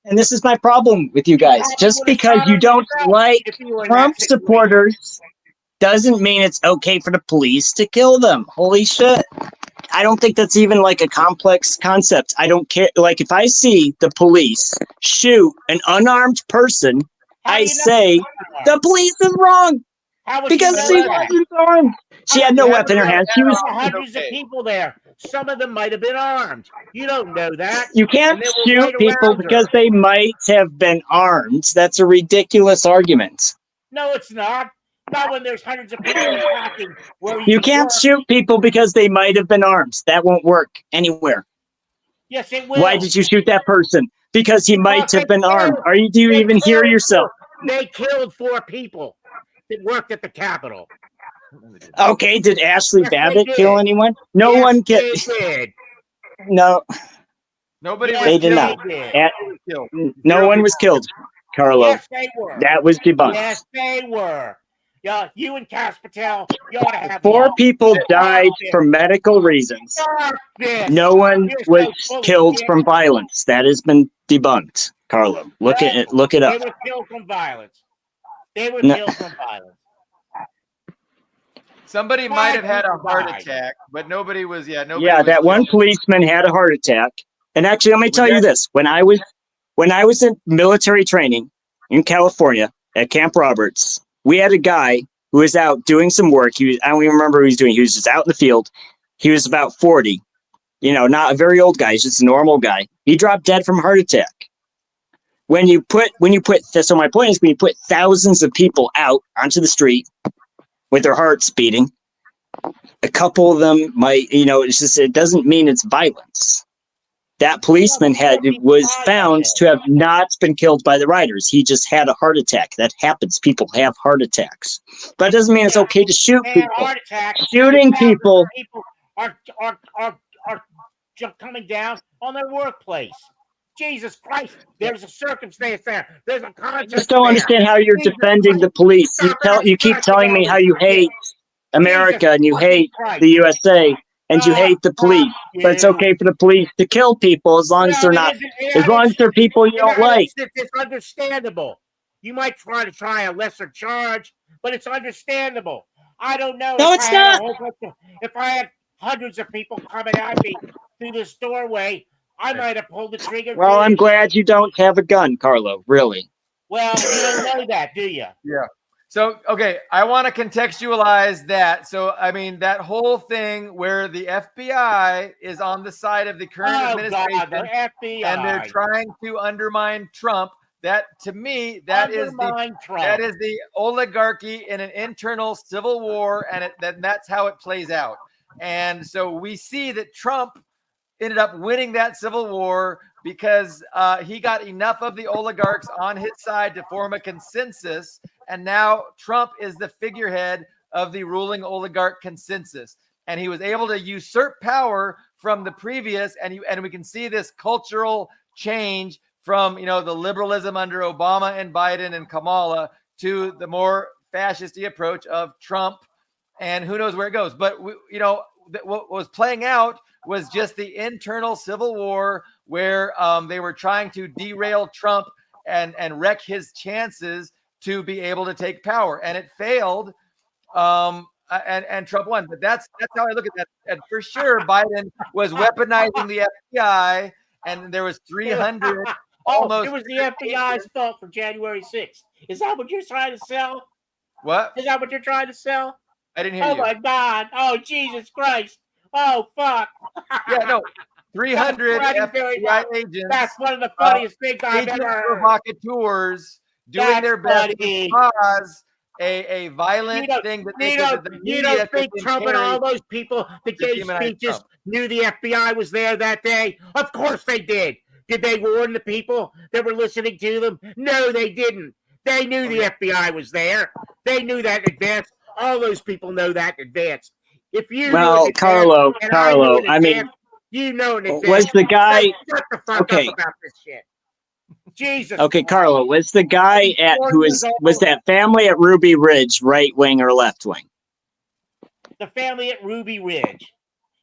and this is my problem with you guys, just because you don't like Trump supporters doesn't mean it's okay for the police to kill them. Holy shit. I don't think that's even like a complex concept. I don't care. Like, if I see the police shoot an unarmed person, I say the police is wrong because she wasn't armed. She had no weapon in her hand. She was hundreds of people there. Some of them might have been armed. You don't know that. You can't shoot people because they might have been armed. That's a ridiculous argument. No, it's not. Not when there's hundreds of people attacking. You can't shoot people because they might have been armed. That won't work anywhere. Yes, it will. Why did you shoot that person? Because he might have been armed. Do you even hear yourself? They killed 4 people that worked at the Capitol. Okay, did Ashley Babbitt kill anyone? No one killed. No. Nobody was killed. They did not. No one was killed, Carlo. Yes, they were. That was debunked. Yes, they were. Yeah, you and Cass Patel, you ought to have 4 people died for medical reasons. No one was killed from violence. That has been debunked, Carlo. Look at it. Look it up. They were killed from violence. Killed from violence. Somebody might have had a heart attack, but nobody was. Yeah, nobody. Yeah, was that one killed. policeman had a heart attack. And actually, let me tell you this: when I was in military training in California at Camp Roberts, we had a guy who was out doing some work. I don't even remember what he was doing. He was just out in the field. He was about 40. Not a very old guy. He's just a normal guy. He dropped dead from a heart attack. So my point is, when you put thousands of people out onto the street with their hearts beating, a couple of them might, it doesn't mean it's violence. That policeman was found to have not been killed by the rioters. He just had a heart attack. That happens. People have heart attacks. But it doesn't mean it's okay to shoot people. Shooting people are coming down on their workplace. Jesus Christ, there's a circumstance there. There's a context. I just don't understand how you're defending the police. You keep telling me how you hate America and you fucking hate Christ. the USA and you hate the police, but it's okay for the police to kill people as long as they're not, as long as they're people you don't like. It's understandable. You might try a lesser charge, but it's understandable. I don't know. No, it's not. If I had hundreds of people coming at me through this doorway, I might have pulled the trigger. Well, I'm glad you don't have a gun, Carlo. Really. Well, you don't know that, do you? Yeah. So, okay, I want to contextualize that. So, I mean, that whole thing where the FBI is on the side of the current administration, God, the FBI. and they're trying to undermine Trump. That, to me, that is the oligarchy in an internal civil war, and that's how it plays out. And so we see that Trump ended up winning that civil war because he got enough of the oligarchs on his side to form a consensus. And now Trump is the figurehead of the ruling oligarch consensus. And he was able to usurp power from the previous. And we can see this cultural change from, the liberalism under Obama and Biden and Kamala to the more fascisty approach of Trump. And who knows where it goes. But, what was playing out was just the internal civil war where they were trying to derail Trump and wreck his chances to be able to take power. And it failed. And Trump won. But that's how I look at that. And for sure, Biden was weaponizing the FBI, and there was 300. It was the FBI's fault for January 6th. Is that what you're trying to sell? What? Is that what you're trying to sell? I didn't hear you. Oh, my God. Oh, Jesus Christ. Oh, fuck. Yeah, no. 300 FBI agents. That's one of the funniest things I've ever heard. Provocateurs doing their best to cause a violent thing that you don't think Trump and all those people that gave speeches knew the FBI was there that day? Of course they did. Did they warn the people that were listening to them? No, they didn't. They knew the FBI was there. They knew that in advance. All those people know that in advance. If you Carlo, you know in advance. Was the guy shut the fuck up about this shit? Jesus. Okay, Carlo, was the guy was that family at Ruby Ridge right wing or left wing? The family at Ruby Ridge.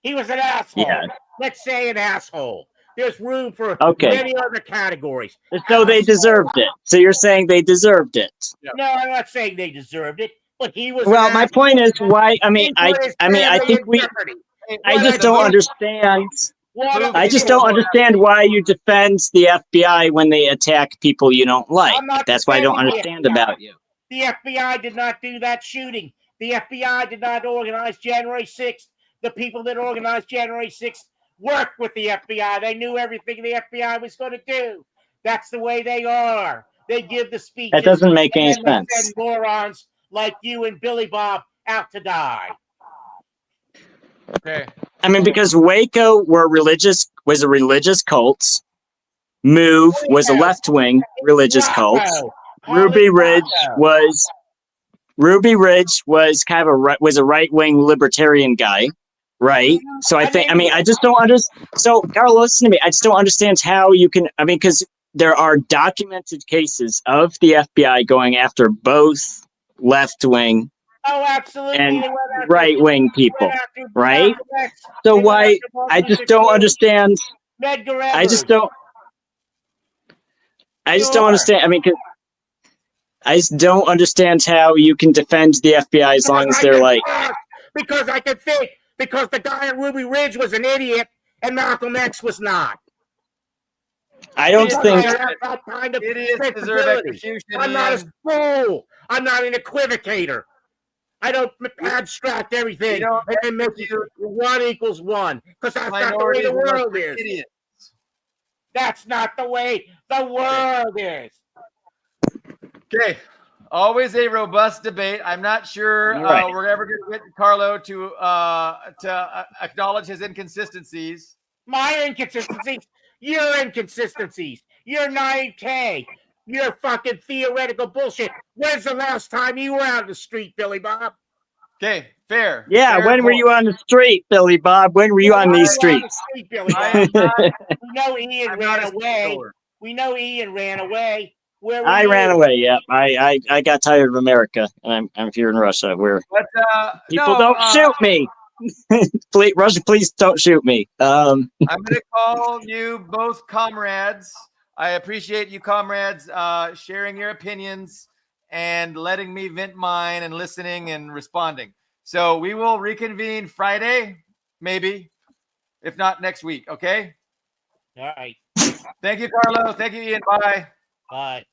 He was an asshole. Yeah. Let's say an asshole. There's room for many other categories. So they deserved it. So you're saying they deserved it? No, I'm not saying they deserved it, but he was. Well, my point is why. I think we. I just don't understand. I just don't understand why you defend the FBI when they attack people you don't like. That's why I don't understand about you. The FBI did not do that shooting. The FBI did not organize January 6th. The people that organized January 6th worked with the FBI. They knew everything the FBI was going to do. That's the way they are. They give the speeches. That doesn't make any sense. Send morons like you and Billy Bob out to die. Okay. I mean, because Waco was a religious cult. Move was a left-wing religious cult. Ruby Ridge was kind of a right-wing libertarian guy. Right. So I just don't understand. So, Carl, listen to me. I just don't understand how you can. I mean, because there are documented cases of the FBI going after both left wing and right wing people. Right. So why? I just don't understand. I just don't understand. I mean, I just don't understand how you can defend the FBI as long as they're like. Because I can think. Because the guy at Ruby Ridge was an idiot and Malcolm X was not. I don't think idiots deserve execution. I'm not a fool. I'm not an equivocator. I don't abstract everything and then make you 1 = 1. Because that's not the way the world is. Idiots. That's not the way the world is. Okay. Always a robust debate. I'm not sure we're ever going to get Carlo to acknowledge his inconsistencies. My inconsistencies? Your inconsistencies. Your naivete. Your fucking theoretical bullshit. When's the last time you were out in the street, Billy Bob? Okay, fair. Yeah, when were you on the street, Billy Bob? When were you on these streets? We know Ian ran away. We know Ian ran away. Where were I you? ran away. Yeah, I got tired of America, and I'm here in Russia, where But people no, don't shoot me. Please, Russia, please don't shoot me. I'm going to call you both comrades. I appreciate you, comrades, sharing your opinions and letting me vent mine and listening and responding. So we will reconvene Friday, maybe, if not next week. Okay. All right. Thank you, Carlo. Thank you, Ian. Bye. Bye.